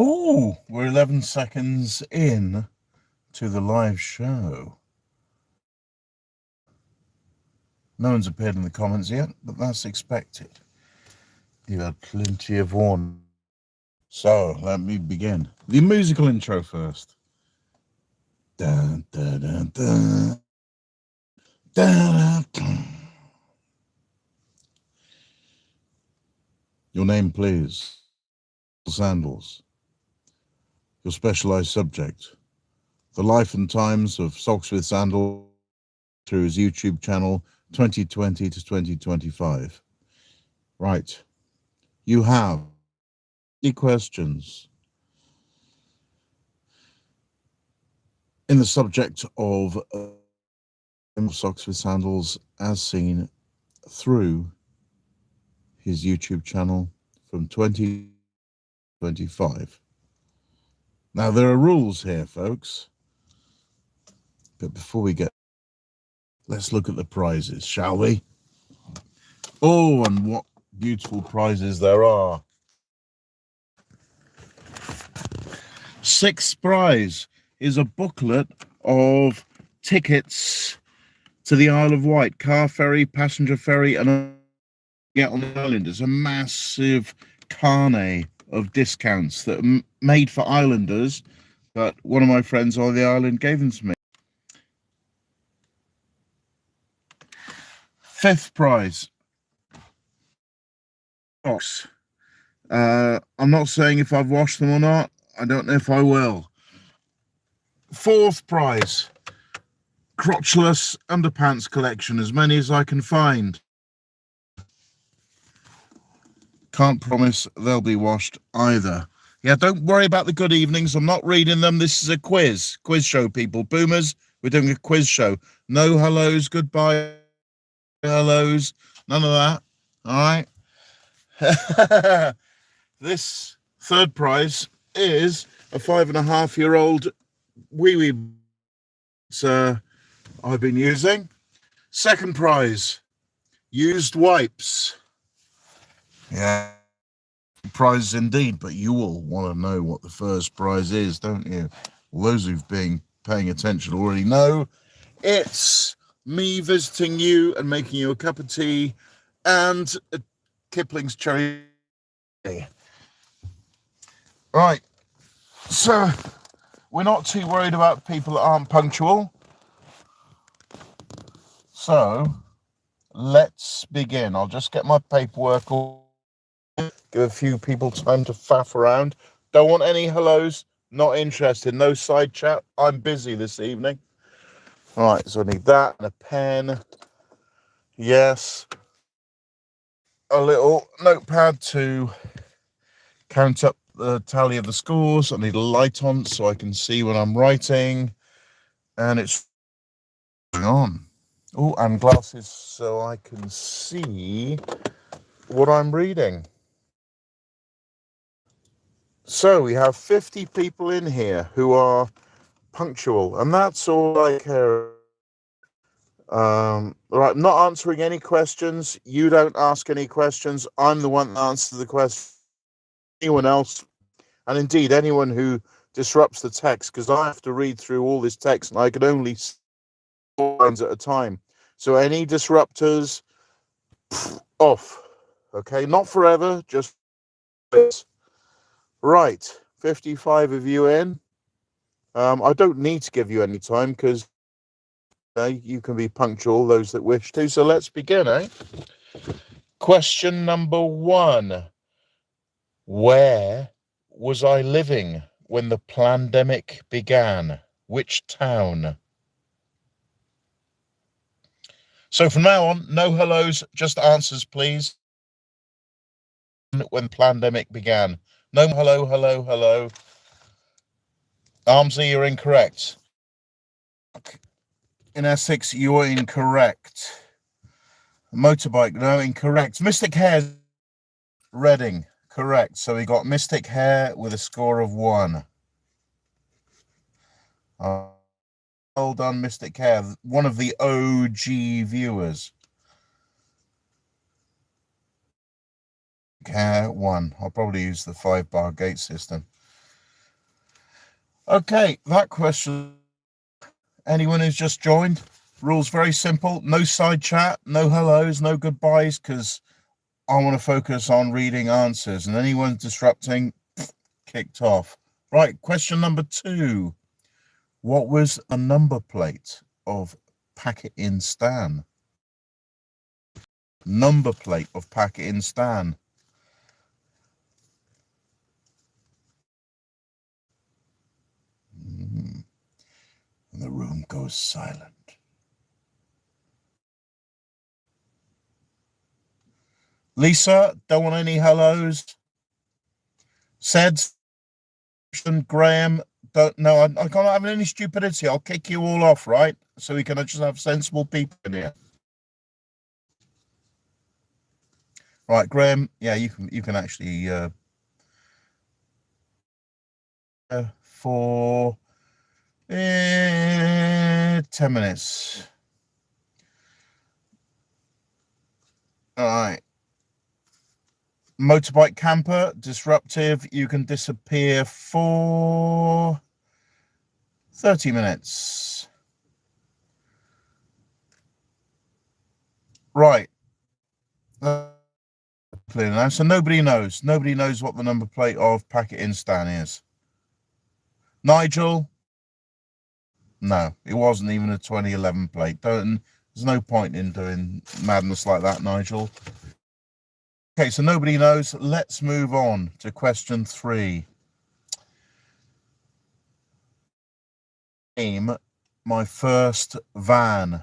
Oh, we're 11 seconds in to the live show. No one's appeared in the comments yet, but that's expected. You had plenty of warning. So, let me begin. The musical intro first. Dun, dun, dun, dun. Dun, dun, dun. Your name, please. Sandals. Your specialized subject. The life and times of Socks with Sandals through his YouTube channel 2020 to 2025. Right. You have any questions in the subject of Socks with Sandals as seen through his YouTube channel from 2025. Now, there are rules here, folks. But before we get, let's look at the prizes, shall we? Oh, and what beautiful prizes there are. Sixth prize is a booklet of tickets to the Isle of Wight, car ferry, passenger ferry, and get on the island. It's a massive carnet of discounts that are made for islanders, but one of my friends on the island gave them to me. Fifth prize. Socks. I'm not saying if I've washed them or not. I don't know if I will. Fourth prize. Crotchless underpants collection, as many as I can find. Can't promise they'll be washed either. Yeah, don't worry about the good evenings. I'm not reading them. This is a quiz show, people. Boomers, we're doing a quiz show. No hellos, goodbye hellos, none of that. All right. This third prize is a 5.5-year-old wee I've been using. Second prize, used wipes. Yeah, prize indeed, but you all want to know what the first prize is, don't you? Well, those who've been paying attention already know. It's me visiting you and making you a cup of tea and a Kipling's cherry. Right, so we're not too worried about people that aren't punctual. So let's begin. I'll just get my paperwork, give a few people time to faff around. Don't want any hellos, not interested. No side chat. I'm busy this evening. All right, so I need that and a pen. Yes. A little notepad to count up the tally of the scores. I need a light on so I can see when I'm writing. And it's going on. Oh, and glasses so I can see what I'm reading. So we have 50 people in here who are punctual, and that's all I care. Right, not answering any questions. You don't ask any questions. I'm the one that answers the question. Anyone else, and indeed anyone who disrupts the text, because I have to read through all this text and I can only see 4 lines at a time. So any disruptors, off. Okay, not forever, just right. 55 of you in. I don't need to give you any time because you can be punctual, those that wish to. So let's begin, Question number 1. Where was I living when the pandemic began? Which town? So from now on, no hellos, just answers, please. When pandemic began. No hello, hello, hello. Armsy, you're incorrect. In Essex, you're incorrect. Motorbike, no, incorrect. Mystic Hair, Reading, correct. So we got Mystic Hair with a score of 1. Well done, Mystic Hair, one of the OG viewers. Hair 1. I'll probably use the 5-bar gate system. Okay, that question. Anyone who's just joined, rules very simple. No side chat, no hellos, no goodbyes, because I want to focus on reading answers, and anyone disrupting, kicked off. Right, question number 2. What was a number plate of Packet in Stan? Number plate of Packet in Stan. And the room goes silent. Lisa, don't want any hellos. Seds, Graham, don't. No, I can't have any stupidity. I'll kick you all off, right? So we can just have sensible people in here. Right, Graham. Yeah, you can actually for 10 minutes. All right. Motorbike camper, disruptive. You can disappear for 30 minutes. Right. Clear now. So nobody knows. Nobody knows what the number plate of Packet in Stan is. Nigel? No, it wasn't even a 2011 plate. There's no point in doing madness like that, Nigel. Okay, so nobody knows. Let's move on to question 3. Name my first van.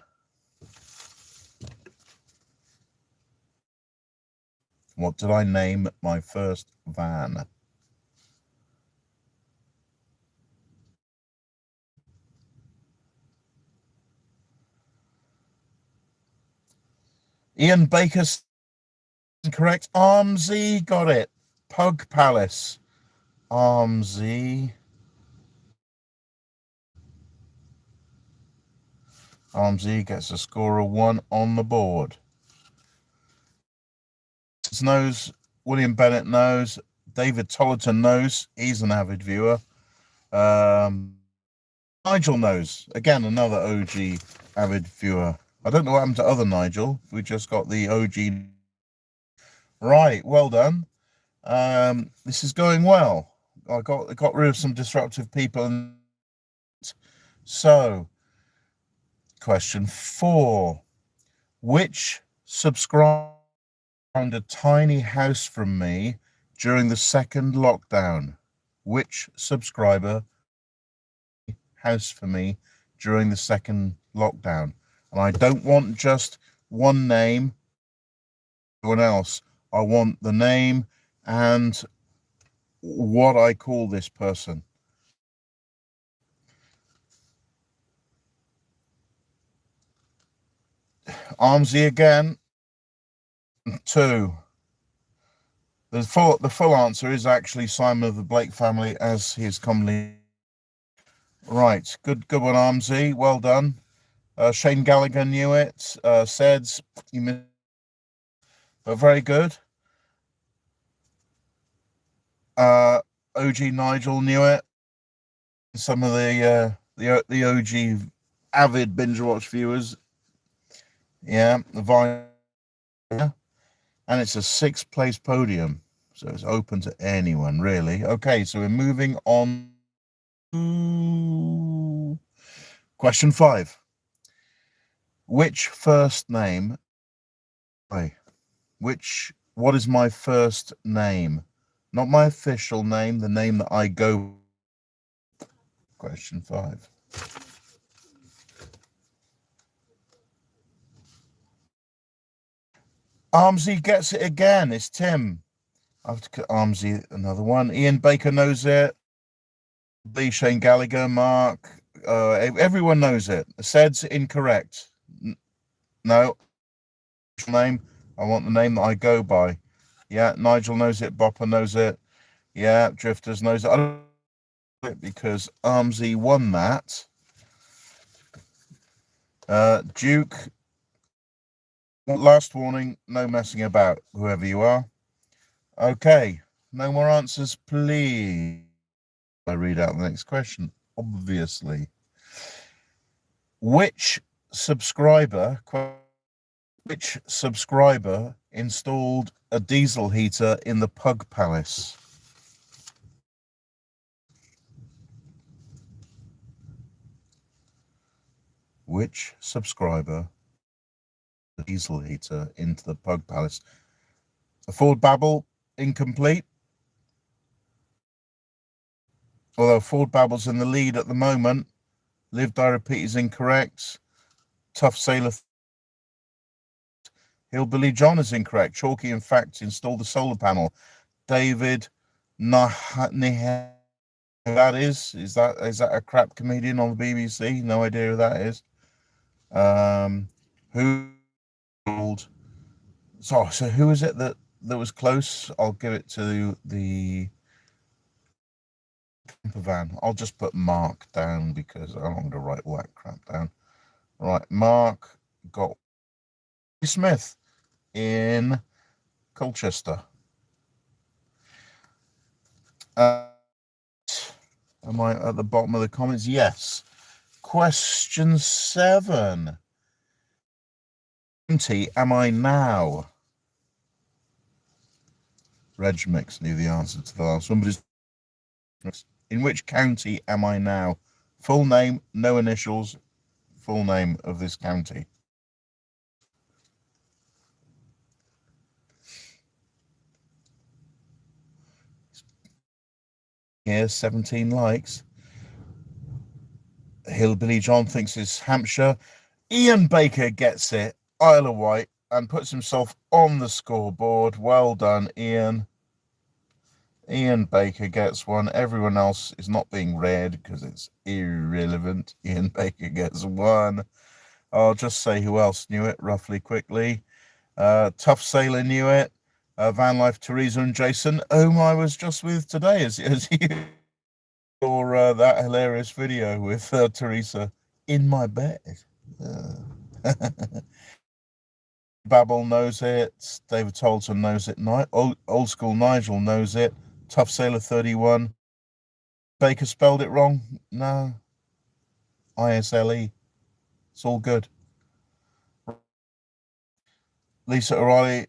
What did I name my first van? Ian Baker's correct. Armsy got it. Pug Palace. Armsy. Armsy gets a score of 1 on the board. Knows. William Bennett knows. David Tollerton knows. He's an avid viewer. Nigel knows. Again, another OG avid viewer. I don't know what happened to other Nigel. We just got the OG. Right, well done. This is going well. I got rid of some disruptive people. So, question 4. Which subscriber found a tiny house from me during the second lockdown? Which subscriber house for me during the second lockdown? And I don't want just one name, anyone else. I want the name and what I call this person. Armsy again. 2. The full answer is actually Simon of the Blake family, as he is commonly. Right, good one, Armsy. Well done. Shane Gallagher knew it. Seds, you missed, but very good. OG Nigel knew it. Some of the OG avid binge watch viewers. Yeah, the Vine. And it's a 6th place podium, so it's open to anyone, really. Okay, so we're moving on to question 5. Which first name? What is my first name? Not my official name, the name that I go. Question 5. Armsy gets it again. It's Tim. I have to cut Armsy another one. Ian Baker knows it. Lee Shane Gallagher, Mark. Everyone knows it. Said's incorrect. No. Name. I want the name that I go by. Yeah, Nigel knows it. Bopper knows it. Yeah, Drifters knows it. I don't know it because Armsy won that. Duke. Last warning, no messing about, whoever you are. Okay, no more answers, please. I read out the next question, obviously. Which subscriber installed a diesel heater in the Pug Palace? Which subscriber the diesel heater into the Pug Palace? Ford Babel, incomplete. Although Ford Babel's in the lead at the moment. Lived, I repeat, is incorrect. Tough Sailor. Hillbilly John is incorrect. Chalky, in fact, installed the solar panel. David Nah, that is that a crap comedian on the BBC? No idea who that is. Who called? So who is it that was close? I'll give it to the camper van. I'll just put Mark down because I don't want to write all that crap down. Right, Mark got Smith in Colchester. Am I at the bottom of the comments? Yes. Question 7. County am I now? Reg Mix knew the answer to the last one, but in which county am I now? Full name, no initials, full name of this county. Here, 17 likes. Hillbilly John thinks it's Hampshire. Ian Baker gets it, Isle of Wight, and puts himself on the scoreboard. Well done, Ian. Ian Baker gets one. Everyone else is not being read because it's irrelevant. Ian Baker gets one. I'll just say who else knew it roughly quickly. Tough Sailor knew it. Van Life, Teresa and Jason, whom I was just with today, as you saw that hilarious video with Teresa in my bed. Babel knows it. David Tolton knows it. Old School Nigel knows it. Tough Sailor 31. Baker spelled it wrong. No. ISLE. It's all good. Lisa O'Reilly,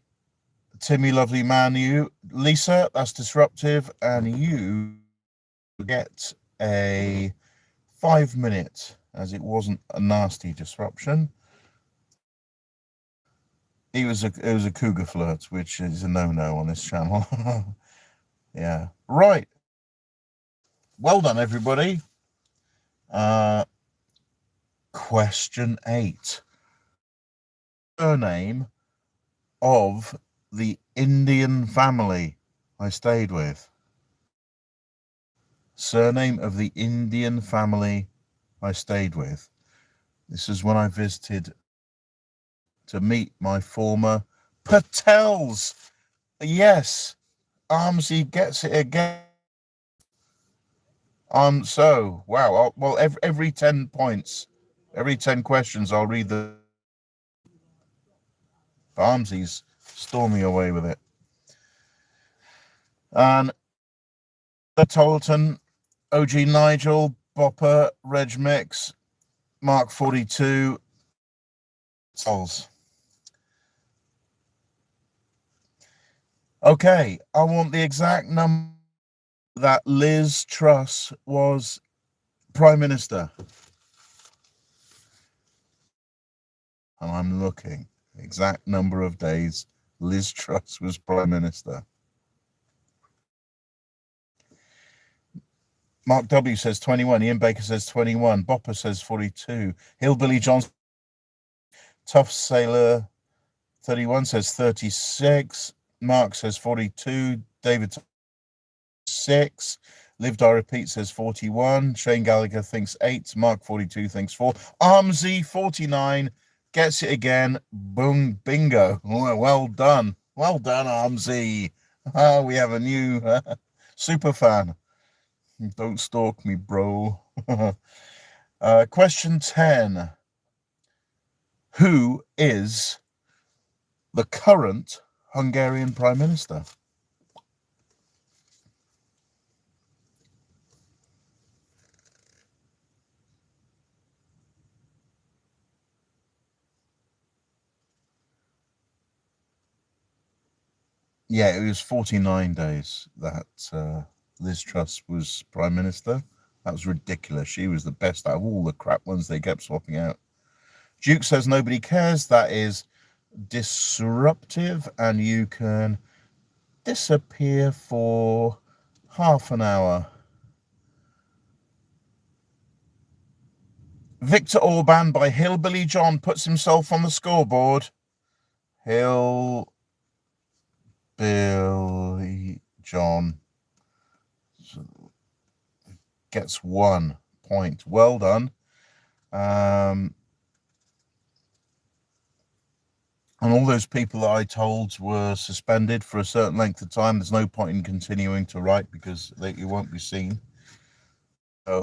Timmy Lovely Man, you. Lisa, that's disruptive, and you get a 5-minute, as it wasn't a nasty disruption. It was a cougar flirt, which is a no-no on this channel. Yeah. Right. Well done, everybody. Question 8. Surname of the Indian family I stayed with. Surname of the Indian family I stayed with. This is when I visited to meet my former Patels. Yes, Armsy gets it again. So wow. Well, every 10 points, every 10 questions, I'll read the. Armsy's storming away with it. And Tolton, OG Nigel, Bopper, Reg Mix, Mark 42, Souls. Okay, I want the exact number that Liz Truss was Prime Minister. And I'm looking. Exact number of days Liz Truss was Prime Minister. Mark W says 21. Ian Baker says 21. Bopper says 42. Hillbilly Johnson. Tough Sailor 31 says 36. Mark says 42. David 6. Lived, I repeat, says 41. Shane Gallagher thinks 8. Mark 42 thinks 4. Armsy 49 gets it again. Boom, bingo. Well done. Well done, Armsy. We have a new super fan. Don't stalk me, bro. Question 10. Who is the current Hungarian Prime Minister? Yeah, it was 49 days that Liz Truss was Prime Minister. That was ridiculous. She was the best out of all the crap ones they kept swapping out. Duke says nobody cares. That is disruptive, and you can disappear for half an hour. Viktor Orban by Hillbilly John puts himself on the scoreboard. Hillbilly John gets 1 point. Well done. And all those people that I told were suspended for a certain length of time, there's no point in continuing to write because you won't be seen.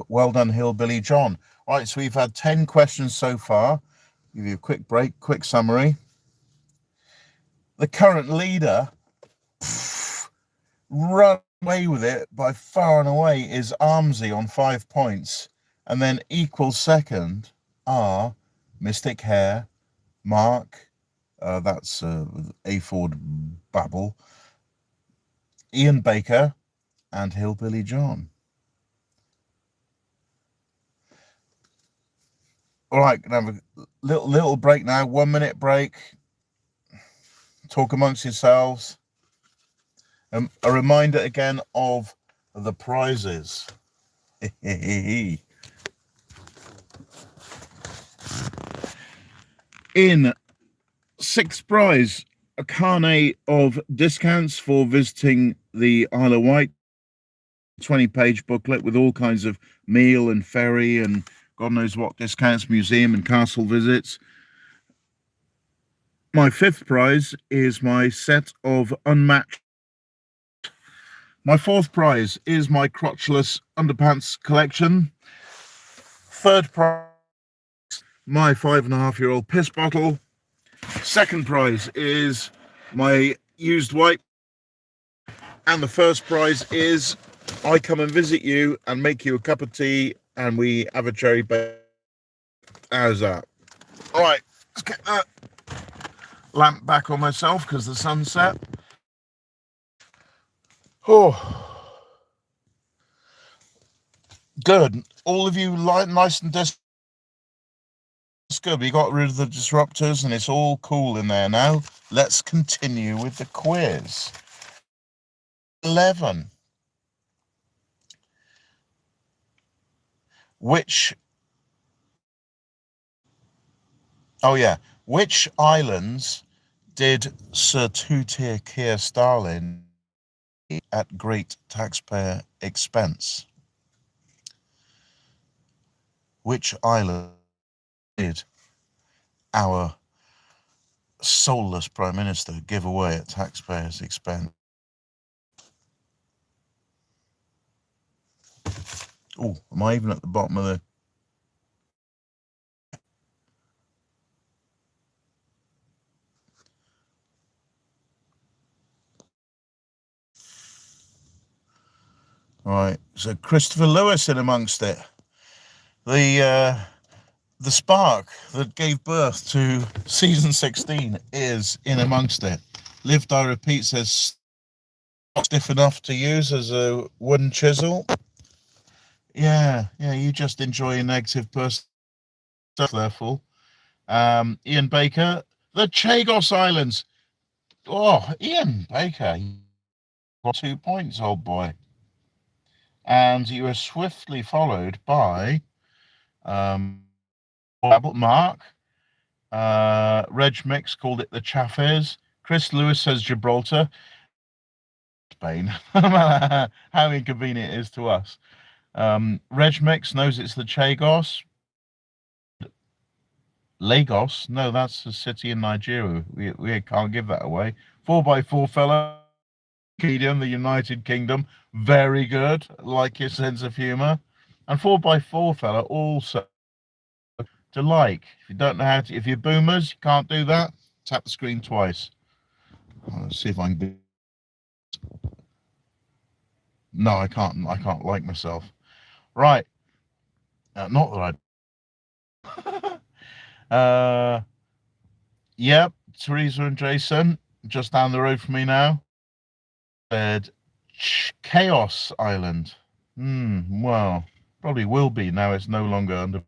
Well done, Hillbilly John. All right, so we've had 10 questions so far. Give you a quick break, quick summary. The current leader, run away with it by far and away, is Armsy on 5 points. And then equal second are Mystic Hare, Mark, that's Aford Babble, Ian Baker, and Hillbilly John. All right, gonna have a little break now. 1 minute break. Talk amongst yourselves. A reminder again of the prizes. In sixth prize, a carnet of discounts for visiting the Isle of Wight. 20-page booklet with all kinds of meal and ferry and God knows what discounts, museum and castle visits. My fifth prize is my set of unmatched. My fourth prize is my crotchless underpants collection. Third prize, my 5.5-year-old piss bottle. Second prize is my used wipe. And the first prize is I come and visit you and make you a cup of tea and we have a cherry bake. How's that? All right, let's get that lamp back on myself because the sun's set. Oh, good. All of you nice and good. We got rid of the disruptors and it's all cool in there now. Let's continue with the quiz. 11. Which islands did Sir Two-Tier Keir Starlin at great taxpayer expense? Which island did our soulless Prime Minister give away at taxpayers' expense? Oh, am I even at the bottom of the... All right, so Christopher Lewis in amongst it. The spark that gave birth to season 16 is in amongst it. Lived, I repeat, says stiff enough to use as a wooden chisel. Yeah, you just enjoy a negative person. Therefore, Ian Baker, the Chagos Islands. Oh, Ian Baker, you got 2 points, old boy. And you were swiftly followed by Mark. Reg Mix called it the Chaffers. Chris Lewis says Gibraltar. Spain. How inconvenient it is to us. Reg Mix knows it's the Chagos. Lagos? No, that's a city in Nigeria. We can't give that away. 4x4 fella. Kingdom, the United Kingdom. Very good. Like your sense of humor. And 4x4 fella also to like. If you don't know how to, if you're boomers, you can't do that. Tap the screen twice. Let's see if I can. No, I can't. I can't like myself. Right. Not that I. Yep. Teresa and Jason just down the road from me now. said Chaos Island. Well, probably will be now. It's no longer under.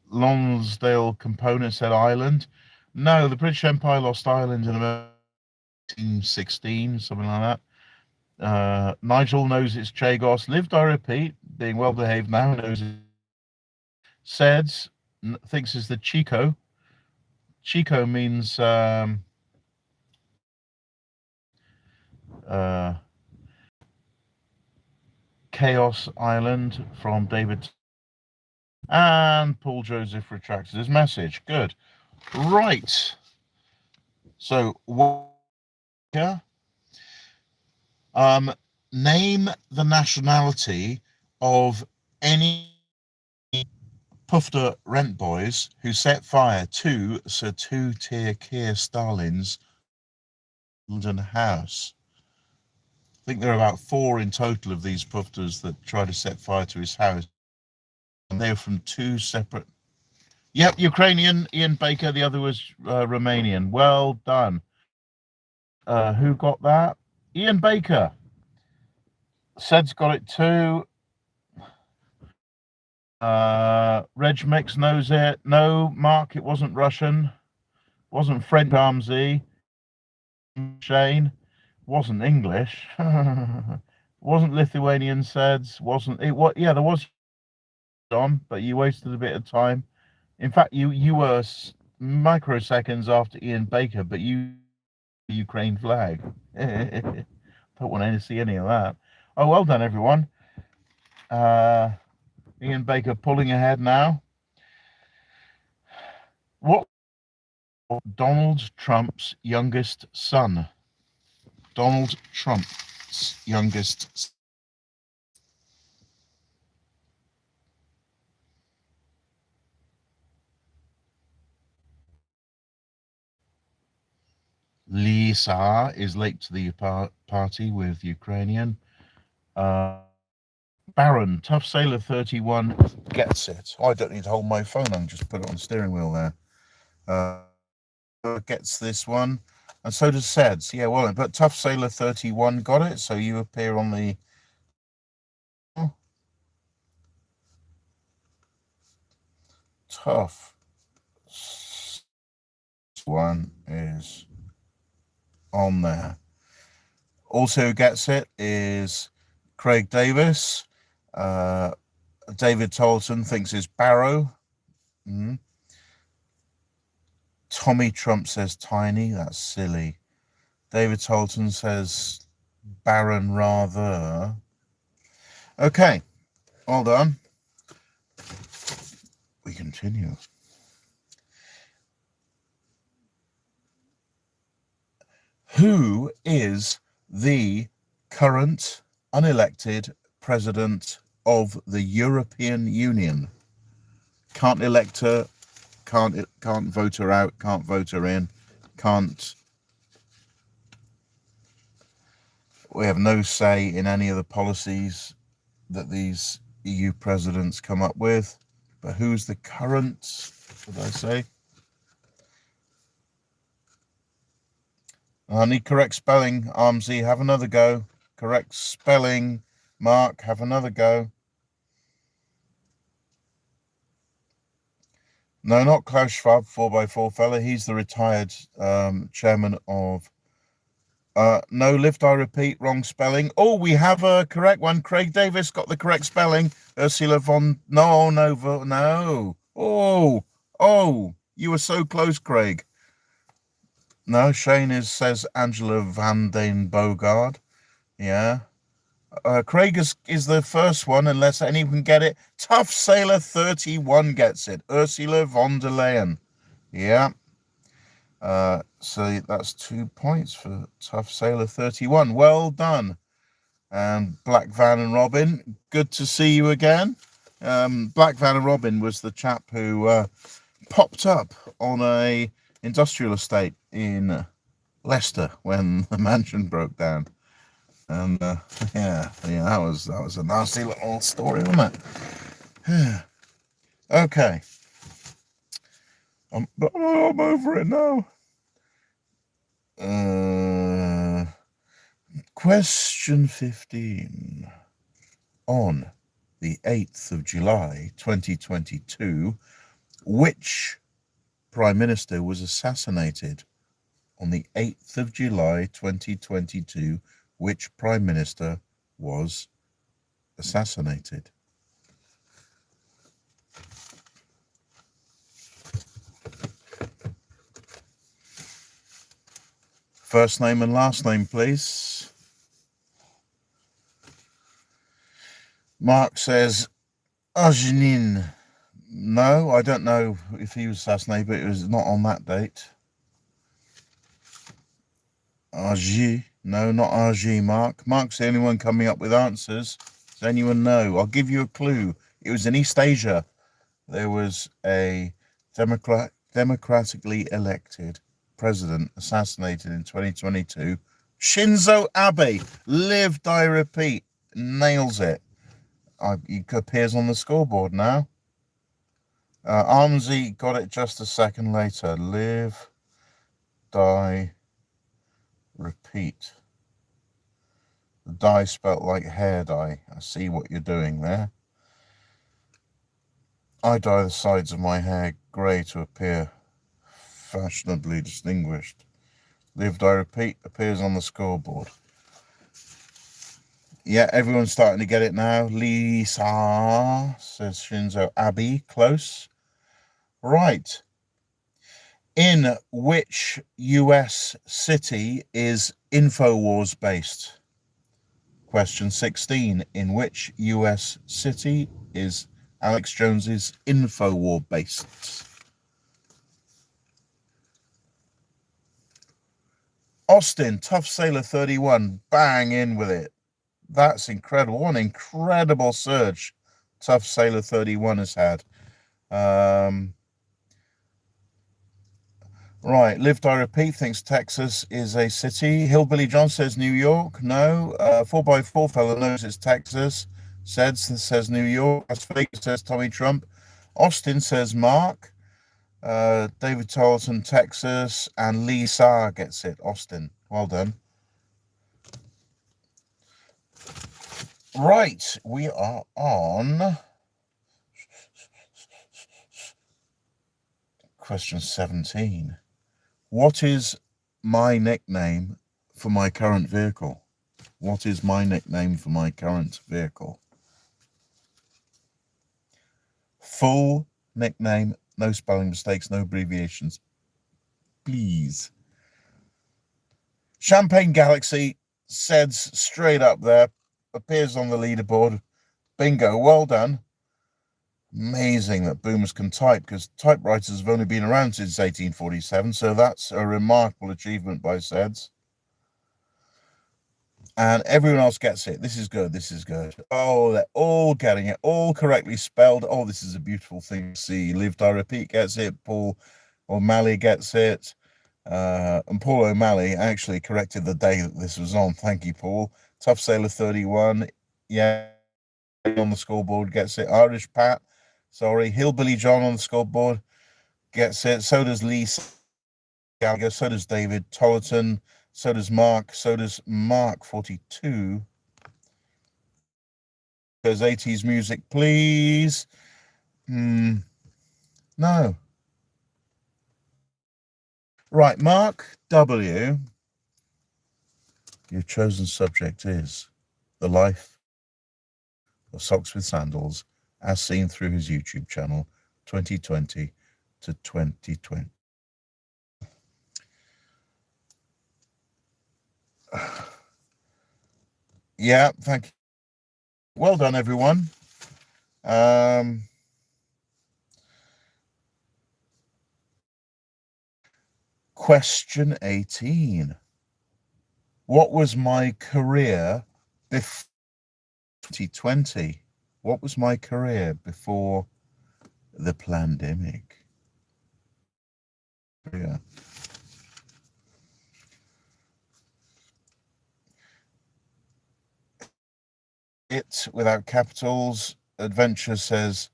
Lonsdale Component said Ireland. No, the British Empire lost Ireland in about 1916, something like that. Nigel knows it's Chagos. Lived, I repeat, being well behaved now, knows it. Seds thinks it's the Chico. Chico means Chaos Island from David. And Paul Joseph retracted his message. Good. Right. So, name the nationality of any Pufter rent boys who set fire to Sir Two-Tier Keir Starlin's London house. I think there are about 4 in total of these Pufters that try to set fire to his house. And they are from 2 separate. Yep, Ukrainian, Ian Baker. The other was Romanian. Well done. Who got that? Ian Baker. Sed's got it too. Reg Mix knows it. No, Mark, it wasn't Russian. Wasn't French, Armsy. Shane. Wasn't English. Wasn't Lithuanian, Seds. Wasn't it? What? Yeah, there was Don, but you wasted a bit of time. In fact, you were microseconds after Ian Baker, but you Ukraine flag. Don't want to see any of that. Oh, well done, everyone. Ian Baker pulling ahead now. What? Donald Trump's youngest son. Donald Trump's youngest son. Lisa is late to the party with Ukrainian. Baron, Tough Sailor 31 gets it. I don't need to hold my phone. I can just put it on the steering wheel there. Gets this one. And so does Seds. Yeah, well, but Tough Sailor 31 got it. So you appear on the. Tough one is on there. Also gets it is Craig Davis. David Tolton thinks it's Barrow. Tommy Trump says Tiny. That's silly. David Tolton says Baron rather. Okay, all done. We continue. Who is the current unelected president of the European Union? Can't elect her, can't vote her out, can't vote her in, can't. We have no say in any of the policies that these EU presidents come up with. But who's the current, what did I say? I need correct spelling, Armsy, have another go. Correct spelling, Mark, have another go. No, not Klaus Schwab, 4x4 fella. He's the retired chairman of... no, Lift, I repeat, wrong spelling. Oh, we have a correct one. Craig Davis got the correct spelling. Ursula von... No. Oh, you were so close, Craig. No, Shane says Angela van den Bogard. Yeah. Craig is the first one, unless anyone can get it. Tough Sailor 31 gets it. Ursula von der Leyen. Yeah. So that's 2 points for Tough Sailor 31. Well done. And Black Van and Robin, good to see you again. Black Van and Robin was the chap who popped up on a industrial estate in Leicester when the mansion broke down. And yeah, that was a nasty little story, wasn't it? Okay. I'm over it now. Question 15. On the 8th of July 2022, which Prime Minister was assassinated? On the 8th of July 2022, which Prime Minister was assassinated? First name and last name, please. Mark says, Arginin. No, I don't know if he was assassinated, but it was not on that date. Argy. No, not Argy, Mark. Mark's the only one coming up with answers. Does anyone know? I'll give you a clue. It was in East Asia. There was a democratically elected president assassinated in 2022. Shinzo Abe. Live, die, repeat. Nails it. He appears on the scoreboard now. Armsy got it just a second later. Live, die, repeat. The dye spelt like hair dye. I see what you're doing there. I dye the sides of my hair grey to appear fashionably distinguished. Live, die, repeat appears on the scoreboard. Yeah, everyone's starting to get it now. Lisa says Shinzo Abe. Close. Right. In which US city is InfoWars based? Question 16. In which US city is Alex Jones's InfoWar based? Austin, Tough Sailor 31, bang in with it. That's incredible. What an incredible surge Tough Sailor 31 has had. Right, Live, Die, Repeat thinks Texas is a city. Hillbilly John says New York. No. 4x4 fella knows it's Texas. Says New York. Las Vegas says Tommy Trump. Austin says Mark. David Tarleton, Texas. And Lee Saar gets it. Austin. Well done. Right, we are on question 17. What is my nickname for my current vehicle? What is my nickname for my current vehicle? Full nickname, no spelling mistakes, no abbreviations, please. Champagne Galaxy says straight up there, appears on the leaderboard. Bingo, well done. Amazing that boomers can type, because typewriters have only been around since 1847, so that's a remarkable achievement by Seds. And everyone else gets it. This is good. This is good. Oh, they're all getting it, all correctly spelled. Oh, this is a beautiful thing to see. Live, Die, Repeat gets it. Paul O'Malley gets it. And Paul O'Malley actually corrected the day that this was on. Thank you, Paul. Tough Sailor 31, yeah, on the scoreboard gets it. Irish Pat, sorry. Hillbilly John on the scoreboard gets it. So does Lee Gallagher. So does David Tollerton. So does Mark. So does Mark 42. There's 80s music, please. No. Right, Mark W. Your chosen subject is the life of Socks with Sandals, as seen through his YouTube channel, 2020 to 2020. Yeah, thank you. Well done, everyone. Question 18. What was my career before 2020? What was my career before the pandemic? Yeah. It without capitals. Adventure says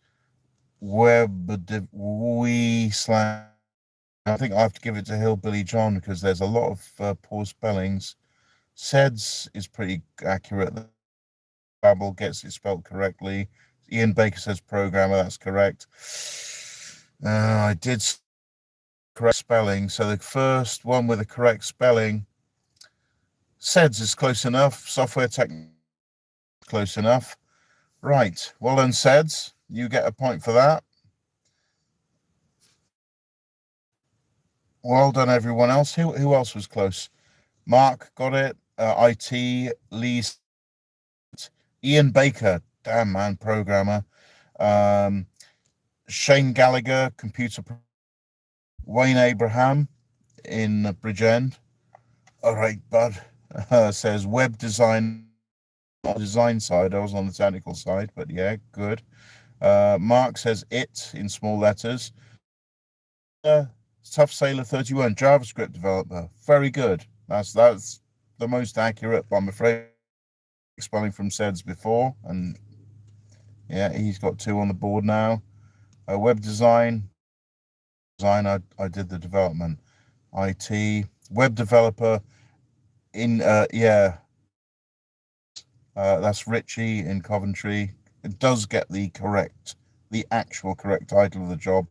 we slang. I think I have to give it to Hillbilly John because there's a lot of poor spellings. SEDS is pretty accurate. Babel gets it spelled correctly. Ian Baker says programmer, that's correct. I did correct spelling, so the first one with the correct spelling, SEDS is close enough. Software tech, close enough. Right, well done, SEDS. You get a point for that. Well done, everyone else. Who else was close? Mark got it. IT, Lee, Ian Baker, damn man, programmer. Shane Gallagher, computer. Wayne Abraham in Bridgend. All right, bud. Says web design. Design side. I was on the technical side, but yeah, good. Mark says it in small letters. Tough Sailor 31, JavaScript developer. Very good. That's the most accurate, but I'm afraid spelling from SEDS before, and yeah, he's got 2 on the board now. Web design. I did the development. IT, web developer in that's Richie in Coventry. It does get the actual correct title of the job.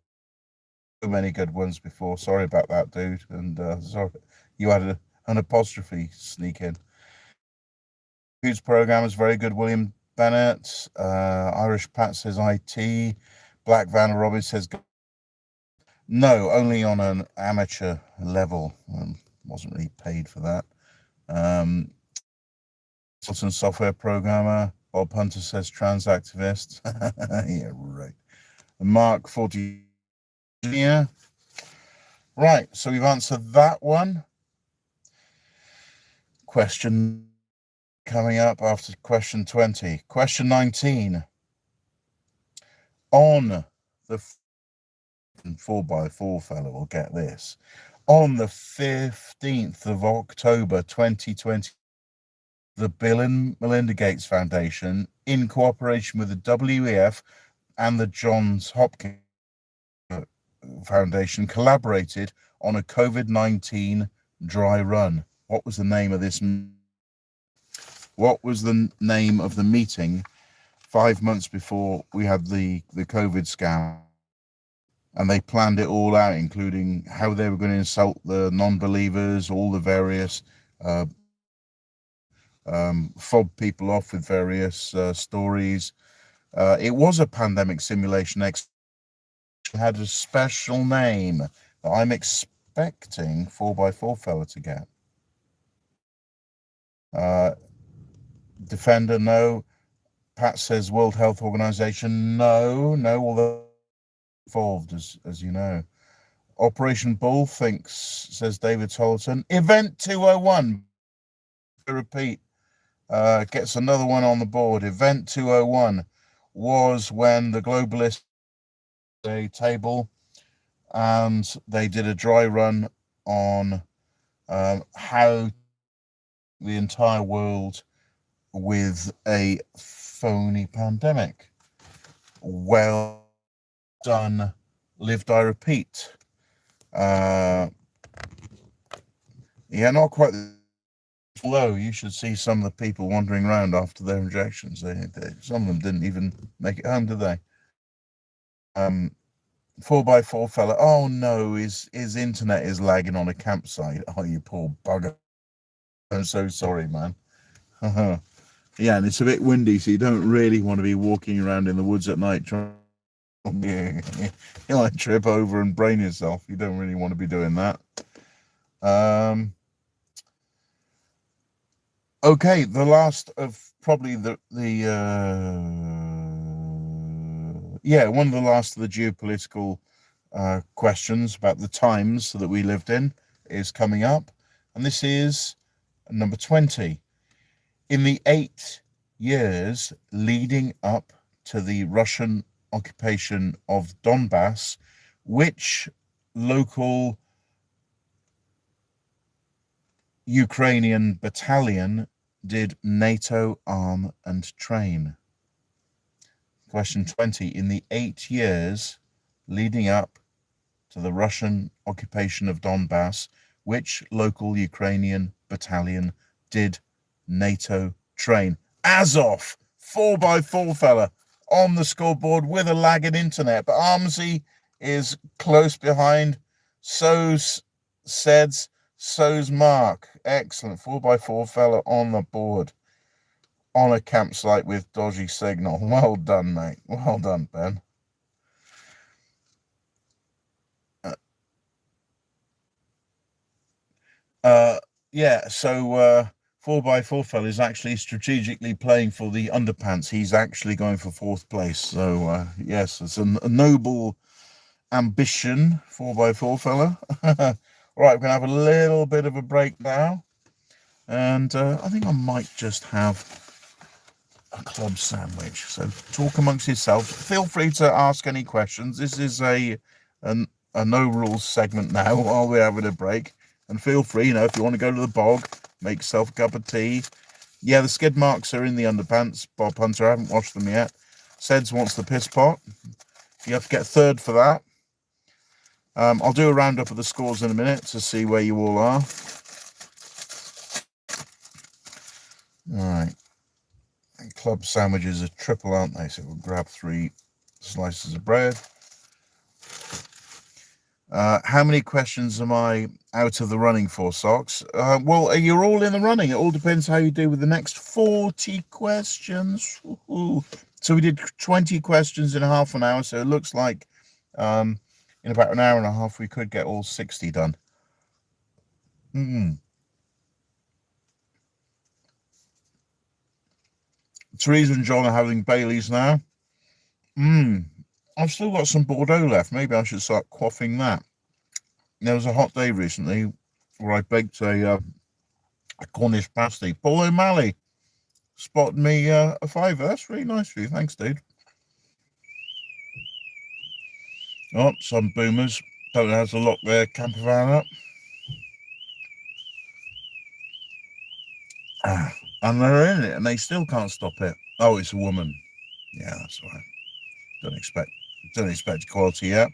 So many good ones before. Sorry about that, dude. And sorry you had an apostrophe sneak in. Whose program is very good, William Bennett. Irish Pat says IT. Black Van Robbins says no, only on an amateur level. Wasn't really paid for that. Consultant software programmer. Bob Hunter says trans activist. Yeah, right. Mark 40. Yeah. Right, so we've answered that one. Question coming up after question 20. Question 19. On the 4x4 fellow will get this. On the 15th of October 2020, the Bill and Melinda Gates Foundation, in cooperation with the WEF and the Johns Hopkins Foundation, collaborated on a COVID-19 dry run. What was the name of this? What was the name of the meeting 5 months before we had the COVID scam? And they planned it all out, including how they were going to insult the non-believers, all the various fob people off with various stories. It was a pandemic simulation. It had a special name that I'm expecting 4x4 fella to get. Defender, no. Pat says World Health Organization, no, although involved, as you know. Operation Bull says David Tolleton. Event 201, to repeat, gets another one on the board. Event 201 was when the globalists a table and they did a dry run on how the entire world with a phony pandemic. Well done, lived I repeat. Yeah, not quite low. You should see some of the people wandering around after their injections. Some of them didn't even make it home, did they? 4x4 fella. Oh no, his internet is lagging on a campsite. Oh, you poor bugger. I'm so sorry, man. Yeah, and it's a bit windy, so you don't really want to be walking around in the woods at night. You might trip over and brain yourself. You don't really want to be doing that. Okay, the last of probably one of the last of the geopolitical questions about the times that we lived in is coming up, and this is number 20. In the 8 years leading up to the Russian occupation of Donbass, which local Ukrainian battalion did NATO arm and train? Question 20. In the 8 years leading up to the Russian occupation of Donbass, which local Ukrainian battalion did NATO train? Azov, 4x4 fella, on the scoreboard with a lagging internet, but Armsy is close behind. So's Seds, so's Mark. Excellent, 4x4 fella on the board, on a campsite with dodgy signal. Well done, mate. Well done, Ben. Yeah, so 4x4 fella is actually strategically playing for the underpants. He's actually going for 4th place. So yes, it's a noble ambition, 4x4 fella. Right, we're gonna have a little bit of a break now, and I think I might just have a club sandwich. So talk amongst yourselves. Feel free to ask any questions. This is a no rules segment now while we're having a break. And feel free, if you want to go to the bog, make yourself a cup of tea. Yeah, the skid marks are in the underpants. Bob Hunter, I haven't washed them yet. Seds wants the piss pot. You have to get 3rd for that. I'll do a roundup of the scores in a minute to see where you all are. All right. Club sandwiches are triple, aren't they? So we'll grab 3 slices of bread. How many questions am I out of the running for, Socks? Well, you're all in the running. It all depends how you do with the next 40 questions. Ooh. So we did 20 questions in half an hour. So it looks like in about an hour and a half, we could get all 60 done. Teresa and John are having Baileys now. I've still got some Bordeaux left. Maybe I should start quaffing that. There was a hot day recently where I baked a Cornish pasty. Paul O'Malley spotted me a £5. That's really nice of you. Thanks, dude. Oh, some boomers don't know how to lock their camper van up. And they're in it and they still can't stop it. Oh, it's a woman. Yeah, that's all right. Don't expect quality yet.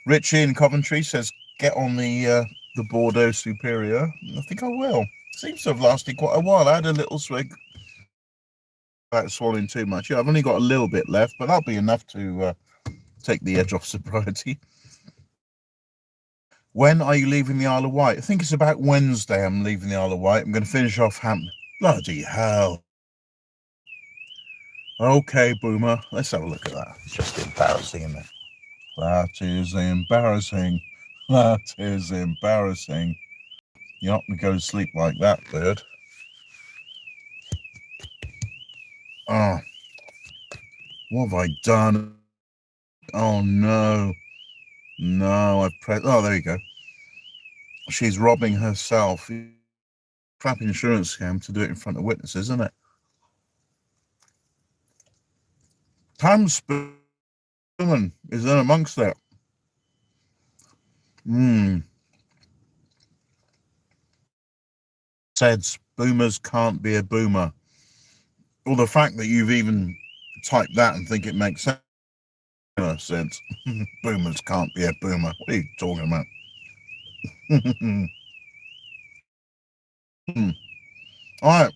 Richie in Coventry says, get on the Bordeaux Superior. I think I will. Seems to have lasted quite a while. I had a little swig without swallowing too much. Yeah, I've only got a little bit left, but that'll be enough to take the edge off sobriety. When are you leaving the Isle of Wight? I think it's about Wednesday I'm leaving the Isle of Wight. I'm going to finish off Hampton. Bloody hell. Okay, Boomer. Let's have a look at that. It's just embarrassing, isn't it? That is embarrassing. That is embarrassing. You're not going to go to sleep like that, bird. Oh. What have I done? Oh, no. No, I've pressed... Oh, there you go. She's robbing herself. Crap insurance scam to do it in front of witnesses, isn't it? Tam Spoon is in amongst it. Said boomers can't be a boomer. Well, the fact that you've even typed that and think it makes sense. Boomers can't be a boomer. What are you talking about? All right.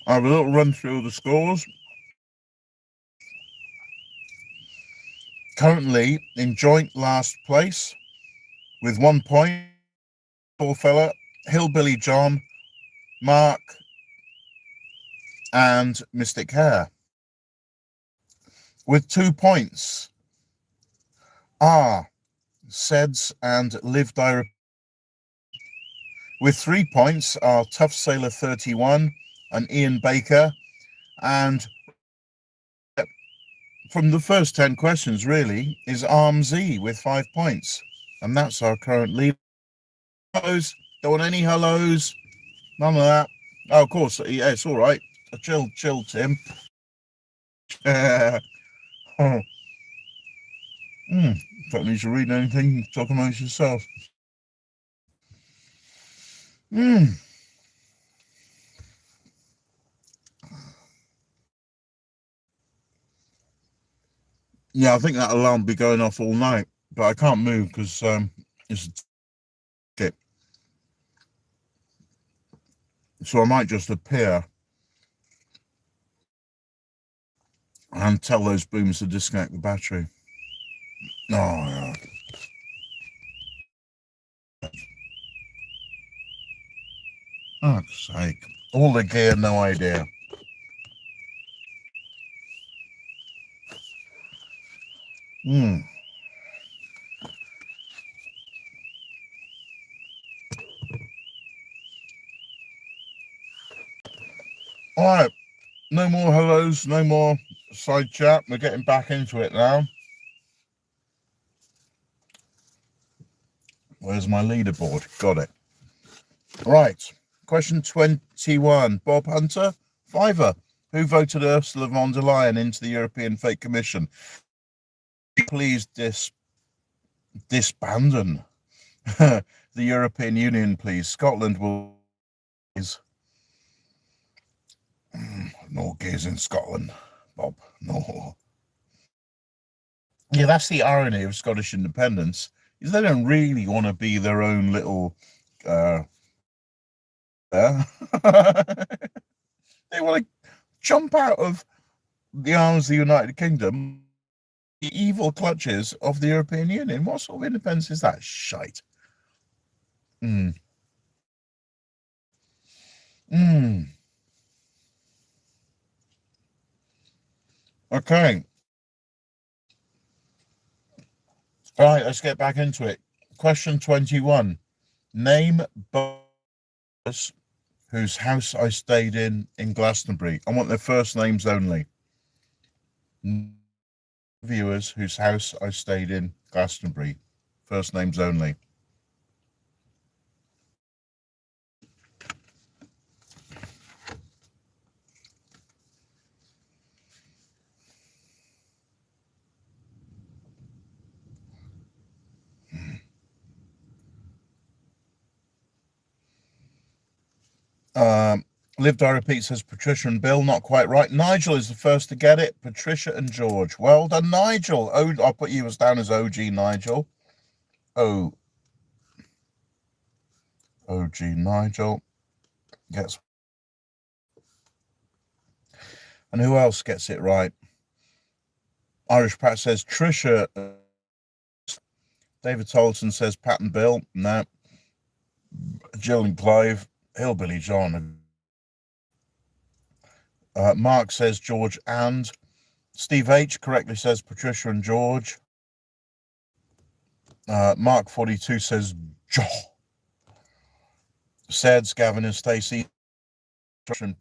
I have a little run through the scores. Currently in joint last place with 1 point. Poor fella, Hillbilly John, Mark, and Mystic Hare. With 2 points are Seds and Live Die. With 3 points are Tough Sailor 31 and Ian Baker. And from the first 10 questions, really, is Armsy with 5 points. And that's our current lead. Hellos, don't want any hellos. None of that. Oh, of course, yeah, it's all right. Chill, Tim. Don't need to read anything. Talk amongst yourself. Yeah, I think that alarm will be going off all night, but I can't move because it's a tip. So I might just appear and tell those booms to disconnect the battery. Oh, yeah. Fuck's sake. All the gear, no idea. All right. No more hellos, no more side chat. We're getting back into it now. Where's my leaderboard? Got it. Right. Question 21. Bob Hunter, Fiver. Who voted Ursula von der Leyen into the European Fake Commission? Please disbandon the European Union, please. Scotland will. No gays in Scotland, Bob. No. Yeah, that's the irony of Scottish independence, is they don't really want to be their own little they want to jump out of the arms of the United Kingdom, the evil clutches of the European Union. What sort of independence is that? Shite. Okay. All right, let's get back into it. Question 21. Name boys whose house I stayed in Glastonbury. I want their first names only. Viewers whose house I stayed in Glastonbury. First names only. Lived, I repeat, says Patricia and Bill. Not quite right. Nigel is the first to get it. Patricia and George. Well done, Nigel. Oh, I'll put you as down as OG Nigel. OG Nigel gets. And who else gets it right? Irish Pat says Trisha. David Tolton says Pat and Bill. No. Jill and Clive. Hillbilly John. Mark says George and. Steve H correctly says Patricia and George. Mark 42 says Joe. Seds, Gavin and Stacey.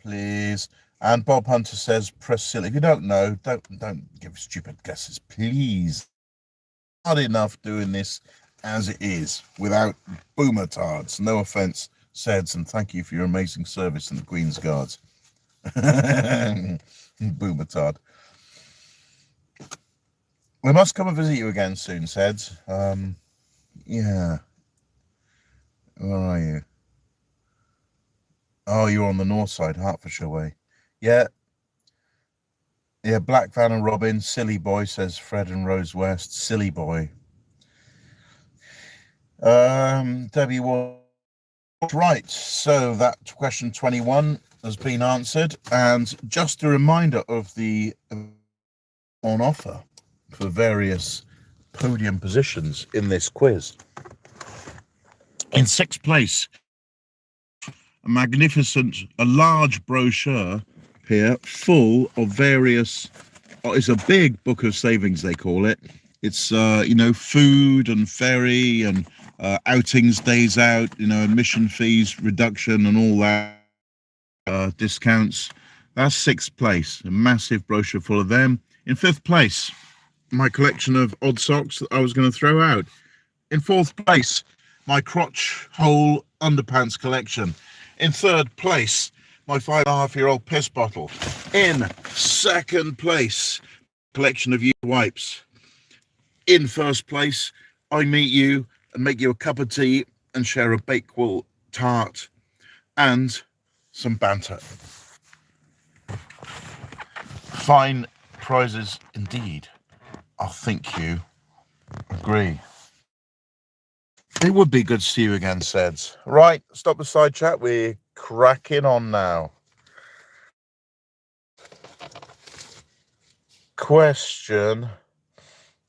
Please. And Bob Hunter says Priscilla. If you don't know, don't give stupid guesses, please. Hard enough doing this as it is without boomertards. No offense, Seds, and thank you for your amazing service in the Queen's Guards. Boomertard. We must come and visit you again soon, Seds. Yeah. Where are you? Oh, you're on the north side, Hertfordshire way. Yeah. Yeah, Black Van and Robin, silly boy, says Fred and Rose West. Silly boy. Debbie was right. So that question 21 has been answered. And just a reminder of the on offer for various podium positions in this quiz. In sixth place, a large brochure here full of various, it's a big book of savings, they call it. It's food and ferry and outings, days out, admission fees reduction and all that, discounts. That's sixth place, a massive brochure full of them. In fifth place, my collection of odd socks that I was going to throw out. In fourth place, my crotch hole underpants collection. In third place, my 5.5-year-old piss bottle. In second place, collection of used wipes. In first place, I meet you and make you a cup of tea and share a Bakewell tart and some banter. Fine prizes indeed. I think you agree. It would be good to see you again, Seds. Right, stop the side chat. We're cracking on now. Question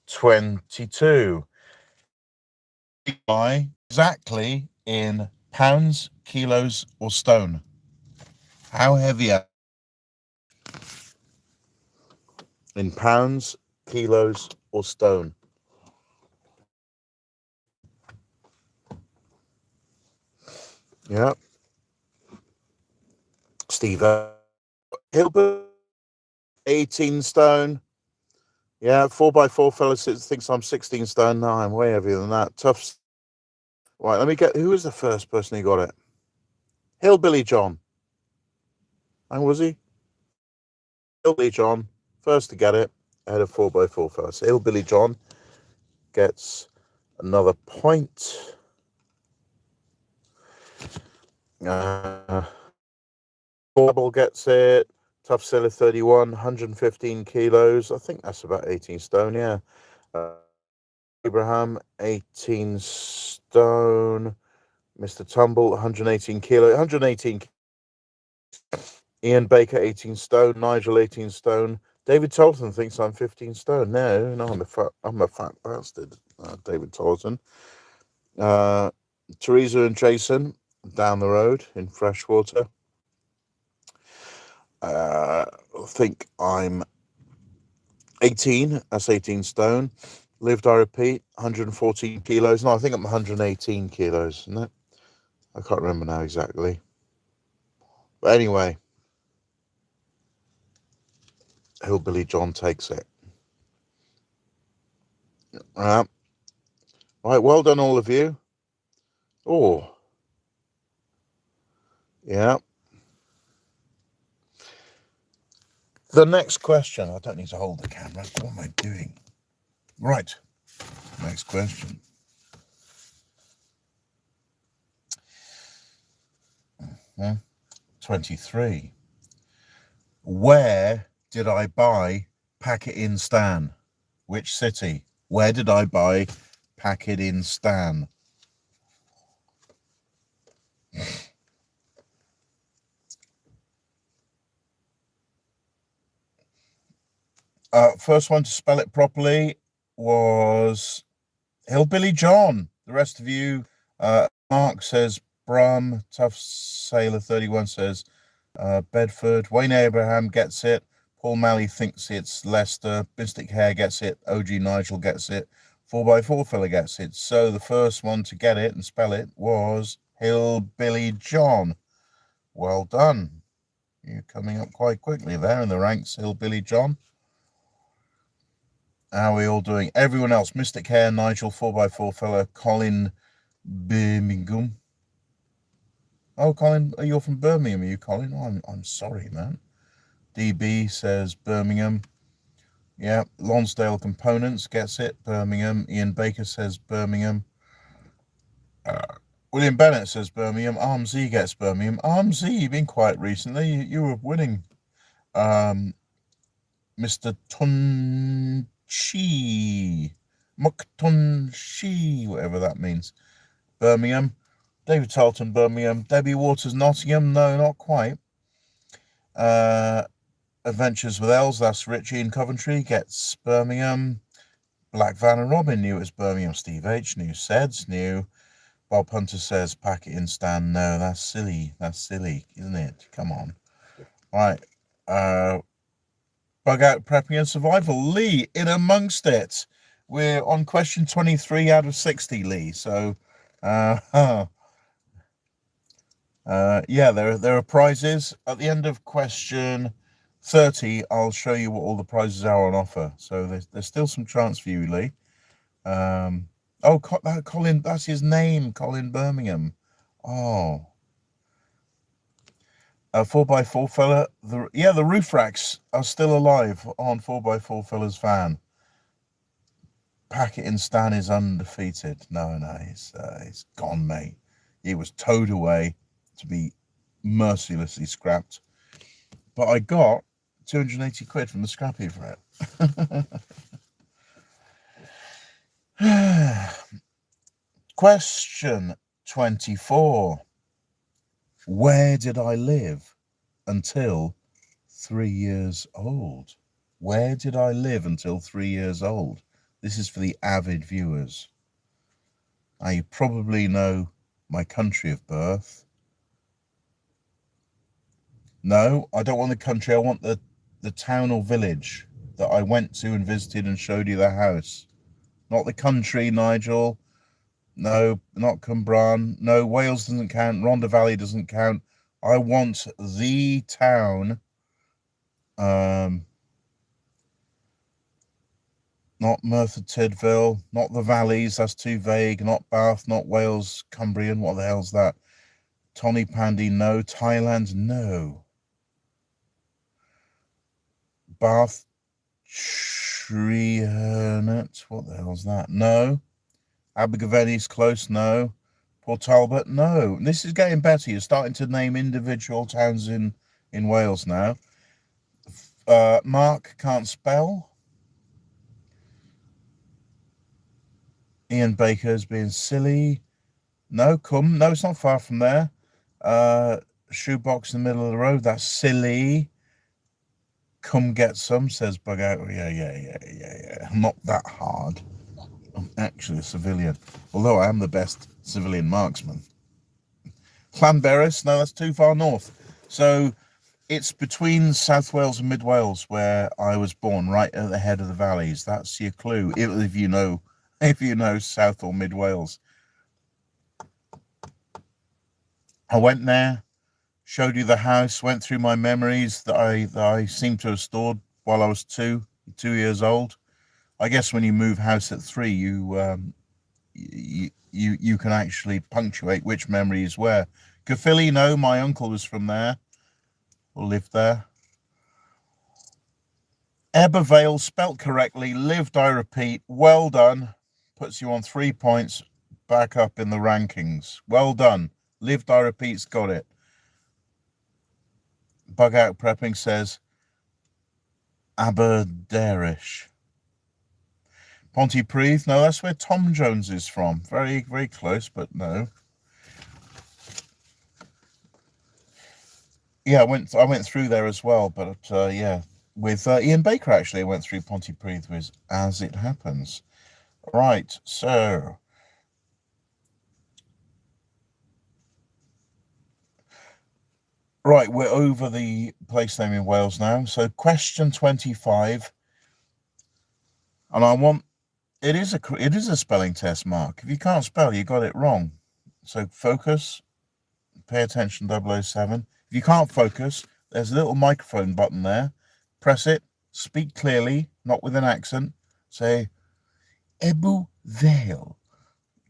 22. Exactly in pounds, kilos, or stone? How heavy are in pounds, kilos, or stone? Yeah. Steve Hilbert, 18 stone. Yeah, 4x4 fella thinks I'm 16 stone. No, I'm way heavier than that. Tough. Right, let me get, who was the first person who got it? Hillbilly John. And was he? Hillbilly John, first to get it, ahead of 4x4 fella. So Hillbilly John gets another point. Bauble gets it. Tough Sailor 31, 115 kilos. I think that's about 18 stone, yeah. Abraham, 18 stone. Mr. Tumble, 118 kilo. 118. Ian Baker, 18 stone. Nigel, 18 stone. David Tolton thinks I'm 15 stone. No, I'm a fat bastard, David Tolton. Teresa and Jason, down the road in Freshwater. I think I'm 18. That's 18 stone. Lived, I repeat, 114 kilos. No, I think I'm 118 kilos, isn't it? I can't remember now exactly. But anyway, Hillbilly John takes it. Right, well done, all of you. Oh, yeah. The next question. I don't need to hold the camera. What am I doing? Right. Next question. Hmm? 23. Where did I buy Packet in Stan? Which city? Where did I buy Packet in Stan? First one to spell it properly was Hillbilly John. The rest of you, Mark says Brum. Tough Sailor 31 says Bedford. Wayne Abraham gets it. Paul Malley thinks it's Leicester. Mystic Hair gets it. OG Nigel gets it. 4x4 fella gets it. So the first one to get it and spell it was Hillbilly John. Well done. You're coming up quite quickly there in the ranks, Hillbilly John. How are we all doing? Everyone else, Mystic Hair, Nigel, 4x4 fella, Colin Birmingham. Oh, Colin, you're from Birmingham, are you, Colin? Oh, I'm sorry, man. DB says Birmingham. Yeah, Lonsdale Components gets it, Birmingham. Ian Baker says Birmingham. William Bennett says Birmingham. Armsy gets Birmingham. Armsy, you've been quiet recently. You were winning. Mr. Tunchi, Muktunchi, whatever that means. Birmingham. David Tarleton, Birmingham. Debbie Waters, Nottingham. No, not quite. Adventures with Els, that's Richie in Coventry, gets Birmingham. Black Van and Robin knew it was Birmingham. Steve H knew. Seds knew. Bob Hunter says Packet in Stan. No, that's silly. That's silly, isn't it? Come on. Right. Bug Out Prepping and Survival. Lee in amongst it. We're on question 23 out of 60, Lee. So, yeah, there are prizes. At the end of question 30, I'll show you what all the prizes are on offer. So there's still some chance for you, Lee. Oh, Colin, that's his name, Colin Birmingham. Oh. 4x4 fella. The roof racks are still alive on 4x4 fella's van. Packet in Stan is undefeated. No, he's gone, mate. He was towed away to be mercilessly scrapped. But I got 280 quid from the scrappy for it. Question 24. Where did I live until 3 years old? Where did I live until 3 years old? This is for the avid viewers. Now, you probably know my country of birth. No, I don't want the country. I want the town or village that I went to and visited and showed you the house. Not the country, Nigel. No, not Cumbraen. No, Wales doesn't count. Rhondda Valley doesn't count. I want the town. Not Merthyr Tydfil, not the valleys, that's too vague. Not Bath, not Wales, Cumbrian, what the hell's that? Tony Pandy, no. Thailand, no. Bath, Triernet, what the hell's that? No. Abergavenny's close, no. Port Talbot, no. This is getting better. You're starting to name individual towns in Wales now. Mark can't spell. Ian Baker's being silly. No, come. No, it's not far from there. Shoebox in the middle of the road. That's silly. Come get some, says Bug Out. Yeah. Not that hard. I'm actually a civilian. Although I am the best civilian marksman. Llanberis, no, that's too far north. So it's between South Wales and Mid Wales where I was born, right at the head of the valleys. That's your clue, if you know South or Mid Wales. I went there, showed you the house, went through my memories that I seem to have stored while I was two years old. I guess when you move house at 3, you can actually punctuate which memory is where. Caerphilly, no, my uncle was from there, or lived there. Ebervale, spelt correctly, lived, I repeat, well done. Puts you on 3 points, back up in the rankings. Well done. Lived, I repeat's got it. Bug Out Prepping says Aberdarish. Pontypridd, no, that's where Tom Jones is from. Very, very close, but no. Yeah, I went through there as well, but yeah, with Ian Baker actually, I went through Pontypridd with, as it happens. Right, so right, we're over the place name in Wales now. So question 25, and I want it is a spelling test, Mark. If you can't spell, you got it wrong. So focus, pay attention, 007. If you can't focus, there's a little microphone button there. Press it, speak clearly, not with an accent. Say, Ebu Vale.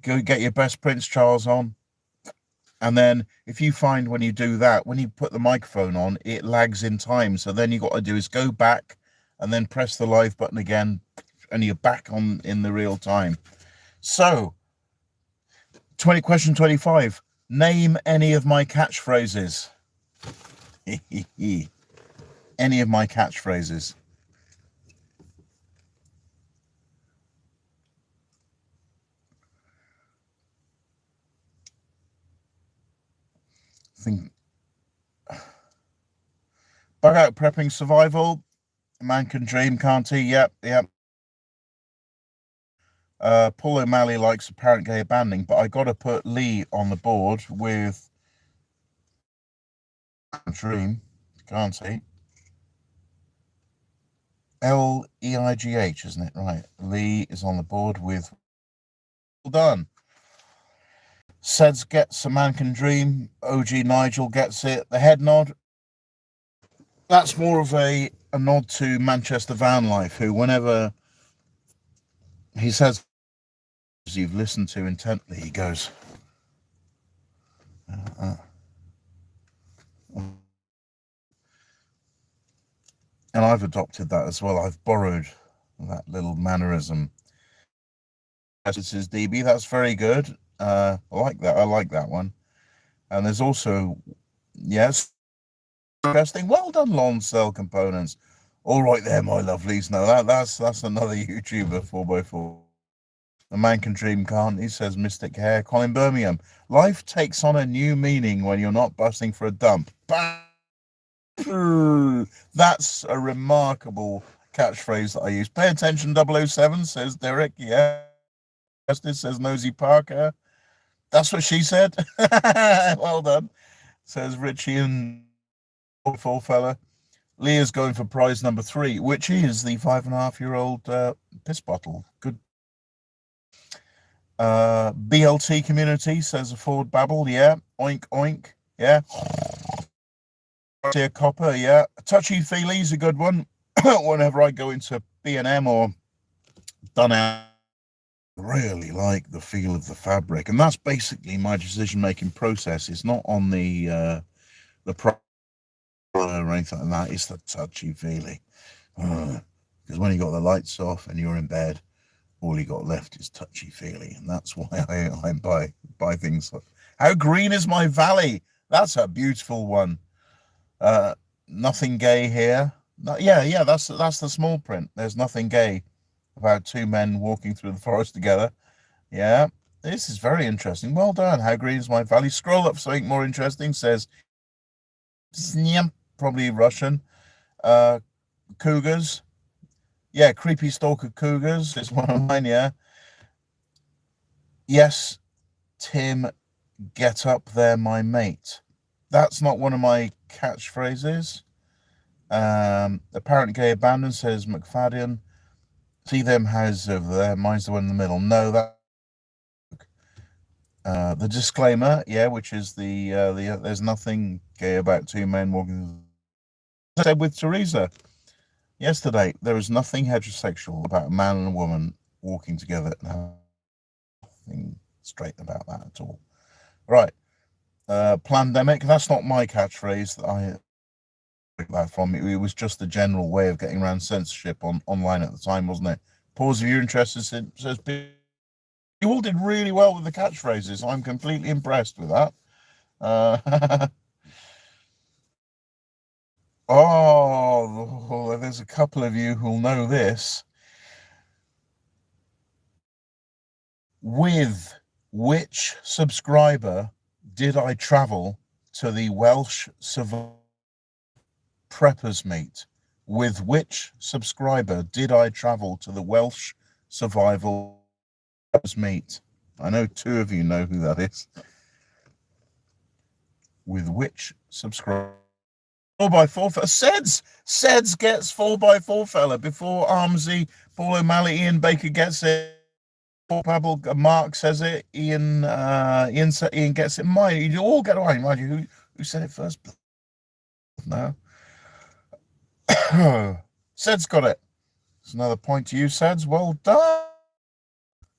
Go get your best Prince Charles on. And then if you find when you do that, when you put the microphone on, it lags in time. So then you got to do is go back and then press the live button again, and you're back on in the real time. So, question 25. Name any of my catchphrases. Any of my catchphrases. Think. Bug Out Prepping Survival. A man can dream, can't he? Yep. Paul O'Malley likes apparent gay abandoning, but I got to put Lee on the board with Dream, can't he? Leigh, isn't it? Right. Lee is on the board with. Well done. Seds gets a man can dream. OG Nigel gets it. The head nod. That's more of a nod to Manchester Van Life, who whenever he says you've listened to intently, he goes, and I've adopted that as well. I've borrowed that little mannerism. This is DB. That's very good. I like that. I like that one. And there's also, yes, interesting. Well done, Lawn Cell Components. All right there, my lovelies. Now that's another YouTuber 4x4. A man can dream, can't he? Says Mystic Hair. Colin Birmingham. Life takes on a new meaning when you're not busting for a dump. Bang! That's a remarkable catchphrase that I use. Pay attention, 007, says Derek. Yeah. Justice, says Nosy Parker. That's what she said. Well done, says Richie and full fella. Leah's going for prize number 3, which is the 5.5-year-old piss bottle. Good. BLT community, says a Ford Babble. Yeah. Oink, oink. Yeah. Copper. Yeah. Touchy Feely's a good one. Whenever I go into B&M or done out, really like the feel of the fabric, and that's basically my decision-making process. It's not on the pro or anything like that. It's the touchy feely, because when you got the lights off and you're in bed, all you got left is touchy feely, and that's why I buy things. How green is my valley? That's a beautiful one. Nothing gay here. No, yeah, that's the small print. There's nothing gay about 2 men walking through the forest together. Yeah, this is very interesting. Well done. How green is my valley? Scroll up for something more interesting. Says probably Russian. Cougars. Yeah, creepy stalker cougars is one of mine. Yeah. Yes, Tim, get up there, my mate. That's not one of my catchphrases. Apparent gay abandon, says McFadden. See them houses over there. Mine's the one in the middle. No, that. The disclaimer, yeah, which is the there's nothing gay about 2 men walking. I said with Teresa yesterday, there is nothing heterosexual about a man and a woman walking together. Nothing straight about that at all. Right. Plandemic, that's not my catchphrase that I that from. It was just a general way of getting around censorship online at the time, wasn't it? Pause if you're interested, says you all did really well with the catchphrases. I'm completely impressed with that. Oh, there's a couple of you who'll know this. With which subscriber did I travel to the Welsh Survival Preppers Meet? With which subscriber did I travel to the Welsh Survival Preppers Meet? I know 2 of you know who that is. With which subscriber? 4x4 fella. Seds gets 4x4 fella before Armsy, Paul O'Malley, Ian Baker gets it. Pablo, Mark says it. Ian gets it. Mine, you all get away. Mind you, who said it first? No. Sed's got it. It's another point to you, Seds. Well done.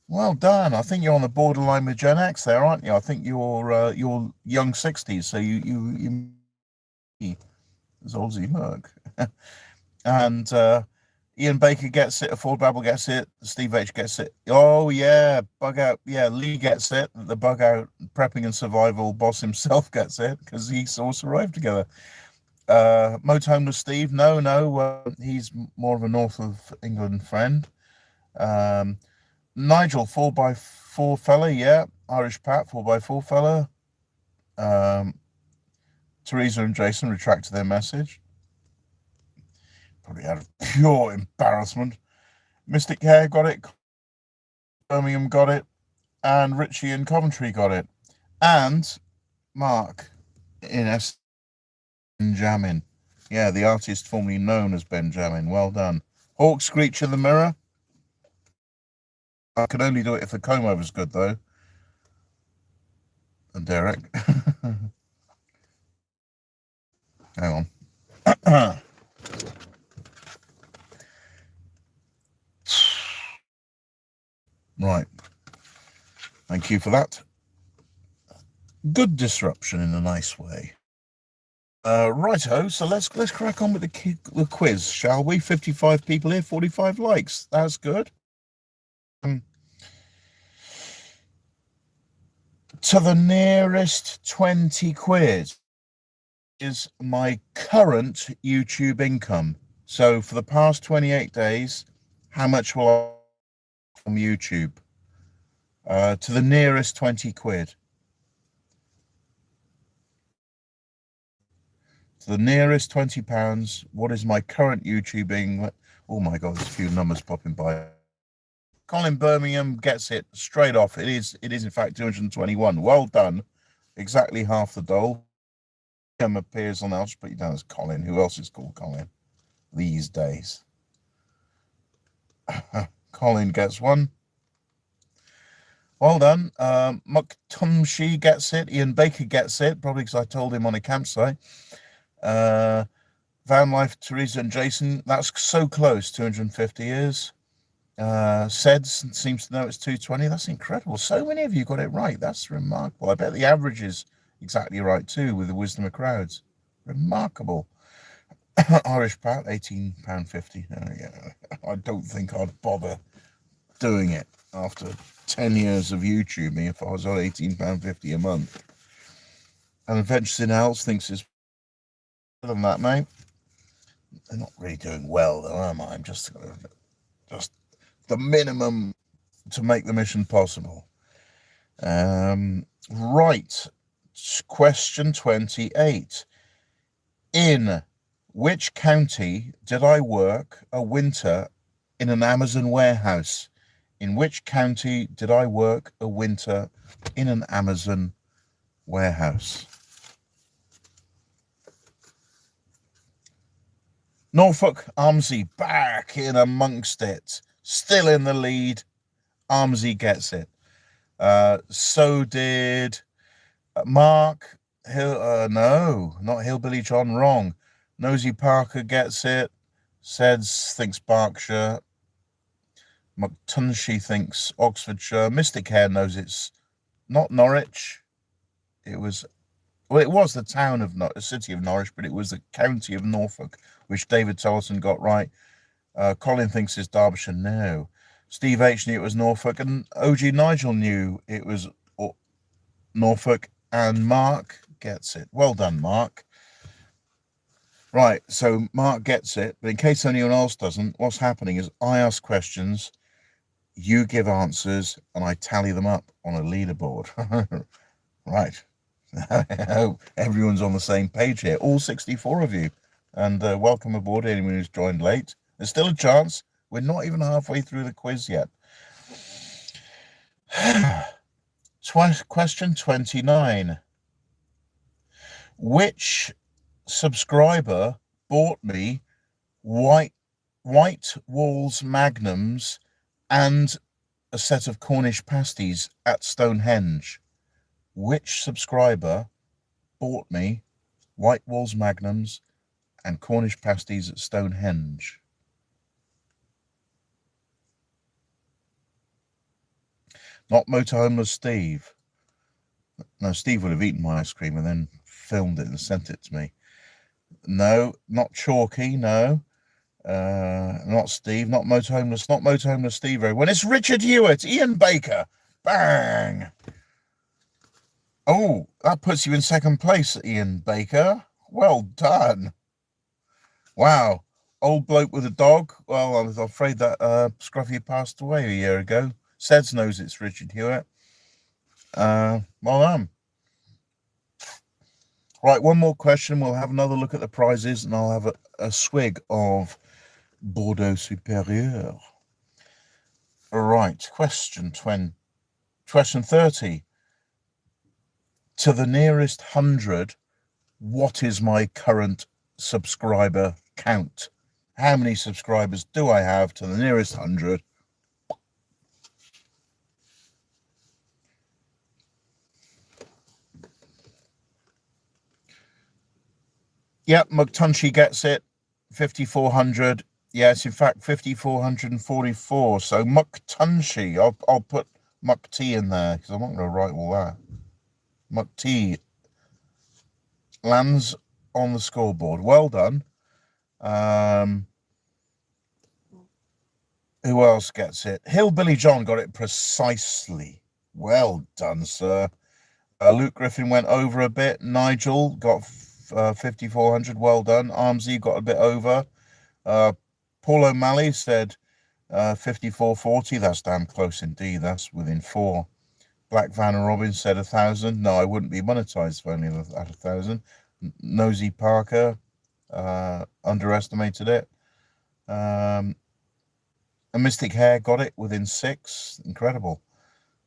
Well done. I think you're on the borderline with Gen X there, aren't you? I think you're young 60s, so you as old as you look. And Ian Baker gets it, Ford Babble gets it, Steve H gets it. Oh yeah, Bug Out. Yeah, Lee gets it. The Bug Out Prepping and Survival boss himself gets it because he also arrived together. Motown with Steve. No, he's more of a north of England friend. Nigel, 4x4 fella. Yeah, Irish Pat, 4x4 fella. Teresa and Jason retracted their message. Probably out of pure embarrassment. Mystic Hair got it. Birmingham got it. And Richie in Coventry got it. And Mark in Benjamin. Yeah, the artist formerly known as Benjamin. Well done. Hawk Screech in the mirror. I can only do it if the comb over's good, though. And Derek. Hang on. Right. Thank you for that. Good disruption in a nice way. Righto, so let's crack on with the quiz, shall we? 55 people here, 45 likes. That's good. To the nearest 20 quid is my current YouTube income. So for the past 28 days, how much will I from YouTube? To the nearest 20 quid. To the nearest £20, what is my current YouTubing? Oh my God, there's a few numbers popping by. Colin Birmingham gets it straight off. It is in fact 221. Well done. Exactly half the dole. Appears on, I'll just put you down as Colin. Who else is called Colin these days? Colin gets one. Well done. Muktumshi gets it. Ian Baker gets it, probably because I told him on a campsite. Van Life, Teresa and Jason, that's so close, 250 years. Seds seems to know it's 220. That's incredible. So many of you got it right. That's remarkable. I bet the average is exactly right too, with the wisdom of crowds. Remarkable. Irish Pat, £18.50. Yeah, I don't think I'd bother doing it after 10 years of YouTubing if I was on £18.50 a month. And Adventures in Owls thinks it's better than that, mate. They're not really doing well, though, am I? I'm just the minimum to make the mission possible. Right. Question 28. In which county did I work a winter in an Amazon warehouse? In which county did I work a winter in an Amazon warehouse? Norfolk. Armsy back in amongst it. Still in the lead. Armsy gets it. So did Mark. No, not Hillbilly John. Wrong. Nosy Parker gets it. Seds thinks Berkshire. McTunshie thinks Oxfordshire. Mystic Hare knows it's not Norwich. It was the town of city of Norwich, but it was the county of Norfolk, which David Tolleson got right. Colin thinks it's Derbyshire. No. Steve H knew it was Norfolk, and OG Nigel knew it was Norfolk, and Mark gets it. Well done, Mark. Right, so Mark gets it, but in case anyone else doesn't, what's happening is I ask questions, you give answers, and I tally them up on a leaderboard. Right. I hope everyone's on the same page here, all 64 of you. And welcome aboard anyone who's joined late. There's still a chance. We're not even halfway through the quiz yet. Question 29. Which subscriber bought me White Walls Magnums and a set of Cornish pasties at Stonehenge? Which subscriber bought me White Walls Magnums and Cornish pasties at Stonehenge? Not Motorhomeless Steve. No, Steve would have eaten my ice cream and then filmed it and sent it to me. No, not Chalky, no. Not Steve, not Motorhomeless Steve. When it's Richard Hewitt, Ian Baker. Bang! Oh, that puts you in second place, Ian Baker. Well done. Wow. Old bloke with a dog. Well, I was afraid that Scruffy passed away a year ago. Seds knows it's Richard Hewitt. Well done. Right, one more question. We'll have another look at the prizes, and I'll have a swig of Bordeaux Supérieur. All right, question 30. To the nearest 100, what is my current subscriber count? How many subscribers do I have to the nearest 100? Yep, McTunchy gets it. 5,400. Yes, in fact, 5,444. So McTunchy, I'll put McT in there because I'm not going to write all that. McT lands on the scoreboard. Well done. Who else gets it? Hillbilly John got it precisely. Well done, sir. Luke Griffin went over a bit. Nigel got 5,400. Well done. Armsy got a bit over. Paul O'Malley said 5,440. That's damn close indeed. That's within 4. Black Van and Robin said 1,000. No, I wouldn't be monetized for only at 1,000. Nosy Parker underestimated it. And Mystic Hair got it within 6. Incredible.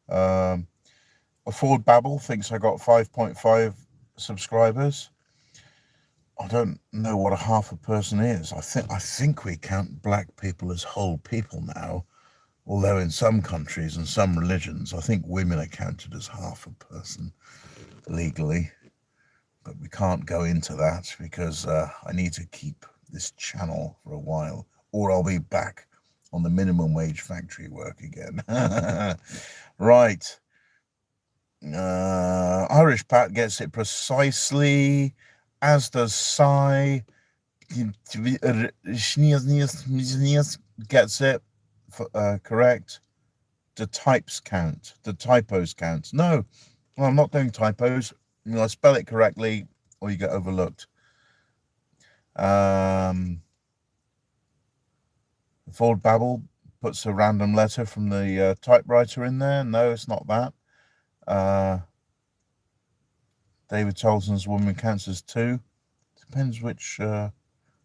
Afford Babble thinks I got 5.5 subscribers. I don't know what a half a person is. I think we count black people as whole people now, although in some countries and some religions, I think women are counted as half a person legally. But we can't go into that because I need to keep this channel for a while, or I'll be back on the minimum wage factory work again. Right. Irish Pat gets it precisely, as does Sai. Gets it correct. The types count. The typos count. No, well, I'm not doing typos. I spell it correctly, or you get overlooked. Ford Babble puts a random letter from the typewriter in there. No, it's not that. David Tolson's Woman counts as 2. Depends which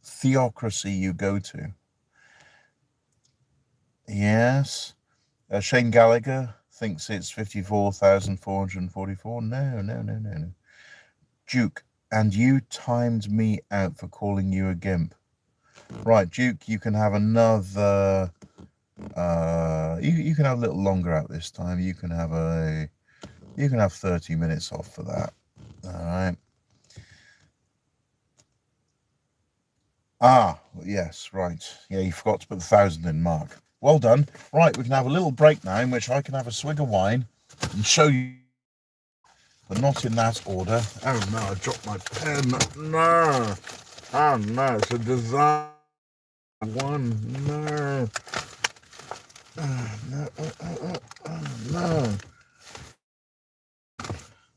theocracy you go to. Yes. Shane Gallagher thinks it's 54,444. No. Duke, and you timed me out for calling you a gimp. Right, Duke, you can have another. You can have a little longer out this time. You can have 30 minutes off for that. All right. Yes, right. Yeah, you forgot to put the 1,000 in, Mark. Well done. Right, we can have a little break now in which I can have a swig of wine and show you, but not in that order. Oh no, I dropped my pen. No. Oh no, it's a disaster. No. No.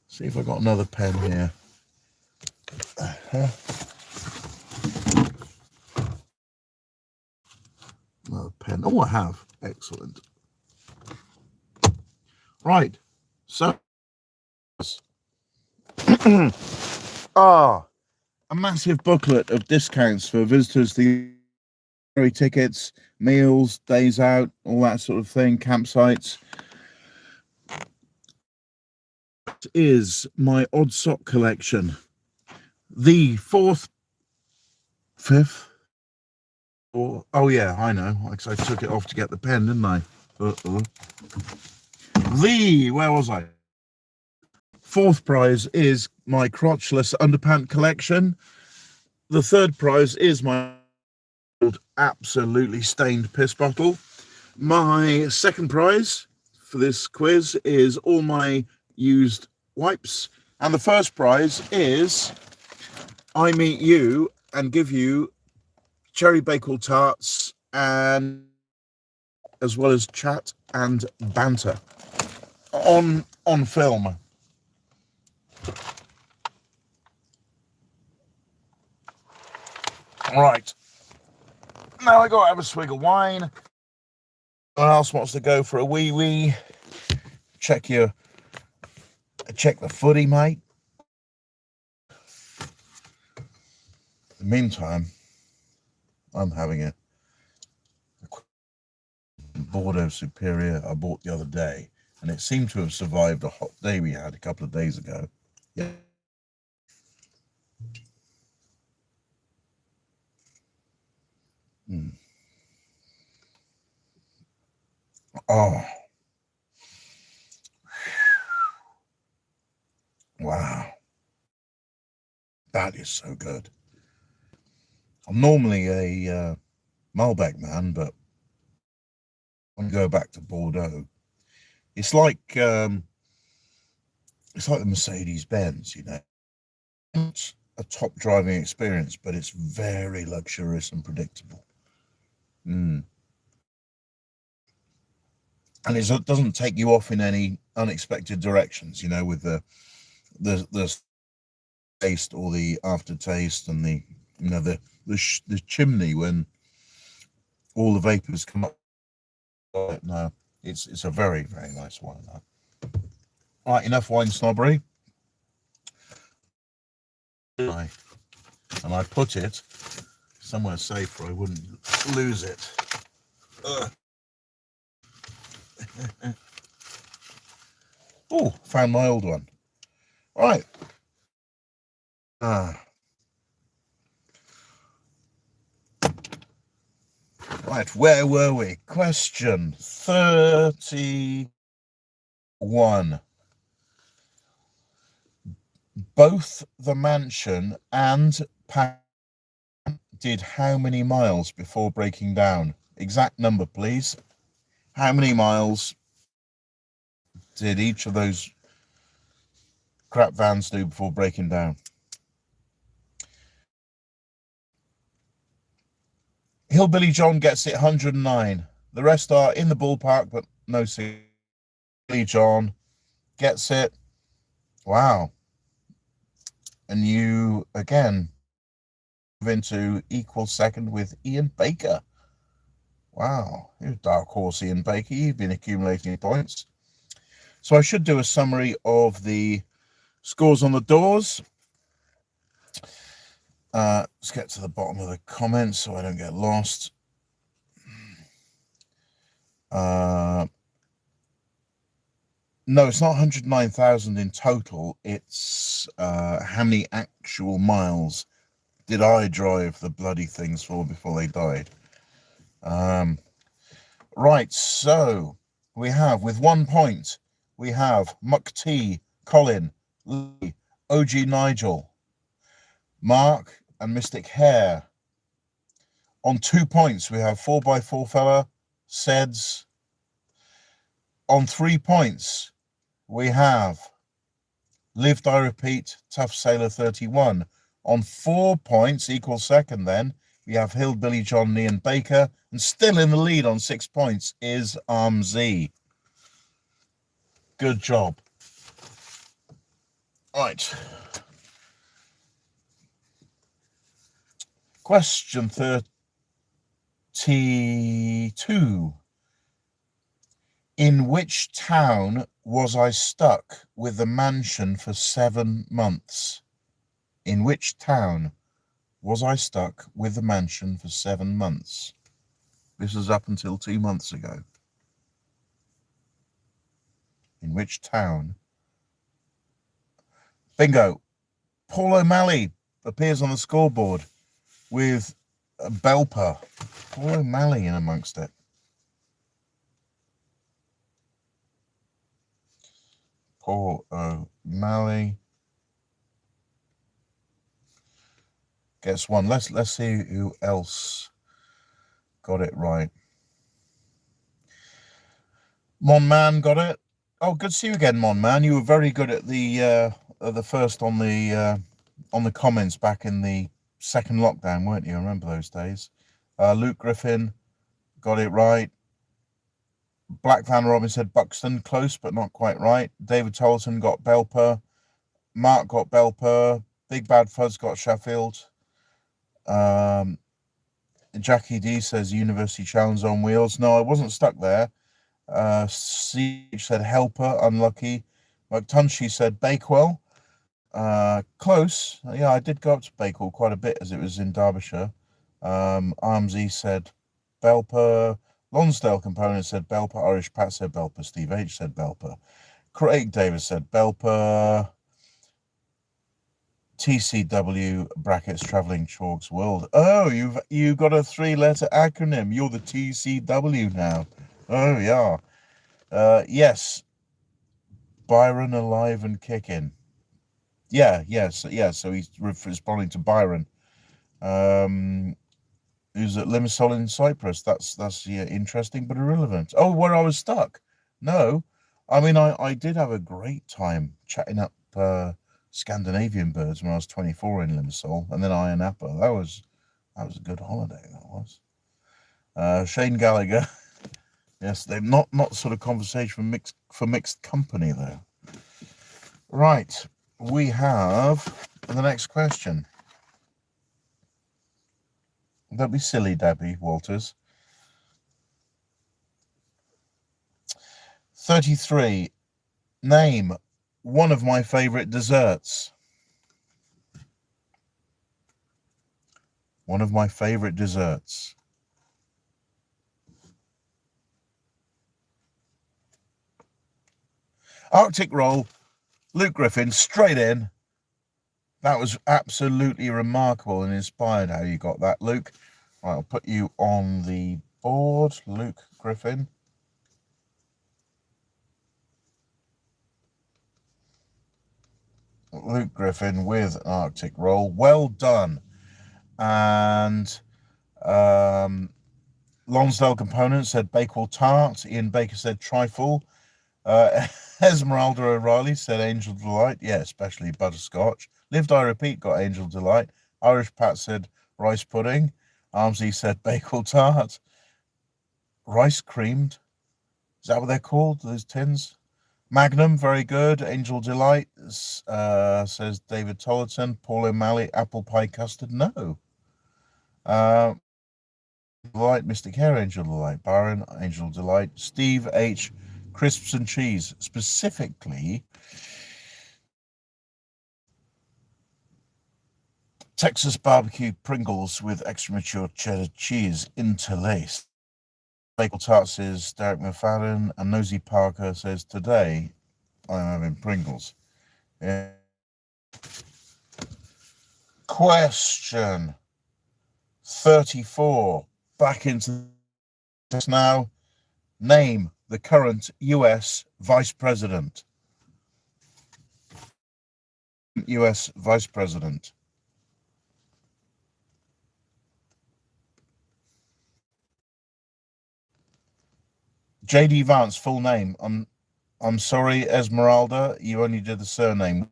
See if I got another pen here. Another pen. Oh, I have. Excellent. Right. So, a massive booklet of discounts for visitors to the tickets, meals, days out, all that sort of thing, campsites. Is my odd sock collection. The 4th, 5th. Oh yeah, I know. Because I took it off to get the pen, didn't I? Where was I? 4th prize is my crotchless underpant collection. The 3rd prize is my absolutely stained piss bottle. My 2nd prize for this quiz is all my used wipes. And the 1st prize is I meet you and give you cherry bakewell tarts, and as well as chat and banter on film. Right, now I gotta have a swig of wine. Anyone else wants to go for a wee? Check the footy, mate. In the meantime, I'm having a Bordeaux Superior I bought the other day, and it seemed to have survived a hot day we had a couple of days ago. Yeah. Oh. Wow. That is so good. I'm normally a Malbec man, but when I go back to Bordeaux, it's like the Mercedes Benz, you know. It's a top driving experience, but it's very luxurious and predictable. And it doesn't take you off in any unexpected directions, you know, with the taste or the aftertaste and the chimney when all the vapors come up. No, it's a very, very nice wine. Right, enough wine snobbery. And I put it somewhere safe where I wouldn't lose it. Oh, found my old one. Right. Right, where were we? Question 31. Both the mansion and did how many miles before breaking down? Exact number, please. How many miles did each of those crap vans do before breaking down? Hillbilly John gets it 109. The rest are in the ballpark, but no Hillbilly John gets it. Wow. And you, again, move into equal second with Ian Baker. Wow. You're a dark horse, Ian Baker. You've been accumulating points. So I should do a summary of the scores on the doors. Let's get to the bottom of the comments so I don't get lost. No, it's not 109,000 in total. It's how many actual miles did I drive the bloody things for before they died. Right, so we have, with 1 point, we have Muck T, Colin, Lee, OG Nigel, Mark, and Mystic Hare. On 2 points, we have 4x4 fella, Seds. On 3 points, we have Lived I Repeat, Tough Sailor 31. On 4 points, equal second then, we have Hillbilly John, Ian Baker, and still in the lead on 6 points is Z. Good job. Right. Question 32. In which town was I stuck with the mansion for 7 months? In which town was I stuck with the mansion for 7 months? This is up until 2 months ago. In which town? Bingo. Paul O'Malley appears on the scoreboard with a Belper. Paul O'Malley in amongst it. Paul O'Malley gets one. Let's see who else got it right. Mon Man got it. Oh, good to see you again, Mon Man. You were very good at the first on the comments back in the second lockdown, weren't you? I remember those days. Luke Griffin got it right. Black Van Robin said Buxton, close but not quite right. David Tolton got Belper. Mark got Belper. Big Bad Fuzz got Sheffield. Jackie D says University Challenge on Wheels. No, I wasn't stuck there. CH said Helper, unlucky. McTunchy said Bakewell. Close. Yeah, I did go up to Bakewell quite a bit as it was in Derbyshire. RMZ said Belper. Lonsdale Component said Belper. Irish Pat said Belper. Steve H said Belper. Craig Davis said Belper. TCW brackets Traveling Chalks World. Oh, you've got a 3-letter acronym. You're the TCW now. Oh yeah. Yes. Byron alive and kicking. Yeah. So he's responding to Byron. Who's at Limassol in Cyprus. That's yeah, interesting but irrelevant. Oh, where I was stuck. No, I mean I did have a great time chatting up Scandinavian birds when I was 24 in Limassol, and then Ayia Napa. That was a good holiday. That was. Shane Gallagher. Yes, they're not sort of conversation for mixed company though. Right, we have the next question. Don't be silly, Debbie Walters. 33. Name one of my favorite desserts. One of my favorite desserts. Arctic roll, Luke Griffin, straight in. That was absolutely remarkable and inspired how you got that, Luke. Right, I'll put you on the board, Luke Griffin. Luke Griffin with an Arctic roll. Well done. And Lonsdale Component said Bakewell Tart. Ian Baker said Trifle. Esmeralda O'Reilly said Angel Delight. Yeah, especially butterscotch. Lived I Repeat got Angel Delight. Irish Pat said rice pudding. Armsy said Bakewell Tart. Rice creamed. Is that what they're called, those tins? Magnum, very good. Angel Delight, says David Tollerton. Paul O'Malley, apple pie custard. No. Delight, Mystic Hair, Angel Delight. Byron, Angel Delight. Steve H, crisps and cheese. Specifically, Texas barbecue Pringles with extra mature cheddar cheese interlaced. Bagel Tart says Derek McFadden, and Nosy Parker says today I'm having Pringles. Yeah. Question 34. Back into this now. Name the current US Vice President. US Vice President. J.D. Vance, full name. I'm sorry, Esmeralda, you only did the surname.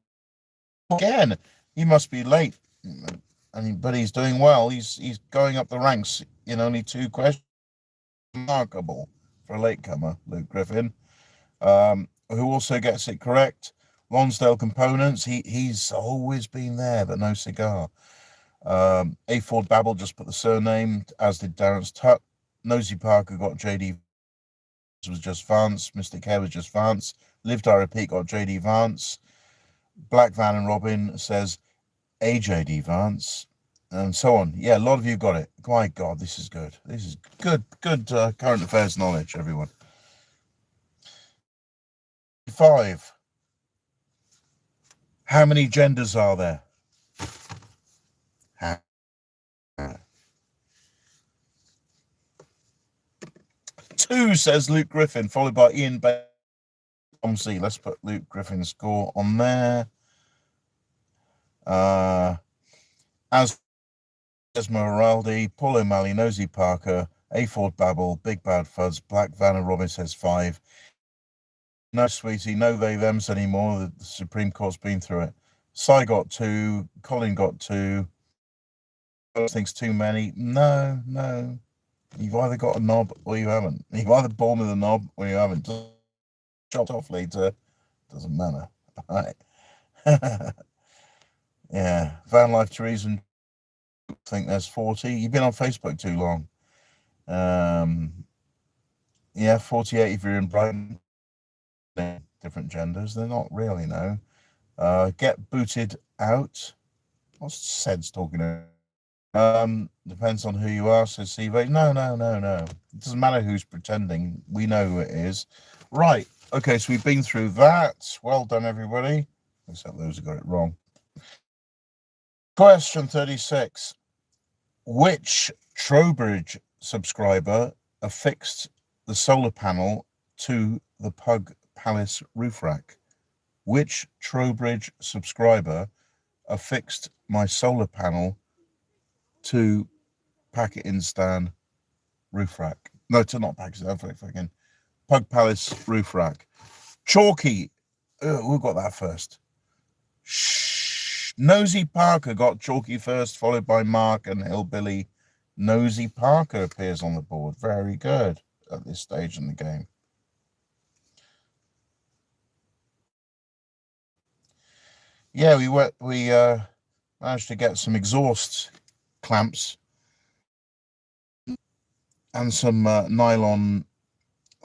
Again, he must be late, but he's doing well. He's going up the ranks in only 2 questions. Remarkable for a latecomer, Luke Griffin, who also gets it correct. Lonsdale Components, he's always been there, but no cigar. A. Ford Babel just put the surname, as did Darren's Tut. Nosy Parker got J.D. was just Vance. Mystic Hair was just Vance. Lived I Repeat got J.D. Vance. Black Van and Robin says A.J.D. Vance, and so on. Yeah, a lot of you got it. My God, this is good. This is good current affairs knowledge, everyone. 5. How many genders are there? 2, says Luke Griffin, followed by Ian Bailey. Let's put Luke Griffin's score on there. As Esmeralda, Paul O'Malley, Nosy Parker, A. Ford Babel, Big Bad Fuzz, Black Van and Robin says 5. No, sweetie, no they thems anymore. The Supreme Court's been through it. Cy got 2. Colin got 2. Thinks too many. No. You've either got a knob or you haven't. You've either born with a knob or you haven't. Chopped off later. Doesn't matter. All right. Yeah. Van Life Teresa, I think there's 40. You've been on Facebook too long. Yeah, 48 if you're in Brighton. Different genders. They're not really, no. Get booted out. What's Sed's talking about? Depends on who you are, says CV. No. It doesn't matter who's pretending. We know who it is. Right. Okay, so we've been through that. Well done, everybody. Except those who got it wrong. Question 36. Which Trowbridge subscriber affixed the solar panel to the Pug Palace roof rack? Which Trowbridge subscriber affixed my solar panel to Packet Instan roof rack? No, to not Packet Instan, Pug Palace roof rack. Chalky, who got that first? Nosy Parker got Chalky first, followed by Mark and Hillbilly. Nosy Parker appears on the board. Very good at this stage in the game. Yeah, we managed to get some exhaust clamps and some nylon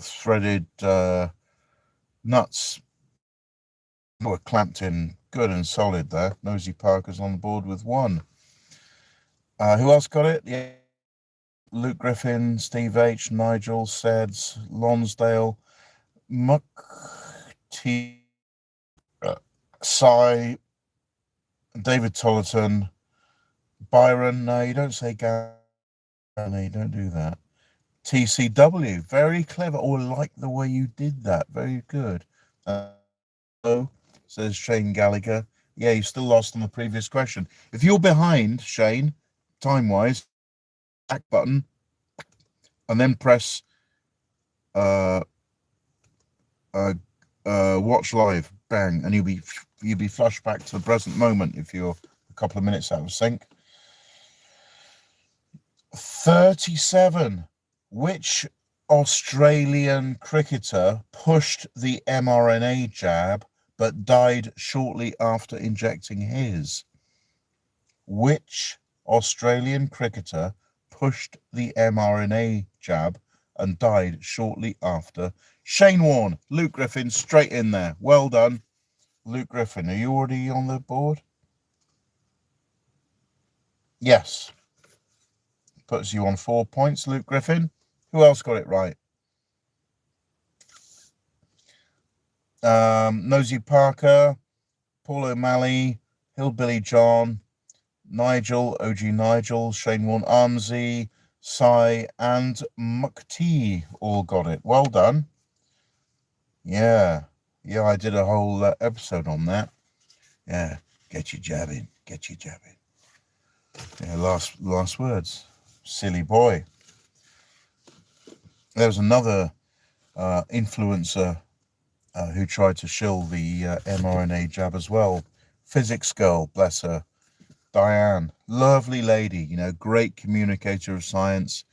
threaded nuts We're clamped in good and solid there. Nosy Parker's on the board with 1. Who else got it? Yeah. Luke Griffin, Steve H, Nigel, Seds, Lonsdale, Muck T, Cy, David Tollerton, Byron. No, you don't say Gary. No, you don't do that. TCW, very clever. Oh, I like the way you did that. Very good. Says Shane Gallagher. Yeah, you still lost on the previous question. If you're behind, Shane, time-wise, back button, and then press watch live, bang, and you'll be flushed back to the present moment if you're a couple of minutes out of sync. 37. Which Australian cricketer pushed the mRNA jab but died shortly after injecting his? Which Australian cricketer pushed the mRNA jab and died shortly after? Shane Warne, Luke Griffin, straight in there. Well done. Luke Griffin, are you already on the board? Yes. Puts you on 4 points, Luke Griffin. Who else got it right? Nosy Parker, Paul O'Malley, Hillbilly John, Nigel, OG Nigel, Shane Warne, Armsy, Cy, and Muck-T all got it. Well done. Yeah, I did a whole episode on that. Yeah, get your jab in. Yeah, last words. Silly boy. There was another influencer who tried to shill the mRNA jab as well. Physics girl, bless her. Diane, lovely lady, great communicator of science,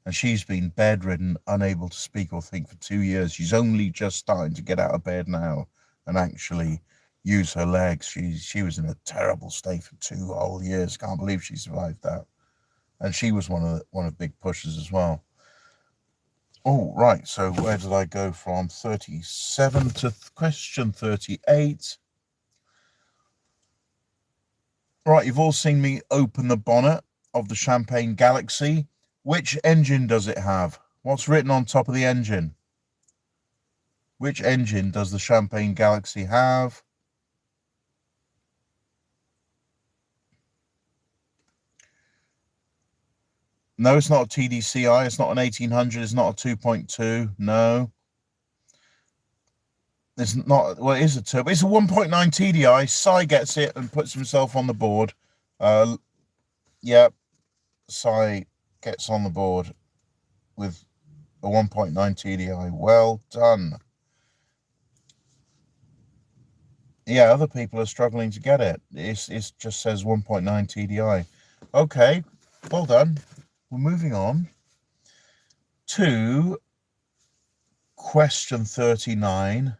and she's been bedridden, unable to speak or think for 2 years. She's only just starting to get out of bed now and actually use her legs. She was in a terrible state for 2 whole years. Can't believe she survived that. And she was one of the big pushers as well. Oh, right. So where did I go from? 37 to question 38. Right, you've all seen me open the bonnet of the Champagne Galaxy. Which engine does it have? What's written on top of the engine? Which engine does the Champagne Galaxy have? No, it's not a TDCI. It's not an 1800. It's not a 2.2. No. It's not. Well, it is a turbo. It's a 1.9 TDI. Cy gets it and puts himself on the board. Yeah, Cy gets on the board with a 1.9 TDI. Well done. Yeah, other people are struggling to get it. It just says 1.9 TDI. Okay, well done. We're moving on to question 39.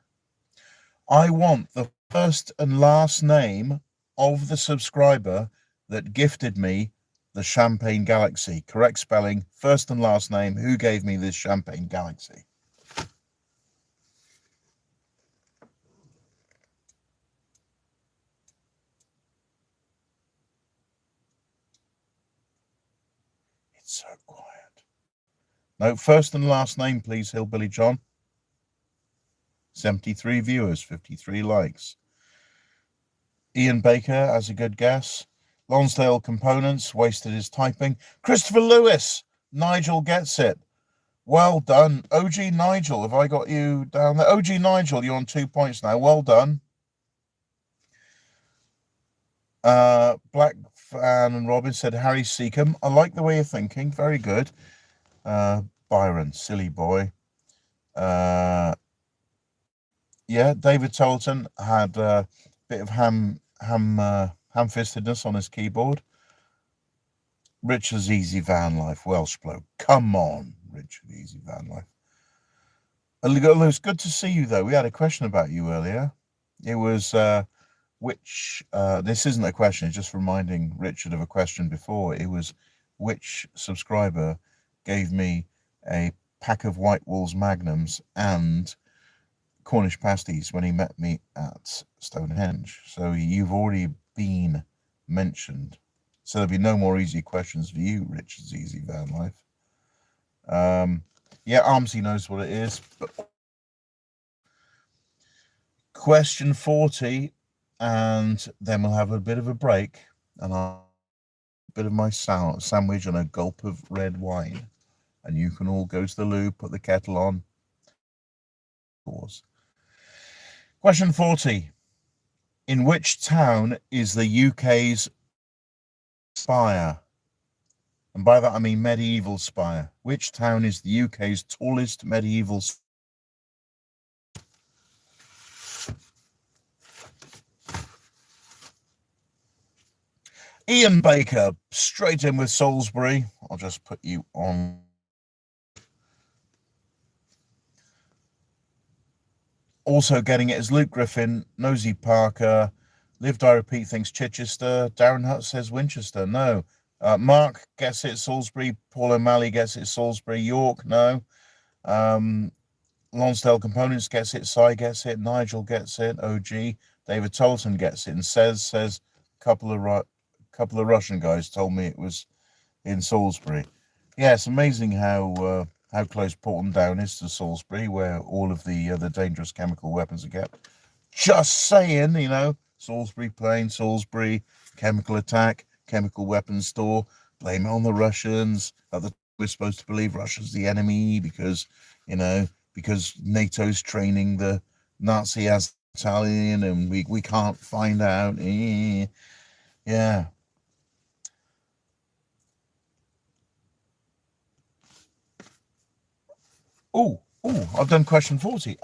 I want the first and last name of the subscriber that gifted me the Champagne Galaxy. Correct spelling, first and last name. Who gave me this Champagne Galaxy? It's so quiet. No, first and last name, please, Hillbilly John. 73 viewers, 53 likes. Ian Baker has a good guess. Lonsdale Components wasted his typing. Christopher Lewis. Nigel gets it. Well done. OG Nigel, have I got you down there? OG Nigel, you're on 2 points now. Well done. Black Fan and Robin said Harry Seacombe. I like the way you're thinking. Very good. Byron, silly boy. Yeah, David Tolton had a bit of ham-fistedness on his keyboard. Richard's Easy Van Life, Welsh bloke. Come on, Richard Easy Van Life. It's good to see you, though. We had a question about you earlier. It was this isn't a question, it's just reminding Richard of a question before. It was which subscriber gave me a pack of White Walls Magnums and Cornish pasties when he met me at Stonehenge. So you've already been mentioned. So there'll be no more easy questions for you, Richard's Easy Van Life. Yeah, Armsy knows what it is. But question 40, and then we'll have a bit of a break, and I'll have a bit of my sandwich and a gulp of red wine, and you can all go to the loo, put the kettle on. Pause. Question 40. In which town is the UK's spire? And by that I mean medieval spire. Which town is the UK's tallest medieval spire? Ian Baker, straight in with Salisbury. I'll just put you on. Also getting it is Luke Griffin, Nosy Parker, Lived I Repeat thinks Chichester, Darren Hutt says Winchester, no. Mark gets it Salisbury, Paul O'Malley gets it Salisbury, York, no. Lonsdale Components gets it, Cy gets it, Nigel gets it, OG, David Tolton gets it, and says a couple of Russian guys told me it was in Salisbury. Yeah, it's amazing how close Portland Down is to Salisbury, where all of the dangerous chemical weapons are kept. Just saying, you know, Salisbury Plain, Salisbury, chemical attack, chemical weapons store, blame it on the Russians. We're supposed to believe Russia's the enemy because, you know, because NATO's training the Nazi as Italian and we can't find out. Yeah. Oh, I've done question 40.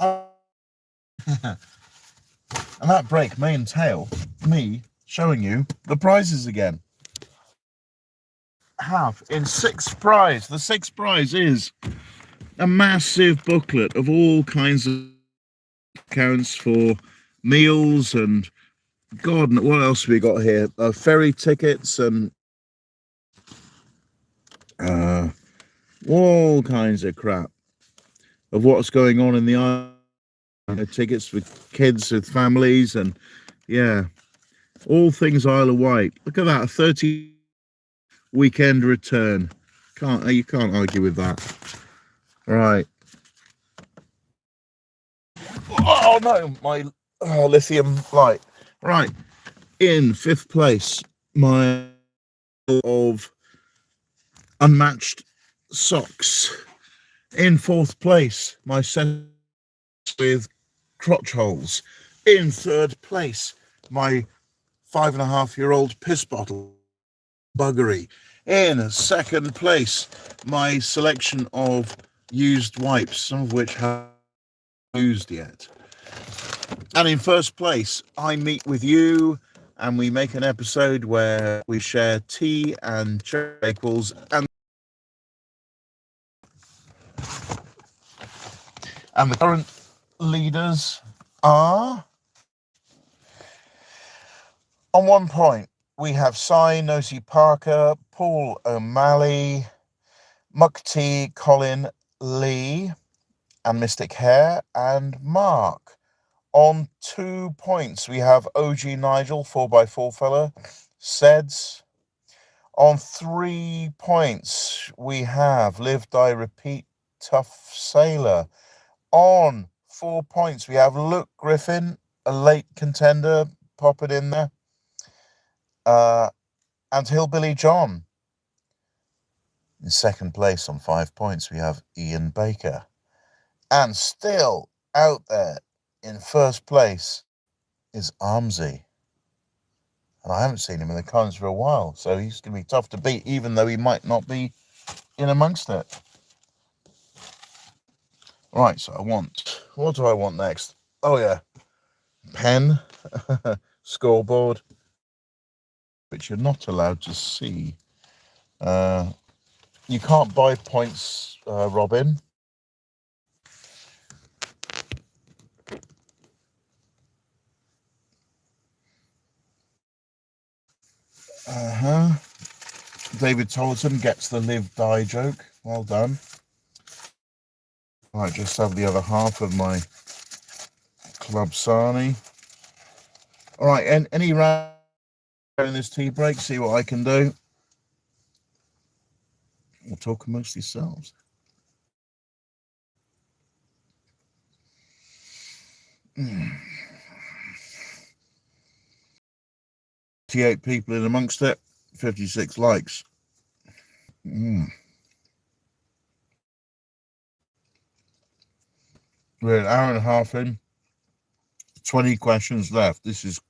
And that break may entail me showing you the prizes again. In sixth prize. The sixth prize is a massive booklet of all kinds of accounts for meals and God, what else have we got here? Ferry tickets and all kinds of crap of what's going on in the island. Tickets with kids, with families, and yeah, all things Isle of Wight. Look at that, a 30 weekend return. You can't argue with that. Right. Oh no, my lithium light. Right. In fifth place, my of unmatched socks. In fourth place, my set with crotch holes. In third place, my 5.5-year-old piss bottle buggery. In second place, my selection of used wipes, some of which have used yet. And in first place, I meet with you and we make an episode where we share tea and bagels. And the current leaders are, on 1 point, we have Cy, Nosy Parker, Paul O'Malley, Mukti, Colin, Lee, and Mystic Hare, and Mark. On 2 points, we have OG Nigel, 4x4 fella, Seds. On 3 points, we have Live, Die, Repeat, Tough Sailor. On 4 points, we have Luke Griffin, a late contender, pop it in there. And Hillbilly John. In second place on 5 points, we have Ian Baker. And still out there in first place is Armsy. And I haven't seen him in the comments for a while, so he's going to be tough to beat, even though he might not be in amongst it. Right, so what do I want next? Oh yeah, pen, scoreboard, which you're not allowed to see. You can't buy points, Robin. David Tolton gets the live die joke. Well done. Right, just have the other half of my Club Sani. All right, and any round in this tea break, see what I can do. We'll talk amongst yourselves. Mm. 58 people in amongst it, 56 likes. Mm. We're an hour and a half in, 20 questions left. This is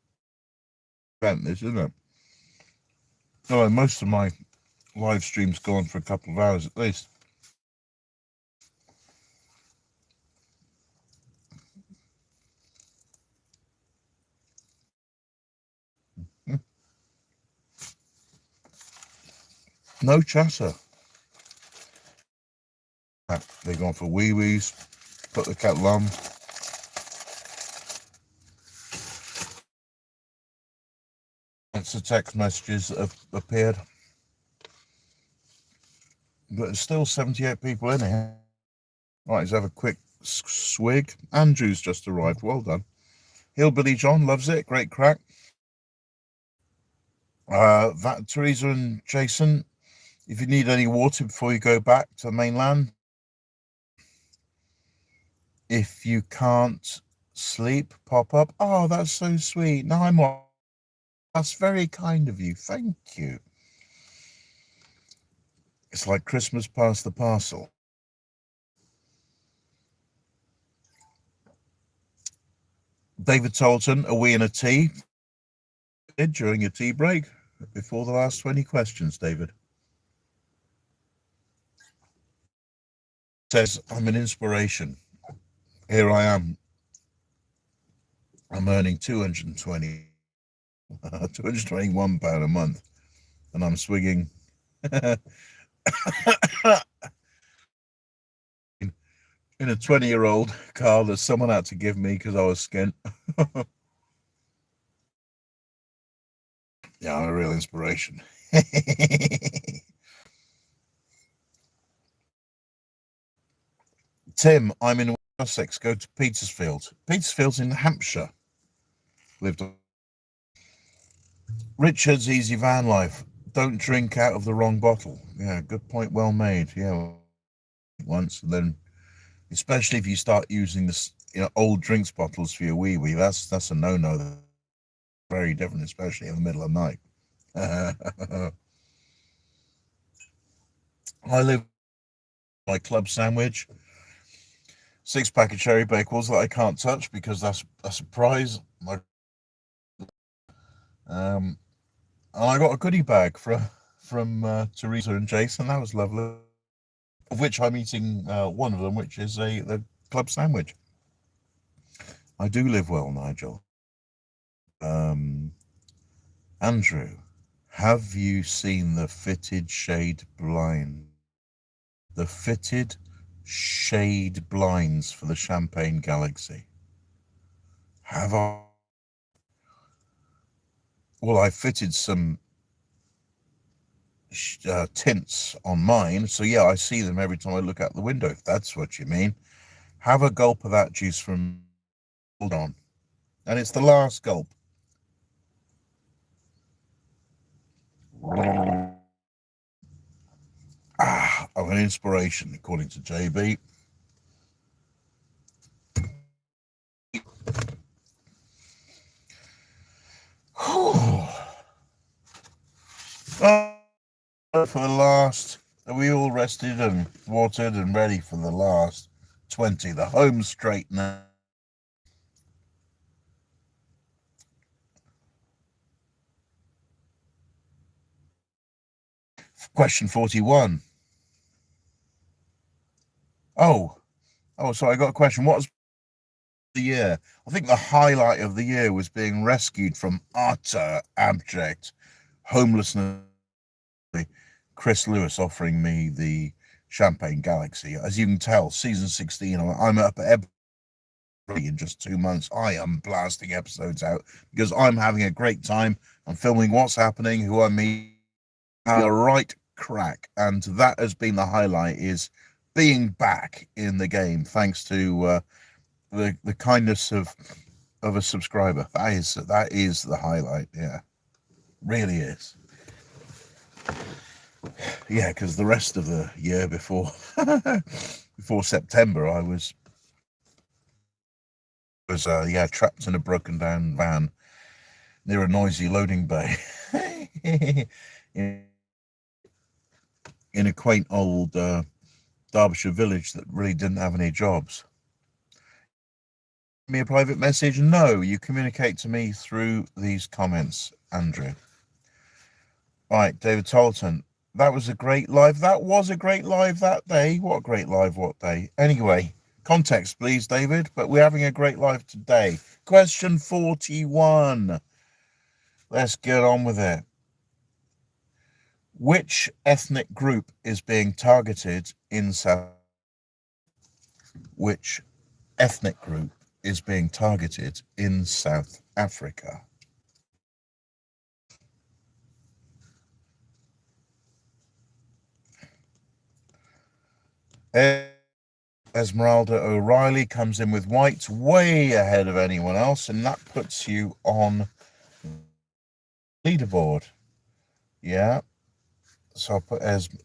this, isn't it? Oh, most of my live streams go on for a couple of hours at least. No chatter. They've gone for wee-wees, put the kettle on. It's the text messages that have appeared. But there's still 78 people in here. Right, let's have a quick swig. Andrew's just arrived. Well done. Hillbilly John loves it. Great crack. Teresa and Jason, if you need any water before you go back to the mainland, if you can't sleep, pop up. Oh, that's so sweet. No, I'm on. That's very kind of you. Thank you. It's like Christmas past the parcel. David Tolton, are we in a tea? During a tea break before the last 20 questions, David. Says, I'm an inspiration. Here I am. I'm earning £221 a month, and I'm swinging in a 20-year-old car that someone had to give me because I was skint. Yeah, I'm a real inspiration. Tim, I'm in Sussex. Go to Petersfield. Petersfield's in Hampshire. Lived on Richard's easy van life. Don't drink out of the wrong bottle. Yeah, good point. Well made. Yeah, once, and then, especially if you start using this, old drinks bottles for your wee. That's a no-no. Very different, especially in the middle of the night. I live my club sandwich, 6-pack of cherry bakewells that I can't touch because that's a prize. And I got a goodie bag from Teresa and Jason. That was lovely. Of which I'm eating one of them, which is the club sandwich. I do live well, Nigel. Andrew, have you seen the fitted shade blind? The fitted shade blinds for the Champagne Galaxy. Have I? Well, I fitted some tints on mine, so yeah, I see them every time I look out the window, if that's what you mean. Have a gulp of that juice from... Hold on. And it's the last gulp. I'm an inspiration, according to JB. For the last, are we all rested and watered and ready for the last 20, the home straight now? Question 41. Oh, sorry, I got a question. What was the year? I think the highlight of the year was being rescued from utter abject homelessness. Chris Lewis offering me the Champagne Galaxy. As you can tell, season 16, I'm up at in just 2 months. I am blasting episodes out because I'm having a great time. I'm filming what's happening, who I meet, a right crack, and that has been the highlight, is being back in the game thanks to the kindness of of a subscriber. That is the highlight. Yeah, really is. Yeah, because the rest of the year before before September, I was trapped in a broken down van near a noisy loading bay in a quaint old Derbyshire village that really didn't have any jobs. Me a private message? No, you communicate to me through these comments, Andrew. Right, David Tolton. That was a great live. That was a great live that day. What a great live, what day. Anyway, context, please, David. But we're having a great live today. Question 41. Let's get on with it. Which ethnic group is being targeted in South? Which ethnic group is being targeted in South Africa? Esmeralda O'Reilly comes in with whites way ahead of anyone else, and that puts you on leaderboard. Yeah. So I'll put Esme.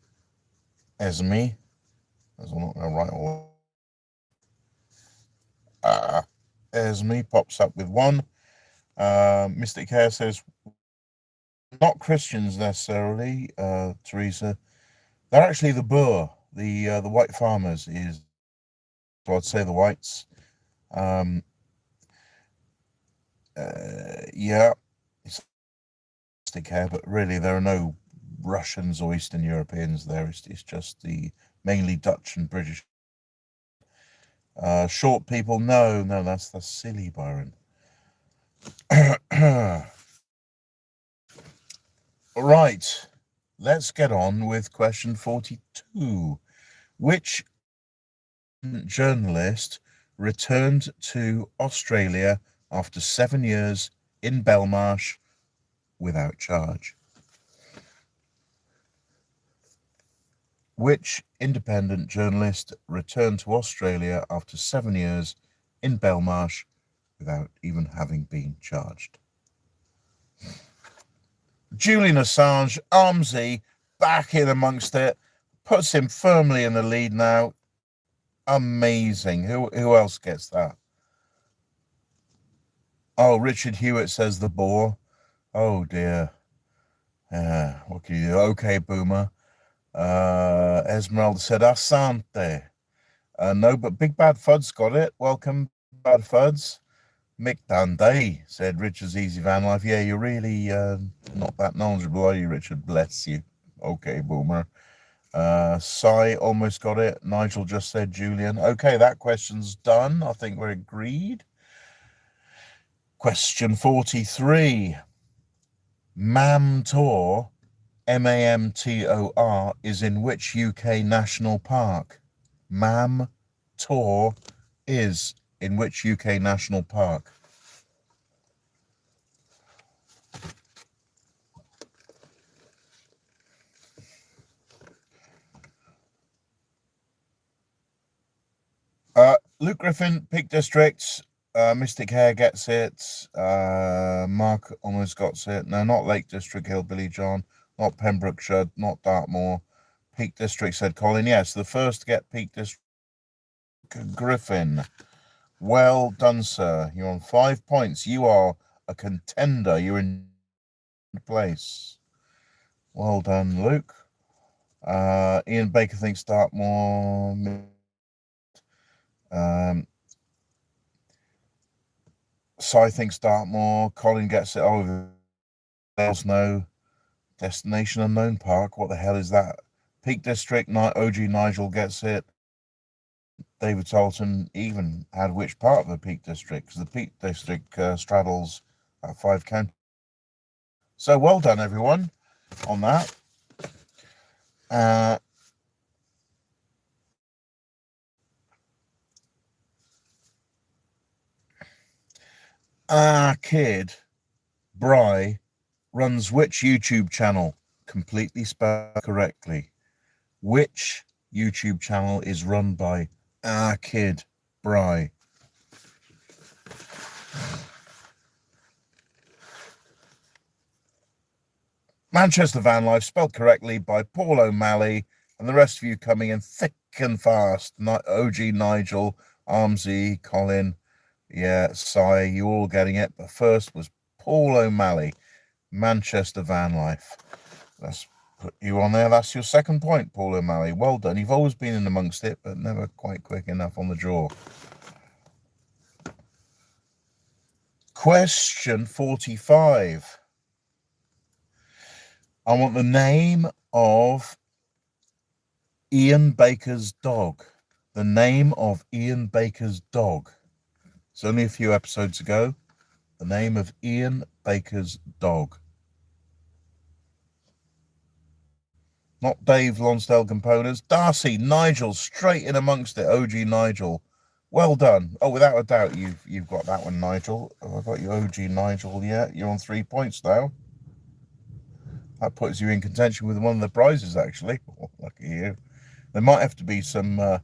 As I'm not going to write all. Esme pops up with 1. Mystic Hair says, not Christians necessarily, Teresa. They're actually the Boer, the white farmers is, so I'd say the whites. Yeah, it's Mystic Hair, but really there are no Russians or Eastern Europeans there. It's just the mainly Dutch and British. Short people, no, that's silly, Byron. Right, let's get on with question 42. Which journalist returned to Australia after 7 years in Belmarsh without charge? Which independent journalist returned to Australia after 7 years in Belmarsh without even having been charged? Julian Assange, Armsy, back in amongst it, puts him firmly in the lead now. Amazing. Who else gets that? Oh, Richard Hewitt says the Boer. Oh dear. What can you do? Okay, Boomer. Esmeralda said Asante. No, but Big Bad Fuds got it. Welcome, Bad Fuds. Mick Dundee said Richard's Easy Van Life. Yeah, you're really not that knowledgeable, are you, Richard? Bless you. Okay, Boomer. Sai almost got it. Nigel just said Julian. Okay, that question's done. I think we're agreed. Question 43. Mamtor, Mamtor, is in which UK national park? Mamtor is in which UK national park? Luke Griffin, Peak District. Mystic Hair gets it. Mark almost got it. No, not Lake District, Hillbilly John. Not Pembrokeshire, not Dartmoor. Peak District, said Colin. Yes, the first to get Peak District, Griffin. Well done, sir. You're on 5 points. You are a contender. You're in place. Well done, Luke. Ian Baker thinks Dartmoor. Cy thinks Dartmoor. Colin gets it. Oh, there's no Destination Unknown Park. What the hell is that? Peak District. OG Nigel gets it. David Tolton even had which part of the Peak District? Because the Peak District straddles 5 counties. So well done, everyone, on that. Kid Bry runs which YouTube channel? Completely spelled correctly. Which YouTube channel is run by Kid Bry? Manchester Van Life, spelled correctly by Paul O'Malley, and the rest of you coming in thick and fast. OG Nigel, Armsy, Colin, yeah, Cy, you all getting it. But first was Paul O'Malley, Manchester Van Life. Let's put you on there. That's your second point, Paul O'Malley. Well done. You've always been in amongst it, but never quite quick enough on the draw. Question 45. I want the name of Ian Baker's dog. The name of Ian Baker's dog. It's only a few episodes ago. The name of Ian Baker's dog. Not Dave Lonsdale Components. Darcy, Nigel, straight in amongst it. OG Nigel. Well done. Oh, without a doubt, you've got that one, Nigel. Have I got you, OG Nigel? Yeah, you're on 3 points now. That puts you in contention with one of the prizes, actually. Oh, lucky you. There might have to be some, what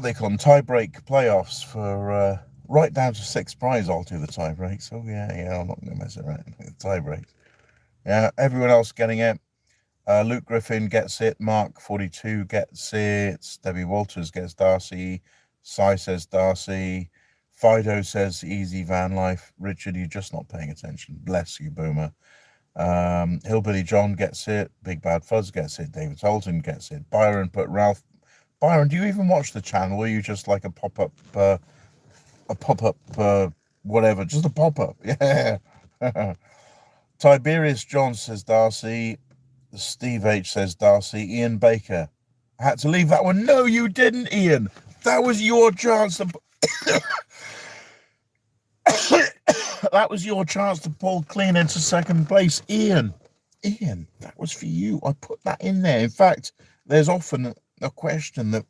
they call them, tie-break playoffs for right down to 6th prize. I'll do the tie-break. So, yeah, I'm not going to mess around with the tie-break. Yeah, everyone else getting it. Luke Griffin gets it. Mark 42 gets it. Debbie Walters gets Darcy. Cy says Darcy. Fido says easy van life. Richard, you're just not paying attention. Bless you, Boomer. Hillbilly John gets it. Big Bad Fuzz gets it. David Holton gets it. Byron put Ralph. Byron, do you even watch the channel? Or are you just like a pop-up, whatever, just a pop-up? Yeah. Tiberius John says Darcy. Steve H says Darcy. Ian Baker. I had to leave that one. No, you didn't, Ian. That was your chance to... that was your chance to pull clean into 2nd place. Ian, that was for you. I put that in there. In fact, there's often a question that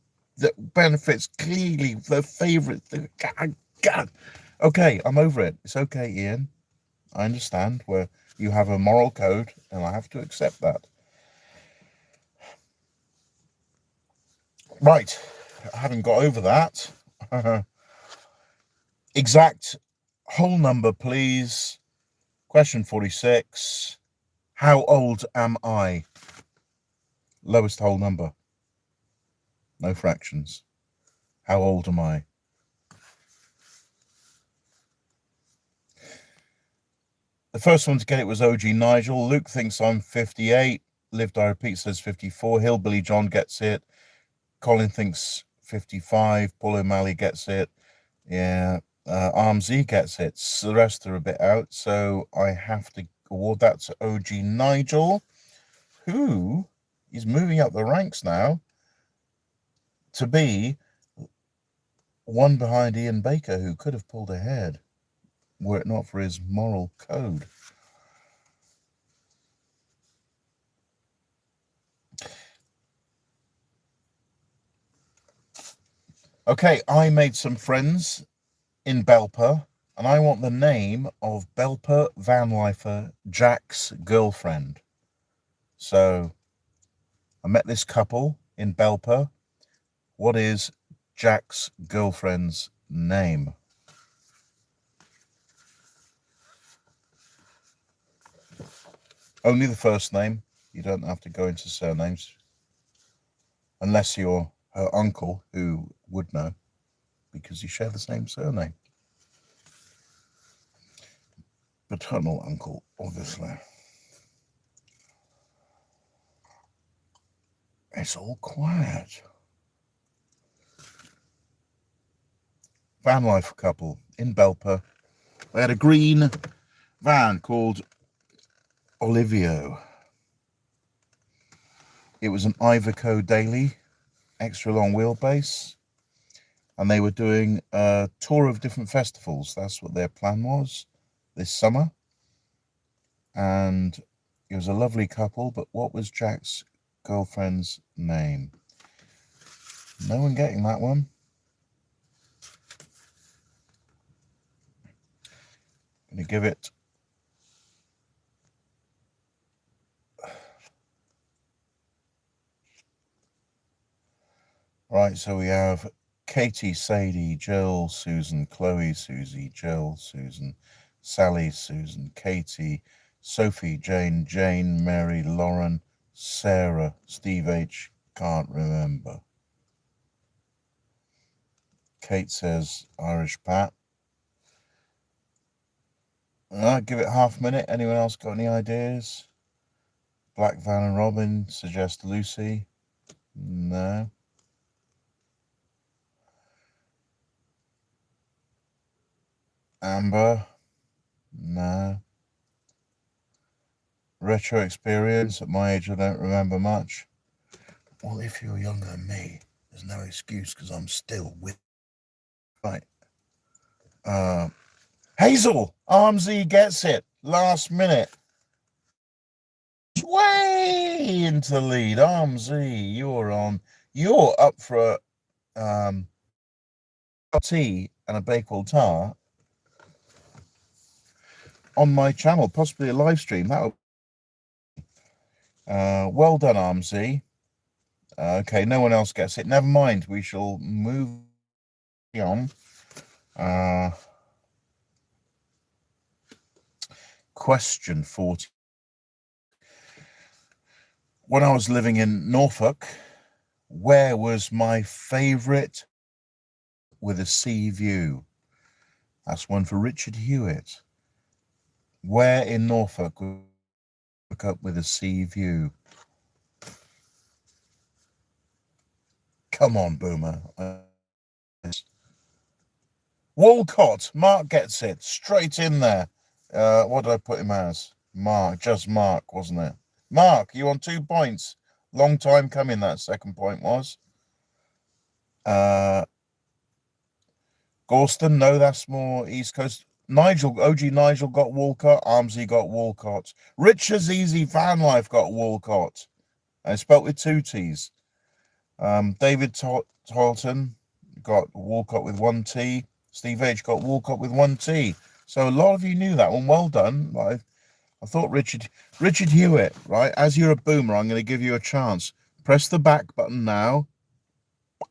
benefits clearly the favourite. God. Okay, I'm over it. It's okay, Ian. I understand where you have a moral code, and I have to accept that. Right, having got over that, exact whole number, please. Question 46. How old am I? Lowest whole number. No fractions. How old am I? The first one to get it was OG Nigel. Luke thinks I'm 58. Lived I Repeat says 54. Hillbilly John gets it. Colin thinks 55. Paul O'Malley gets it. Yeah. Armsy gets it. So the rest are a bit out. So I have to award that to OG Nigel, who is moving up the ranks now to be one behind Ian Baker, who could have pulled ahead were it not for his moral code. Okay, I made some friends in Belper, and I want the name of Belper Van Lifer, Jack's girlfriend. So I met this couple in Belper. What is Jack's girlfriend's name? Only the first name. You don't have to go into surnames. Unless you're her uncle, who would know, because you share the same surname. Paternal uncle, obviously. It's all quiet. Van life couple in Belper. They had a green van called Olivio. It was an Iveco Daily, extra long wheelbase, and they were doing a tour of different festivals. That's what their plan was this summer. And it was a lovely couple, but what was Jack's girlfriend's name? No one getting that one. I'm going to give it right. So we have Katie, Sadie, Jill, Susan, Chloe, Susie, Jill, Susan, Sally, Susan, Katie, Sophie, Jane, Mary, Lauren, Sarah, Steve H. Can't remember. Kate says Irish Pat. Give it half a minute. Anyone else got any ideas? Black Van and Robin suggest Lucy. No. Amber. No. Retro experience. At my age, I don't remember much. Well, if you're younger than me, there's no excuse because I'm still with. Right. Hazel. Armsy gets it. Last minute. Way into the lead. Armsy, you're up for a tea and a Bakewell tart on my channel, possibly a live stream. That'll well done, Armsy. Okay, no one else gets it. Never mind. We shall move on. Question 40. When I was living in Norfolk, where was my favourite with a sea view? That's one for Richard Hewitt. Where in Norfolk up with a sea view? Come on, Boomer. Walcott. Mark gets it. Straight in there. What did I put him as? Mark. Just Mark, wasn't it? Mark, you on 2 points. Long time coming, that second point was. Gorston, no, that's more East Coast. Nigel, OG Nigel got Walcott. Armsy got Walcott. Richard's Easy Van Life got Walcott. I spelt with 2 T's. David Tarleton got Walcott with 1 T. Steve H got Walcott with 1 T. So a lot of you knew that one. Well done. I thought Richard Hewitt, right? As you're a boomer, I'm going to give you a chance. Press the back button now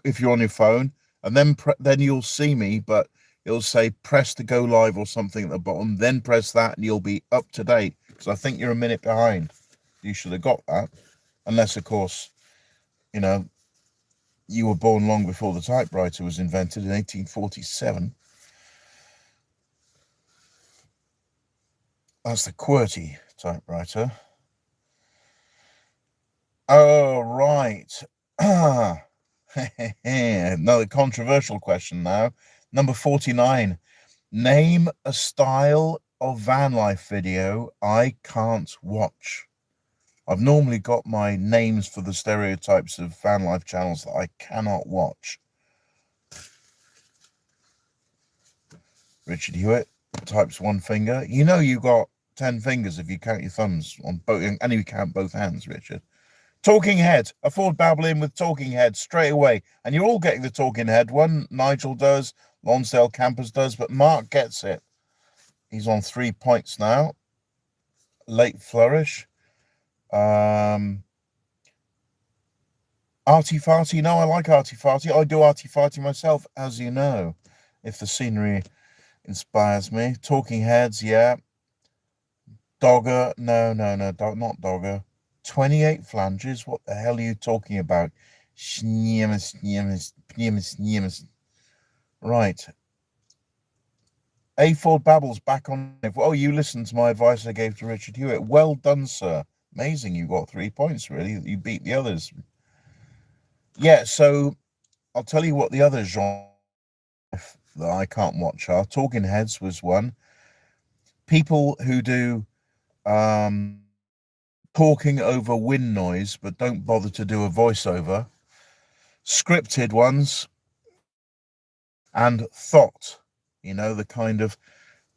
if you're on your phone, and then you'll see me, but it'll say press to go live or something at the bottom. Then press that and you'll be up to date, because I think you're a minute behind. You should have got that. Unless, of course, you know, you were born long before the typewriter was invented in 1847. That's the QWERTY typewriter. Oh, right. Another controversial question now. Number 49. Name a style of van life video I can't watch. I've normally got my names for the stereotypes of van life channels that I cannot watch. Richard Hewitt types 1 finger. You know you got 10 fingers if you count your thumbs on both, and you count both hands, Richard. Talking Head. Afford babbling with Talking Head straight away. And you're all getting the Talking Head one. Nigel does. Lonsdale Campers does. But Mark gets it. He's on 3 points now. Late flourish. Arty Farty. No, I like Arty Farty. I do Arty Farty myself, as you know, if the scenery inspires me. Talking Heads, yeah. Dogger. No, not Dogger. 28 flanges. What the hell are you talking about? Right. A4 Babbles back on. Oh, you listened to my advice I gave to Richard Hewitt. Well done, sir. Amazing. You got 3 points, really. You beat the others. Yeah, so I'll tell you what the other genre that I can't watch are. Talking Heads was one. People who do talking over wind noise but don't bother to do a voiceover. Scripted ones. And thought, you know, the kind of,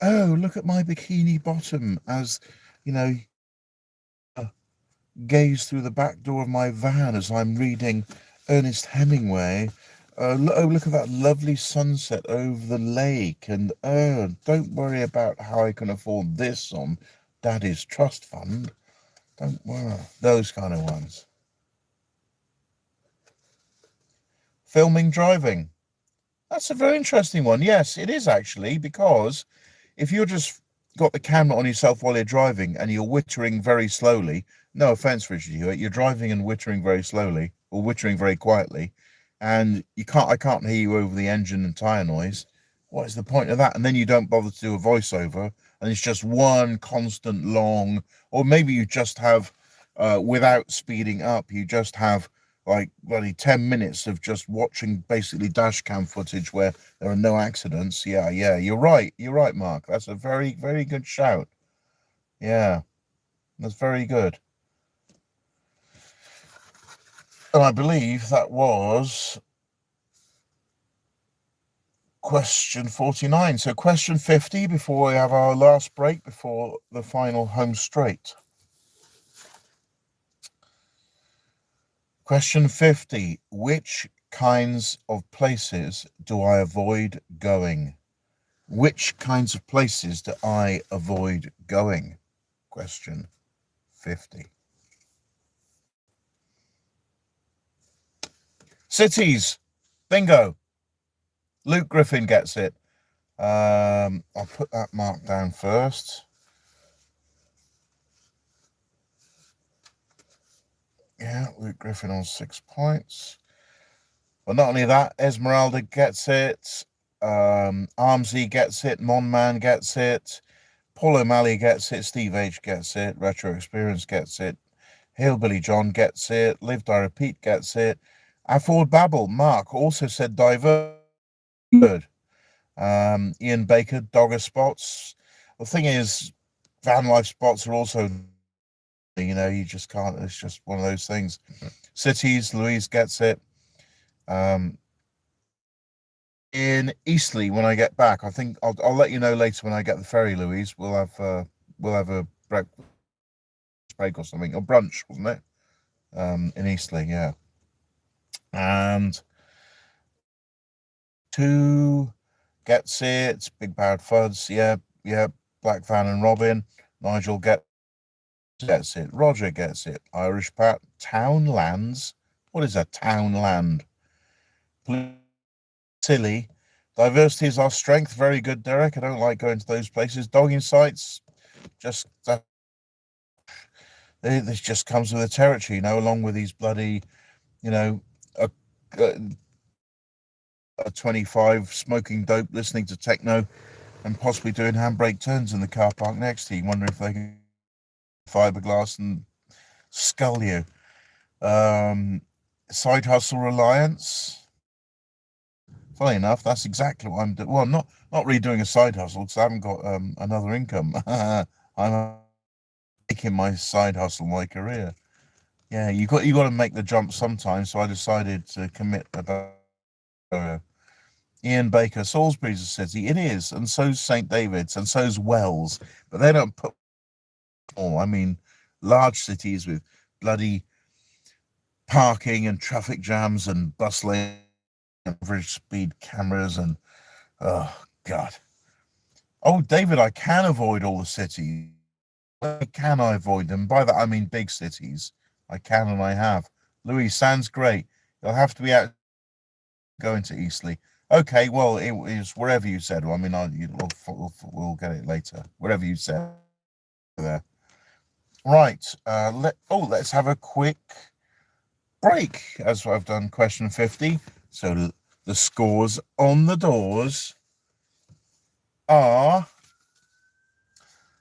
oh, look at my bikini bottom as, you know, gaze through the back door of my van as I'm reading Ernest Hemingway. Look at that lovely sunset over the lake. And, don't worry about how I can afford this on Daddy's trust fund. Don't worry. Those kind of ones. Filming driving. That's a very interesting one. Yes, it is actually, because if you're just got the camera on yourself while you're driving and you're wittering very slowly, no offense, Richard Hewitt, you're driving and wittering very slowly or wittering very quietly, and I can't hear you over the engine and tire noise. What is the point of that? And then you don't bother to do a voiceover, and it's just one constant long, or maybe you just have, without speeding up, you just have like bloody 10 minutes of just watching basically dash cam footage where there are no accidents. Yeah, you're right, Mark. That's a very, very good shout. Yeah, that's very good. And I believe that was question 49. So question 50 before we have our last break before the final home straight. Question 50. Which kinds of places do I avoid going? Which kinds of places do I avoid going? Question 50. Cities. Bingo. Luke Griffin gets it. I'll put that mark down first. Yeah, Luke Griffin on 6 points. Well, not only that, Esmeralda gets it. Armsy gets it. Monman gets it. Paul O'Malley gets it. Steve H gets it. Retro Experience gets it. Hillbilly John gets it. Live Die Repeat gets it. Afford Babble. Mark also said diverse. Good. Ian Baker, Dogger Spots. The thing is, van life spots are also, you just can't. It's just one of those things. Cities. Louise gets it. In Eastleigh when I get back. I think I'll let you know later when I get the ferry, Louise. We'll have a break or something, or brunch, wasn't it? In Eastleigh, yeah. And 2 gets it. Big Bad Fuds, yeah. Black Van and Robin. Nigel gets it. Roger gets it. Irish Pat. Townlands. What is a townland? Silly. Diversity is our strength. Very good, Derek. I don't like going to those places. Dogging sites, just this just comes with the territory, along with these bloody, a 25 smoking dope, listening to techno, and possibly doing handbrake turns in the car park next to you, wondering if they can fiberglass and skull you. Side hustle reliance. Funny enough, that's exactly what I'm doing. Well, not really doing a side hustle because I haven't got another income. I'm making my side hustle my career. Yeah, you got to make the jump sometimes. So I decided to commit about. Ian Baker, Salisbury's a city. It is, and so's St. David's, and so's Wells. But they don't put. I mean, large cities with bloody parking and traffic jams and bus lane, average speed cameras, and oh God. Oh, David, I can avoid all the cities. Can I avoid them? By that I mean big cities. I can and I have. Louis, sounds great. You'll have to be out going to Eastleigh. Okay, well, it is wherever you said. Well, I mean, we'll get it later. Wherever you said there. Right. Let's have a quick break as I've done question 50. So the scores on the doors are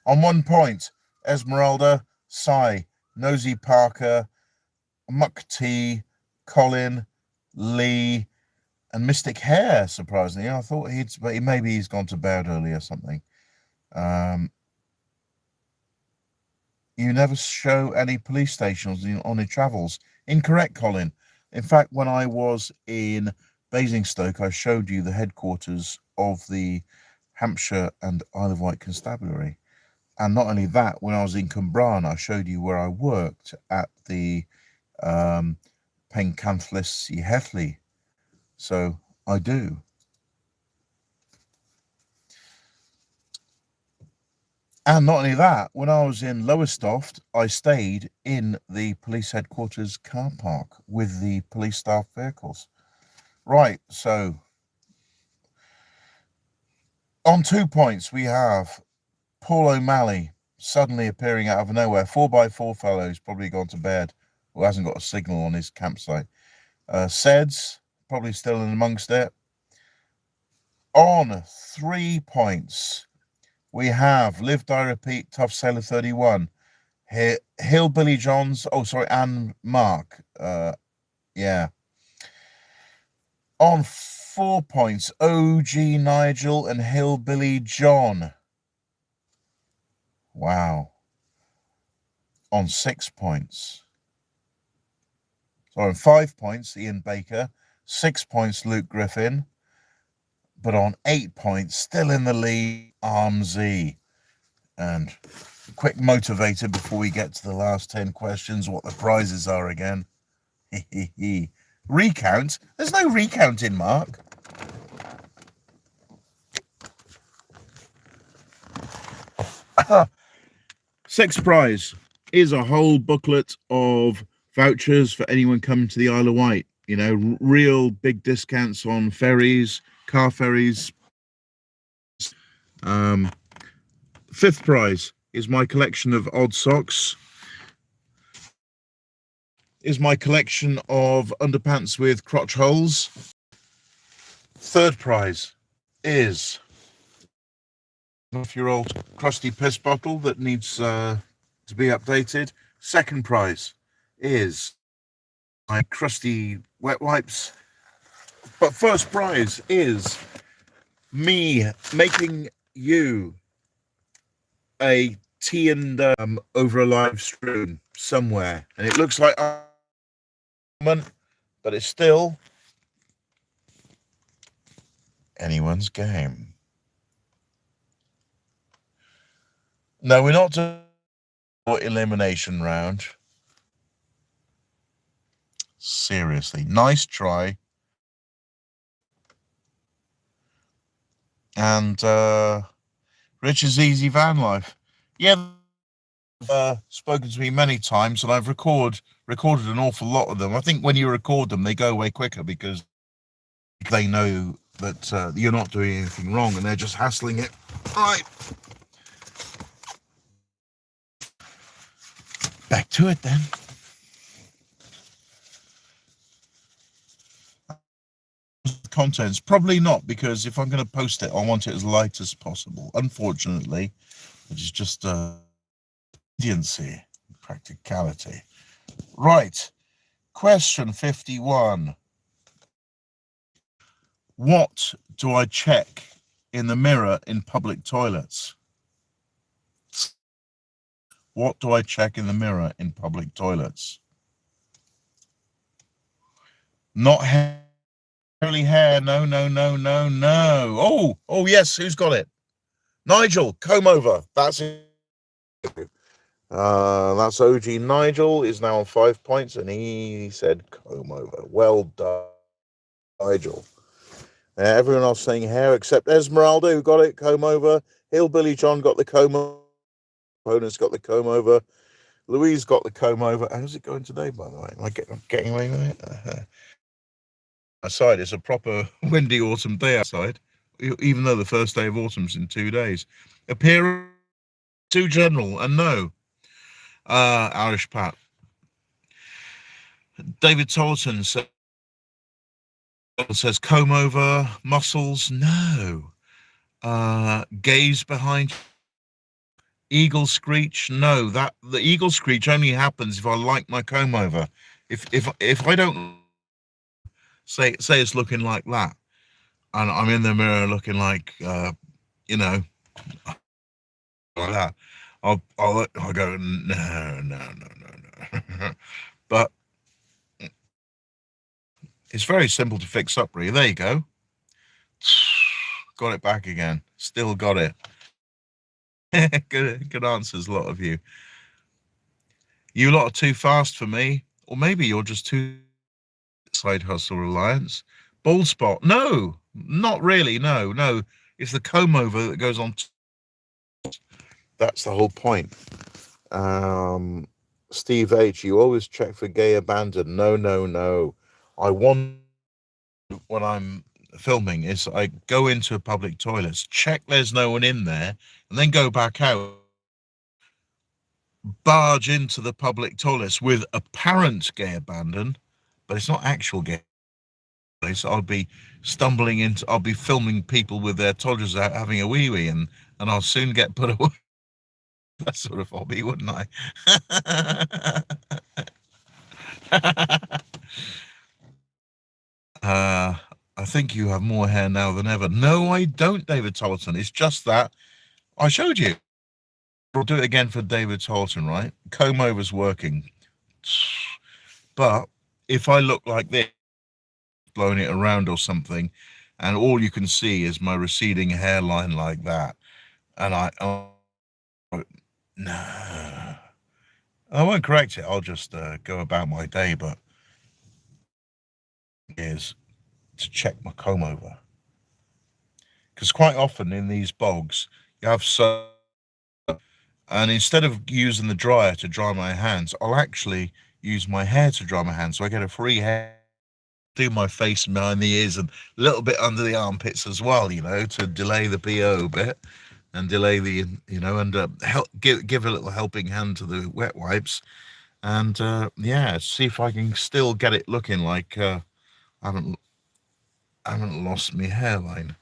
on 1 point. Esmeralda, Cy, Nosy Parker, Muck T, Colin, Lee, and Mystic Hair. Surprisingly, I thought maybe he's gone to bed early or something. You never show any police stations on your travels. Incorrect, Colin. In fact, when I was in Basingstoke, I showed you the headquarters of the Hampshire and Isle of Wight Constabulary. And not only that, when I was in Cumbraen, I showed you where I worked at the Pencanthus y Hethly. So I do. And not only that, when I was in Lowestoft, I stayed in the police headquarters car park with the police staff vehicles. Right, so on 2 points, we have Paul O'Malley suddenly appearing out of nowhere. 4x4 fellow who's probably gone to bed or hasn't got a signal on his campsite. Seds, probably still in amongst it. On 3 points, we have Live, Die, Repeat, Tough Sailor 31. Hillbilly Johns, and Mark. Yeah. On 4 points, OG Nigel and Hillbilly John. Wow. On 6 points. So on 5 points, Ian Baker. 6 points, Luke Griffin. But on 8 points, still in the lead, Armsy. And quick motivator before we get to the last 10 questions, what the prizes are again. Recount? There's no recounting, Mark. Sixth prize is a whole booklet of vouchers for anyone coming to the Isle of Wight. You know, real big discounts on ferries, car ferries. Fifth prize is my collection of odd socks. Is my collection of underpants with crotch holes. Third prize is a 5-year-old crusty piss bottle that needs to be updated. Second prize is my crusty wet wipes. But first prize is me making you a tea and over a live stream somewhere, and it looks like but it's still anyone's game. No, we're not doing elimination round. Seriously, nice try. And Richard's Easy Van Life. Yeah, spoken to me many times, and I've recorded an awful lot of them. I think when you record them, they go away quicker because they know that you're not doing anything wrong, and they're just hassling it. Right. Back to it then. Contents, probably not, because if I'm going to post it, I want it as light as possible. Unfortunately, which is just practicality. Right. Question 51. What do I check in the mirror in public toilets? What do I check in the mirror in public toilets? Not hair. Curly hair. No. Oh, yes. Who's got it? Nigel, comb over. That's it. That's OG Nigel is now on 5 points, and he said comb over. Well done, Nigel. Everyone else saying hair except Esmeralda, who got it, comb over. Hillbilly John got the comb over. Opponent's got the comb over. Louise got the comb over. How's it going today, by the way? Am I getting away with it? Outside, it's a proper windy autumn day outside, even though the first day of autumn's in 2 days. Appear too general, and no. Irish Pat. David Tolton says comb over, muscles, no. Gaze behind. Eagle screech, no. That the eagle screech only happens if I like my comb over. If I don't say it's looking like that, and I'm in the mirror looking like like that, I'll go no. But it's very simple to fix up, really. There you go. Got it back again. Still got it. Good answers, a lot of you. You lot are too fast for me, or maybe you're just too side hustle reliance. Bald spot? No, not really. No. It's the comb over that goes on. That's the whole point. Steve H, you always check for gay abandon. No. I want when I'm filming is I go into a public toilet, check there's no one in there, and then go back out, barge into the public toilets with apparent gay abandon, but it's not actual gay. So I'll be I'll be filming people with their toddlers out having a wee wee, and I'll soon get put away. That sort of hobby, wouldn't I? I think you have more hair now than ever. No, I don't, David Tolleton. It's just that I showed you. I'll do it again for David Tolleton, right? Comb over's working. But if I look like this, blowing it around or something, and all you can see is my receding hairline like that, and no, I won't correct it. I'll just go about my day. But is to check my comb over, because quite often in these bogs you have so, and instead of using the dryer to dry my hands, I'll actually use my hair to dry my hands, so I get a free hair. Do my face behind the ears and a little bit under the armpits as well, to delay the BO bit and delay the, and help give a little helping hand to the wet wipes, and see if I can still get it looking like I haven't lost my hairline.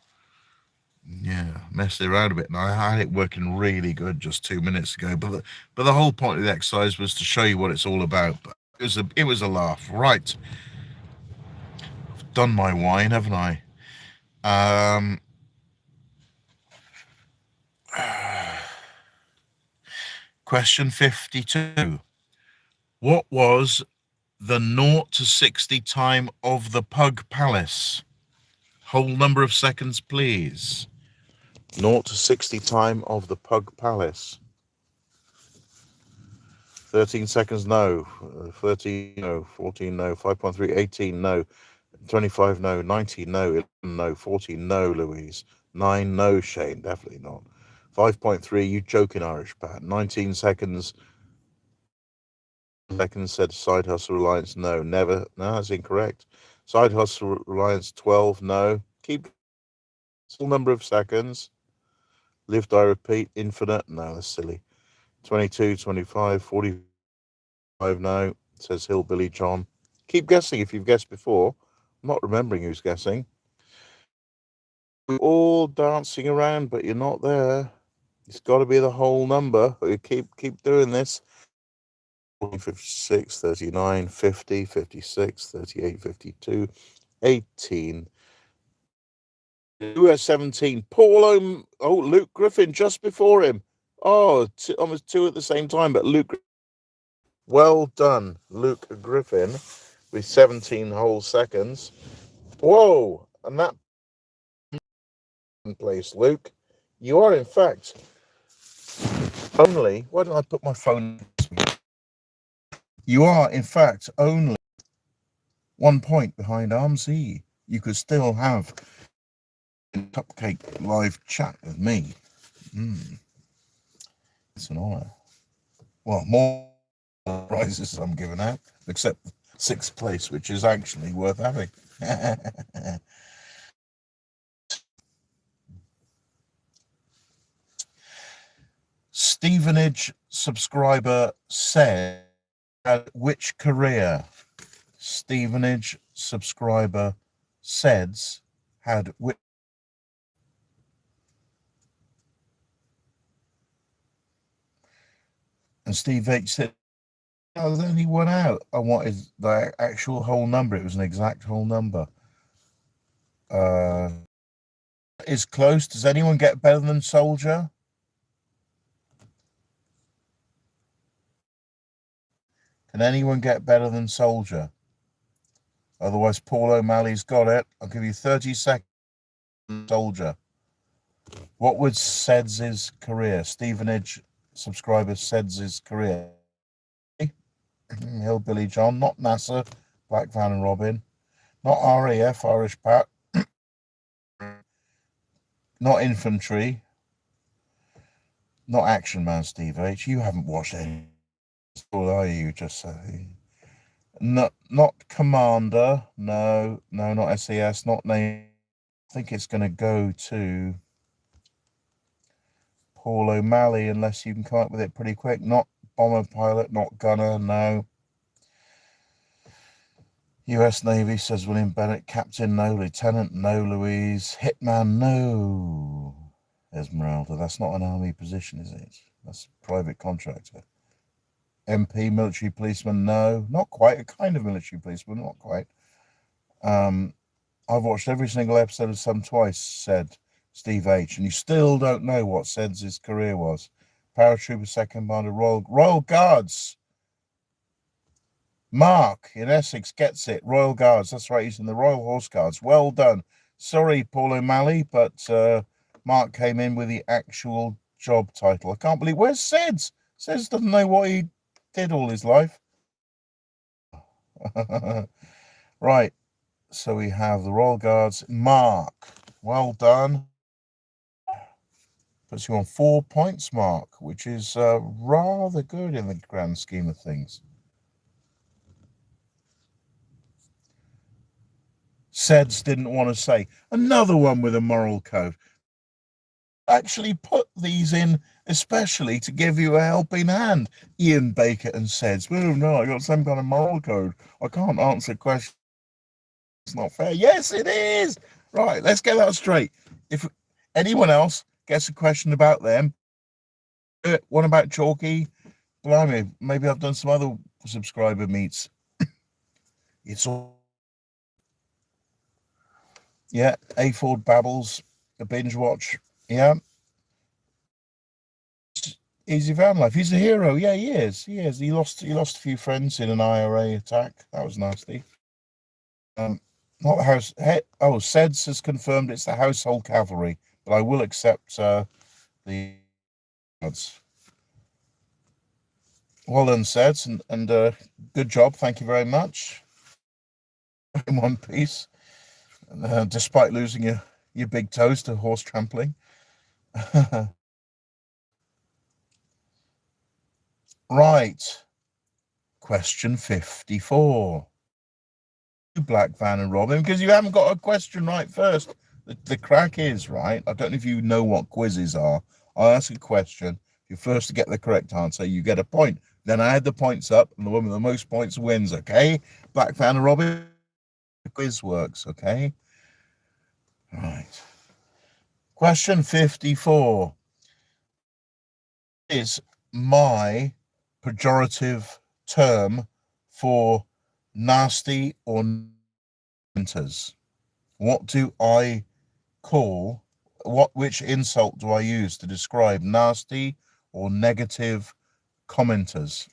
Yeah, messed it around a bit, and I had it working really good just 2 minutes ago. But the whole point of the exercise was to show you what it's all about. But it was a laugh, right? Done my wine, haven't I? Question 52. What was the 0 to 60 time of the Pug Palace? Whole number of seconds, please. 0 to 60 time of the Pug Palace. 13 seconds, no. 13, no. 14, no. 5.3, 18, no. 25, no. 90, no. 11, no. 14, no, Louise. 9, no, Shane. Definitely not. 5.3, you joking, Irish Pat. 19 seconds. Said Side Hustle Reliance, no. Never. No, that's incorrect. Side Hustle Reliance, 12, no. Keep full number of seconds. Live, die, repeat, infinite. No, that's silly. 22, 25, 45, no. Says Hillbilly John. Keep guessing if you've guessed before. I'm not remembering who's guessing. We're all dancing around, but you're not there. It's got to be the whole number. Keep doing this. 56, 39, 50, 56, 38, 52, 18. Who has 17? Paul Luke Griffin just before him. Almost two at the same time, but Luke. Well done, Luke Griffin, with 17 whole seconds. Whoa, and that place, Luke. You are, in fact, only. Why don't I put my phone? You are, in fact, only 1 point behind Armsy. You could still have a cupcake live chat with me. It's an honor. Well, more prizes I'm giving out, except 6th place, which is actually worth having. Stevenage subscriber said, which career? Stevenage subscriber says had which? And Steve H said, there's only one out. I wanted the actual whole number. It was an exact whole number. Is close. Does anyone get better than Soldier? Can anyone get better than Soldier? Otherwise, Paul O'Malley's got it. I'll give you 30 seconds. Soldier. What was Seds's career? Stevenage subscriber Seds's career. Hillbilly John, not NASA, Black Van and Robin, not RAF, Irish Pat, not infantry, not Action Man, Steve H. You haven't watched any, are you? Just saying. Not Commander, no, not SAS, not Navy, think it's going to go to Paul O'Malley, unless you can come up with it pretty quick. Not bomber pilot, not gunner, no. US Navy, says William Bennett. Captain, no. Lieutenant, no. Louise. Hitman, no. Esmeralda, that's not an army position, is it? That's a private contractor. MP, military policeman, no. Not quite. A kind of military policeman, not quite. I've watched every single episode of Some twice, said Steve H. And you still don't know what Sed's career was. Paratrooper, second commander, Royal Guards. Mark in Essex gets it. Royal Guards. That's right. He's in the Royal Horse Guards. Well done. Sorry, Paul O'Malley, but Mark came in with the actual job title. I can't believe. Where's Seds? Seds doesn't know what he did all his life. Right. So we have the Royal Guards. Mark. Well done. Puts you on 4 points, Mark, which is rather good in the grand scheme of things. Seds didn't want to say another one with a moral code. Actually put these in especially to give you a helping hand. Ian Baker and Seds. Oh no, I got some kind of moral code. I can't answer questions. It's not fair. Yes, it is. Right, let's get that straight. If anyone else gets a question about them, what about Chalky? Blimey, maybe I've done some other subscriber meets. It's all. Yeah, A Ford babbles, a binge watch. Yeah. Easy van life. He's a hero. Yeah, he is. He is. He lost a few friends in an IRA attack. That was nasty. Not the house. Seds has confirmed it's the household cavalry, but I will accept the odds. Well done, Seds, and good job. Thank you very much. In one piece. Despite losing your big toes to horse trampling. Right. Question 54. Black Van and Robin, because you haven't got a question right first. The crack is, right, I don't know if you know what quizzes are. I'll ask a question. If you're first to get the correct answer, you get a point. Then I add the points up, and the one with the most points wins, okay? Black Van and Robin, the quiz works, okay? Right. Question 54 is my pejorative term for nasty or commenters. What do I call, which insult do I use to describe nasty or negative commenters?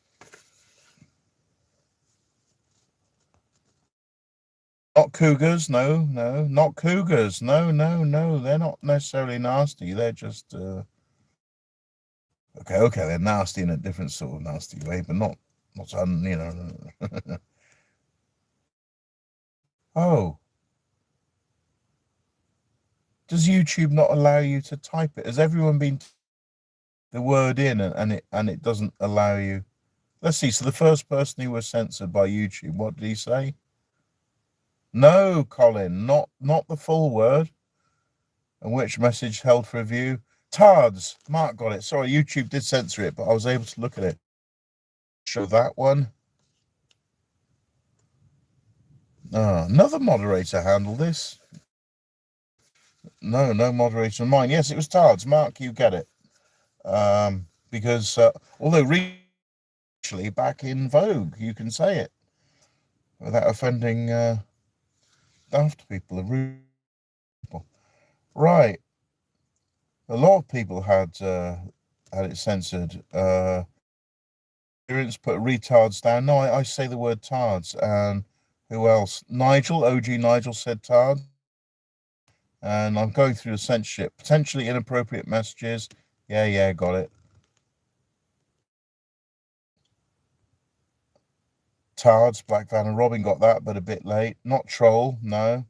Not cougars, no, not cougars, no, they're not necessarily nasty, they're just okay, they're nasty in a different sort of nasty way, but not Oh, does YouTube not allow you to type it? Has everyone been the word in and it doesn't allow you? Let's see. So the first person who was censored by YouTube, what did he say? No, Colin, not the full word. And which message held for review? Tards. Mark got it. Sorry, YouTube did censor it, but I was able to look at it. Show that one. Another moderator handled this. No moderator of mine. Yes, it was Tards. Mark, you get it. Because although actually back in vogue, you can say it without offending daft people, rude people. Right. A lot of people had it censored. Put retards down. No, I say the word tards. And who else? Nigel, OG Nigel said tard. And I'm going through the censorship. Potentially inappropriate messages. Yeah, got it. Tards, Black Van and Robin got that, but a bit late. Not troll, no.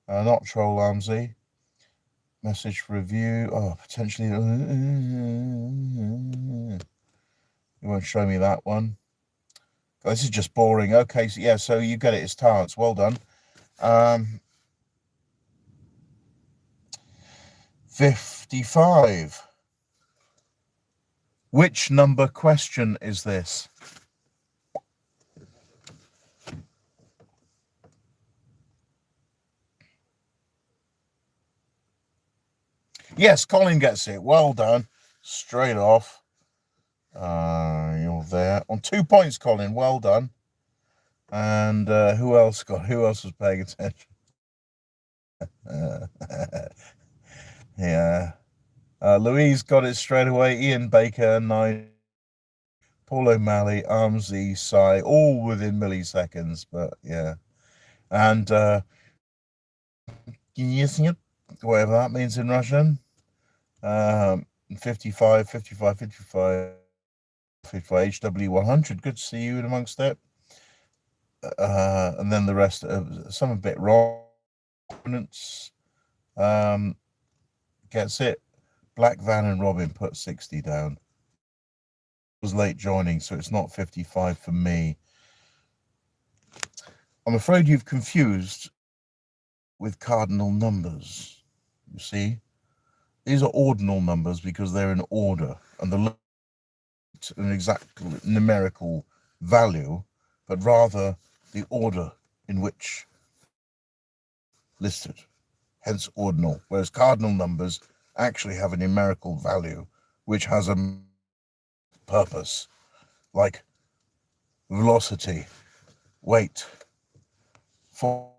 Not troll, Armsy. Message for review. Oh, potentially. You won't show me that one. This is just boring. Okay, so yeah, so you get it. It's Tards. Well done. 55. Which number question is this? Yes, Colin gets it. Well done. Straight off. You're there. On 2 points, Colin. Well done. And who else was paying attention? Yeah. Louise got it straight away. Ian Baker, 9. Paul O'Malley, Armsy, Sai, all within milliseconds. But yeah. And whatever that means in Russian. 55, 55, 55, 55, HW100. Good to see you in amongst it. And then the rest, some a bit wrong. Gets it. Black Van and Robin put 60 down. Was late joining, so it's not 55 for me. I'm afraid you've confused with cardinal numbers. You see, these are ordinal numbers because they're in order, and they're an exact numerical value, but rather the order in which listed, hence ordinal, whereas cardinal numbers actually have a numerical value which has a purpose, like velocity, weight. For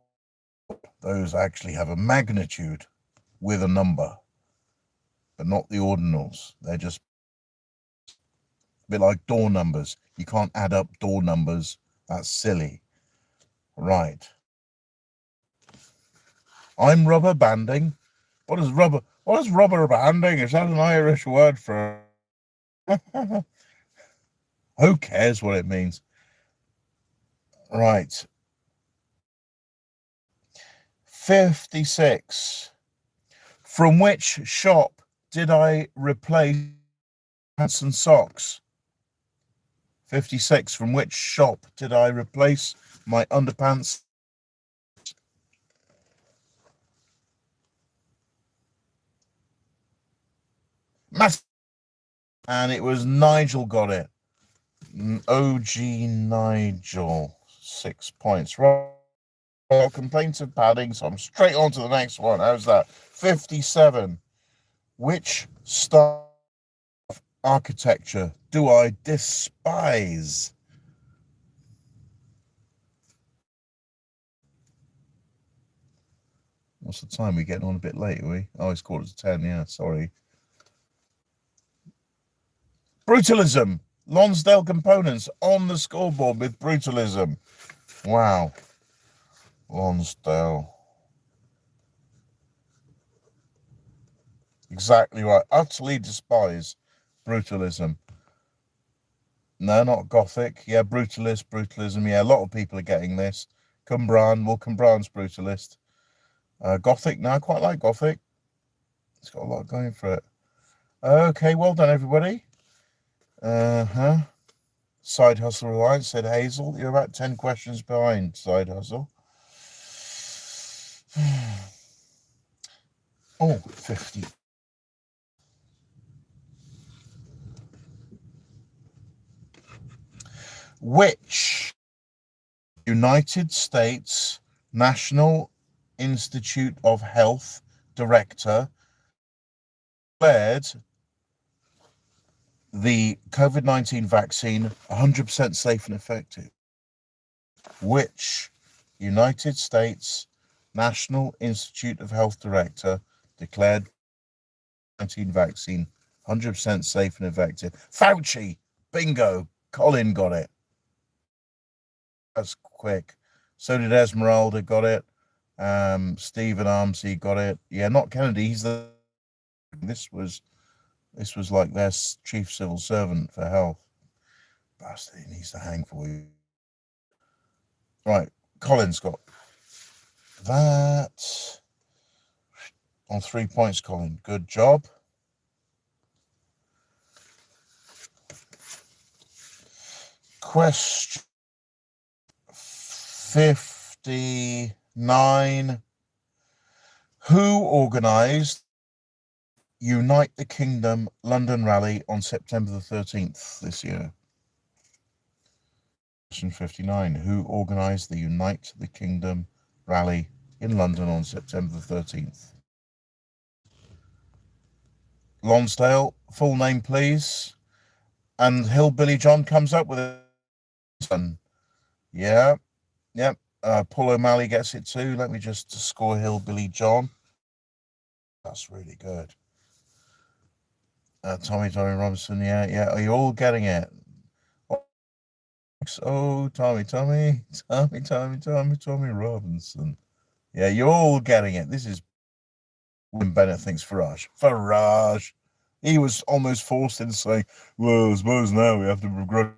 those actually have a magnitude with a number, but not the ordinals. They're just a bit like door numbers. You can't add up door numbers. That's silly. Right. I'm rubber banding. What is rubber banding? Is that an Irish word for? Who cares what it means? Right. 56. From which shop did I replace pants and socks? 56. From which shop did I replace my underpants? And it was Nigel got it. OG Nigel. 6 points. Right. Complaints of padding, so I'm straight on to the next one. How's that? 57. Which style of architecture do I despise? What's the time? We're getting on a bit late, are we? Oh, it's 9:45. Yeah, sorry. Brutalism. Lonsdale Components on the scoreboard with Brutalism. Wow. Lonsdale. Exactly right. Utterly despise Brutalism. No, not Gothic. Yeah, Brutalism. Yeah, a lot of people are getting this. Cumbrian. Well, Cumbrian's Brutalist. Gothic. No, I quite like Gothic. It's got a lot going for it. Okay, well done, everybody. Side Hustle Reliance, said Hazel. You're about 10 questions behind, Side Hustle. Oh, 50. Which United States National Institute of Health director declared the COVID-19 vaccine 100% safe and effective? Which United States National Institute of Health director declared COVID-19 vaccine 100% safe and effective? Fauci. Bingo. Colin got it. That's quick. So did Esmeralda, got it. Stephen Armsey got it. Yeah, not Kennedy. This was like their chief civil servant for health. Bastard, he needs to hang for you. Right, Colin's got that on 3 points, Colin. Good job. Question 59. Who organized Unite the Kingdom London Rally on September the 13th this year? Question 59. Who organised the Unite the Kingdom Rally in London on September the 13th? Lonsdale, full name please. And Hillbilly John comes up with it. Yeah, yep. Paul O'Malley gets it too. Let me just score Hillbilly John. That's really good. Tommy Robinson, yeah. Are you all getting it? Oh, Tommy Robinson. Yeah, you're all getting it. This is when Bennett thinks Farage. He was almost forced into saying, well, I suppose now we have to begrudge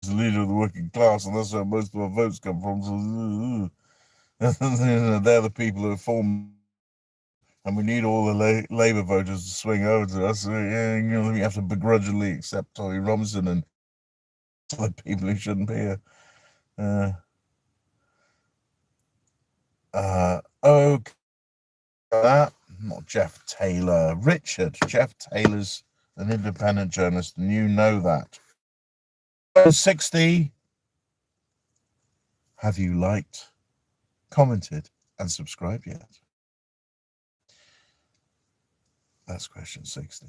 the leader of the working class, and that's where most of our votes come from. So, they're the people who are formed, and we need all the Labour voters to swing over to us. So, we have to begrudgingly accept Tommy Robinson and other people who shouldn't be here. Okay. Not Jeff Taylor. Richard. Jeff Taylor's an independent journalist, and you know that. 60. Have you liked, commented, and subscribed yet? That's question 60.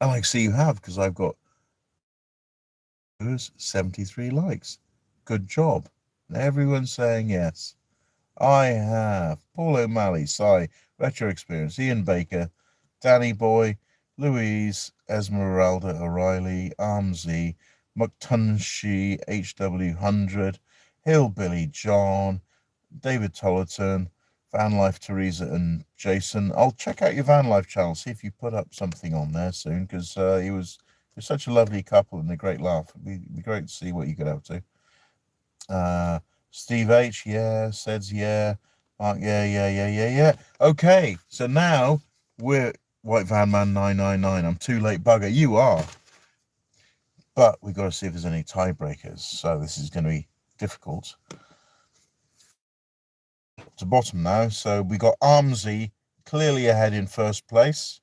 And I see you have, because I've got 73 likes. Good job. And everyone's saying yes. I have. Paul O'Malley, Cy, Retro Experience, Ian Baker, Danny Boy, Louise, Esmeralda O'Reilly, Armsy, McTunshi, HW100, Hillbilly John, David Tollerton, Van Life Teresa and Jason. I'll check out your Van Life channel, see if you put up something on there soon, because he was such a lovely couple and a great laugh. It'd be great to see what you get up to. Steve H, yeah. Says yeah. Mark, yeah. Okay, so now we're White Van Man 999. I'm too late, bugger. You are. But we've got to see if there's any tiebreakers. So this is going to be difficult. To bottom now. So we got Armsy clearly ahead in first place.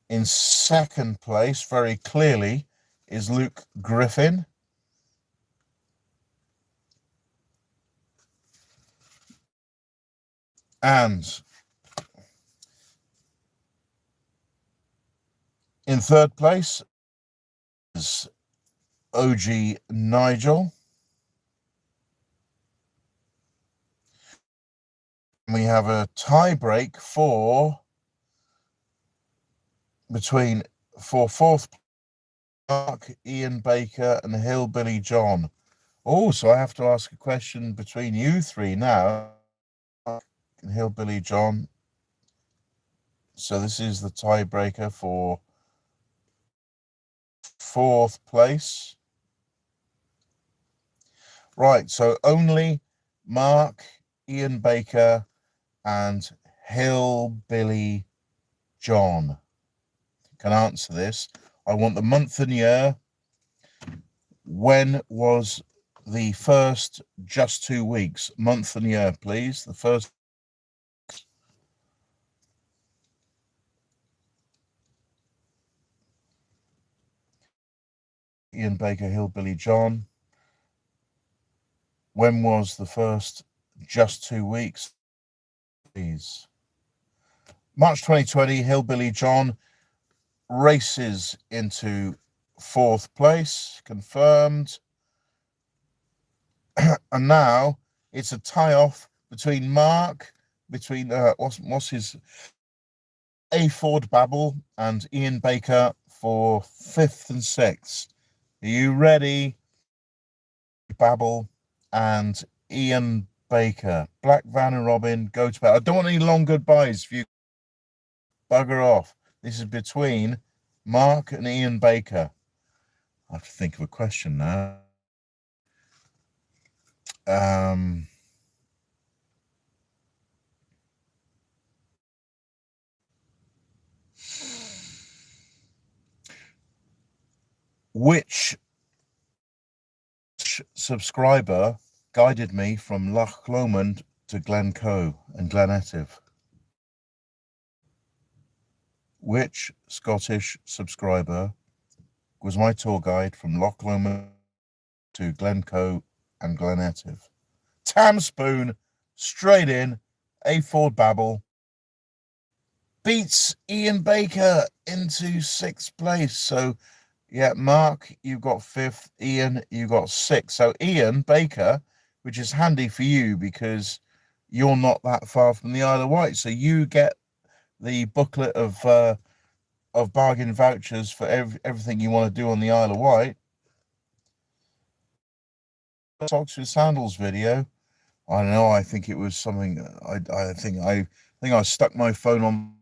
In second place, very clearly, is Luke Griffin. And in third place is OG Nigel. And we have a tie break for fourth Mark, Ian Baker, and Hillbilly John. Oh, so I have to ask a question between you three now. Hillbilly John. So this is the tiebreaker for fourth place. Right, so only Mark, Ian Baker, and Hillbilly John can answer this. I want the month and year. When was the first just 2 weeks? Month and year, please. The first. Ian Baker, Hillbilly John. When was the first just 2 weeks? Please. March 2020, Hillbilly John races into fourth place, confirmed. And now it's a tie-off between Mark, what's his, A. Ford Babel, and Ian Baker for fifth and sixth. Are you ready? Babel and Ian Baker. Black Van and Robin, go to bed. I don't want any long goodbyes for you. Bugger off. This is between Mark and Ian Baker. I have to think of a question now. Which subscriber guided me from Loch Lomond to Glencoe and Glen Etive? Which Scottish subscriber was my tour guide from Loch Lomond to Glencoe and Glenetiv? Tam Spoon, straight in, A Ford Babel, beats Ian Baker into 6th place. So, yeah, Mark, you got 5th. Ian, you got 6th. So, Ian Baker, which is handy for you because you're not that far from the Isle of Wight. So, you get the booklet of bargain vouchers for everything you want to do on the Isle of Wight. Socks with Sandals video. I don't know. I think it was something. I think I stuck my phone on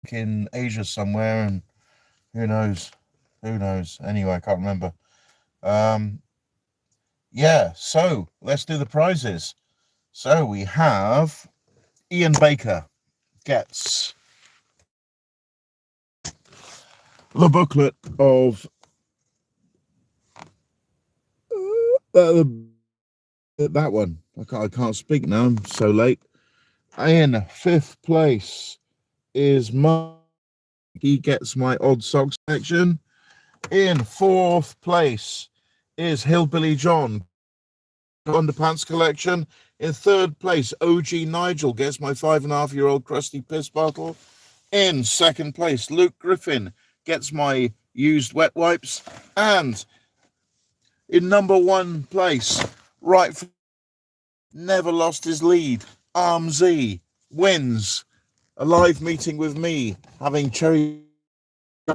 in Asia somewhere, and who knows? Who knows? Anyway, I can't remember. Yeah. So let's do the prizes. So we have Ian Baker gets the booklet of that one. I can't speak now. I'm so late. In 5th place is Mark. He gets my odd socks section. In 4th place is Hillbilly John underpants collection. In 3rd place, OG Nigel gets my 5.5-year-old crusty piss bottle. In 2nd place, Luke Griffin gets my used wet wipes. And in number 1 place, right, never lost his lead, Armsy wins a live meeting with me having cherry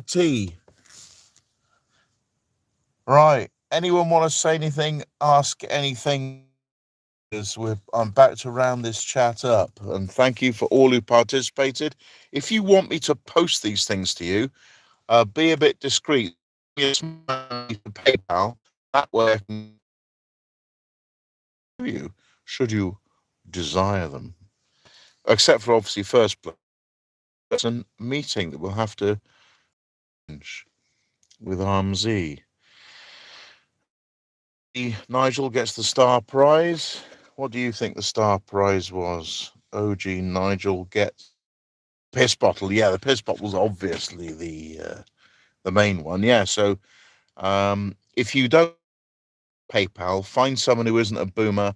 tea. Right. Anyone want to say anything? Ask anything. I'm back to round this chat up, and thank you for all who participated. If you want me to post these things to you, be a bit discreet. PayPal. That way I can give you, should you desire them. Except for obviously first place. That's a meeting that we'll have to arrange with Armsy. Nigel gets the star prize. What do you think the star prize was? OG Nigel gets piss bottle. Yeah, the piss bottle's obviously the main one. Yeah, so if you don't PayPal, find someone who isn't a boomer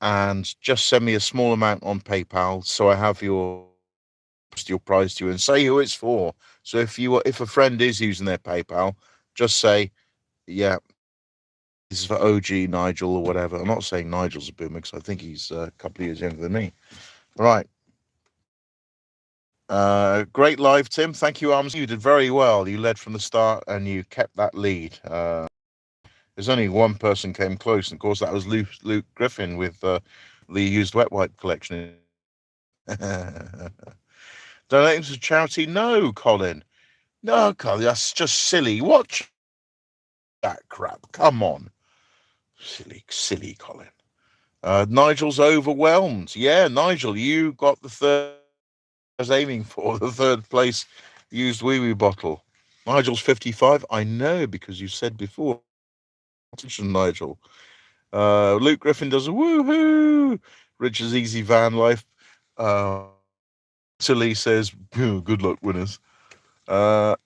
and just send me a small amount on PayPal so I have your prize to you and say who it's for. So if a friend is using their PayPal, just say, yeah, this is for OG Nigel or whatever. I'm not saying Nigel's a boomer because I think he's a couple of years younger than me. Right. Great live, Tim. Thank you, Arms. You did very well. You led from the start and you kept that lead. There's only one person came close, and of course that was Luke Griffin with the used wet wipe collection. Donating to charity? No, Colin. No, Colin. That's just silly. Watch that crap. Come on. Silly Colin. Nigel's overwhelmed. Yeah, Nigel, you got the third. I was aiming for the 3rd place used wee wee bottle. Nigel's 55. I know because you said before. Nigel. Luke Griffin does a woohoo. Richard's easy van life. Tilly says, "Good luck, winners." Perhaps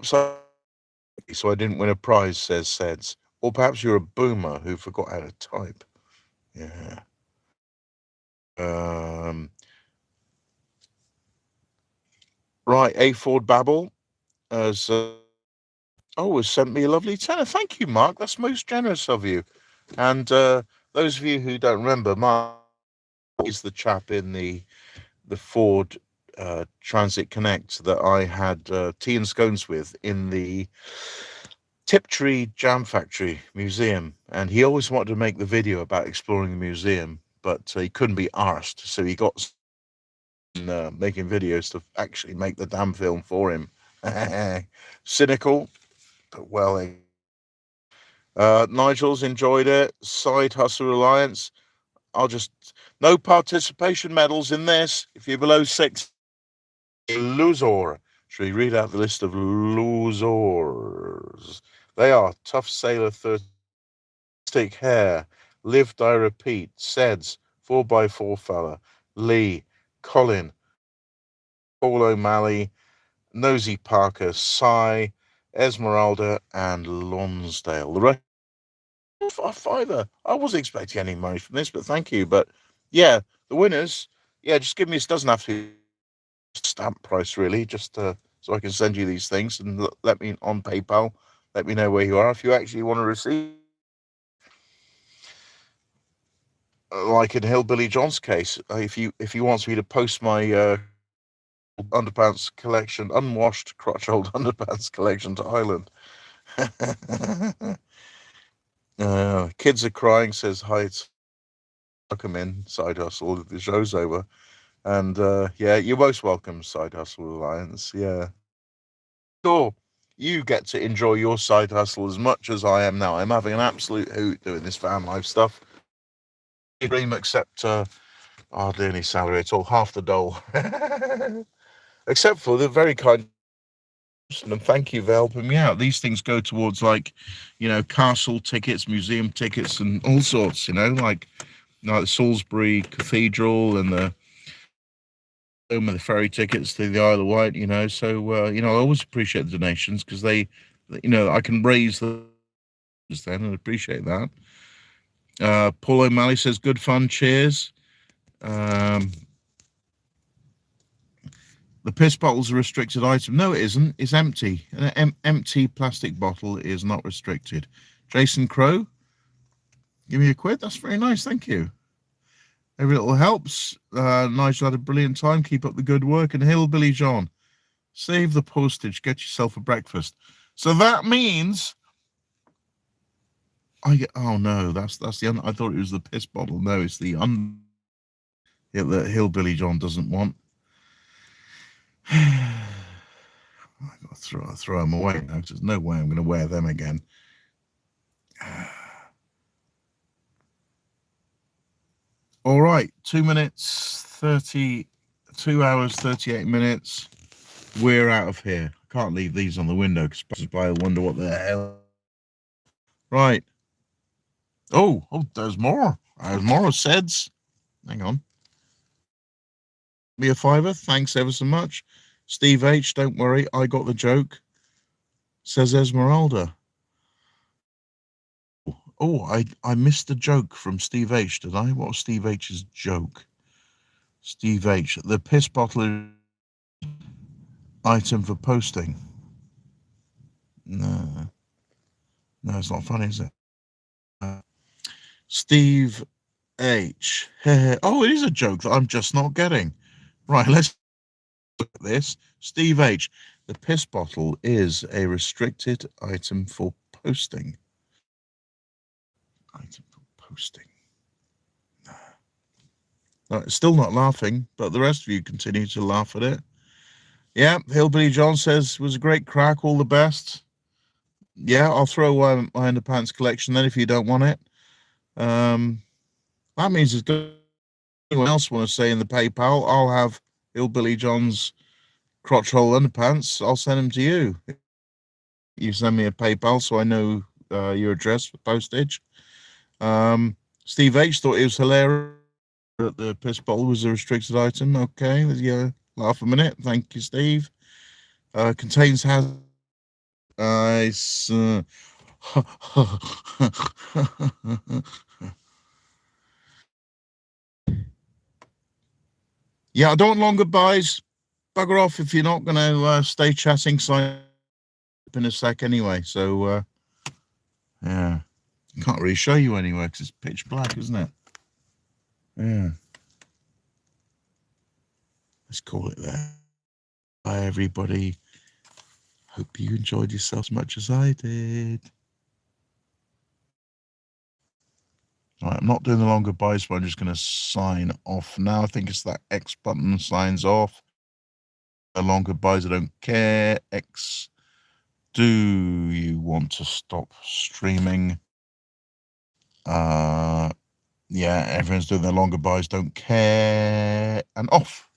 so I didn't win a prize, says Seds. Or perhaps you're a boomer who forgot how to type. Yeah. Right, A Ford Babel has sent me a lovely tenner. Thank you, Mark. That's most generous of you. And those of you who don't remember, Mark is the chap in the Ford Transit Connect that I had tea and scones with in the Tiptree Jam Factory Museum. And he always wanted to make the video about exploring the museum, but he couldn't be arsed. So he got making videos to actually make the damn film for him. Cynical, but well. Nigel's enjoyed it. Side Hustle Alliance. No participation medals in this. If you're below 6, loser. Should we read out the list of losers? They are Tough Sailor 30, Stick Hair, Live Die Repeat, Seds, 4x4 Fella, Lee, Colin, Paul O'Malley, Nosy Parker, Cy, Esmeralda, and Lonsdale. The rest a fiver. I wasn't expecting any money from this, but thank you. But yeah, the winners, yeah, just give me, it doesn't have to be stamp price really, just so I can send you these things and let me on PayPal. Let me know where you are if you actually want to receive. Like in Hillbilly John's case, if he wants me to post my underpants collection, unwashed crotch-hold underpants collection to Ireland. Kids are crying. Says hi. Welcome in Side Hustle. The show's over, and yeah, you're most welcome, Side Hustle Alliance. Yeah, sure. You get to enjoy your side hustle as much as I am now. I'm having an absolute hoot doing this van life stuff. Dream, except hardly any salary at all, half the dole. Except for the very kind and thank you for helping me out. These things go towards, like, castle tickets, museum tickets, and all sorts, like the Salisbury Cathedral and the ferry tickets to the Isle of Wight, so I always appreciate the donations because they, I can raise the then and appreciate that. Paul O'Malley says good fun, cheers. The piss bottle's a restricted item. No, it isn't. It's empty. An empty plastic bottle is not restricted. Jason Crow, give me a quid. That's very nice. Thank you. Every little helps. Nigel had a brilliant time. Keep up the good work. And Hillbilly John, save the postage. Get yourself a breakfast. So that means I get. Oh no, that's the. I thought it was the piss bottle. No, it's the that Hillbilly John doesn't want. I got to throw them away now because there's no way I'm going to wear them again. All right, 2 minutes 30, 2 hours 38 minutes. We're out of here. I can't leave these on the window because I wonder what the hell. Right. Oh, there's more. There's more SEDS. Hang on. Me a fiver. Thanks ever so much. Steve H, don't worry. I got the joke. Says Esmeralda. Oh, I missed the joke from Steve H, did I? What was Steve H's joke? Steve H, the piss bottle item for posting. No, it's not funny, is it? Steve H. Oh, it is a joke that I'm just not getting. Right, let's look at this. Steve H. The piss bottle is a restricted item for posting. Item for posting. No, still not laughing, but the rest of you continue to laugh at it. Yeah, Hillbilly John says, was a great crack, all the best. Yeah, I'll throw away my underpants collection then if you don't want it. That means it's good. Anyone else want to say in the PayPal, I'll have Hillbilly John's crotch hole underpants. I'll send them to you. You send me a PayPal so I know your address for postage. Steve H thought it was hilarious that the piss bottle was a restricted item. Okay, yeah, laugh a minute. Thank you, Steve. Contains has yeah, I don't want longer buys. Bugger off if you're not going to stay chatting. Sign up in a sec anyway. So, yeah, can't really show you anywhere because it's pitch black, isn't it? Yeah. Let's call it there. Bye, everybody. Hope you enjoyed yourself as much as I did. All right, I'm not doing the longer buys, but I'm just going to sign off now. I think it's that X button signs off. The longer buys, I don't care. X, do you want to stop streaming? Yeah, everyone's doing their longer buys, don't care. And off.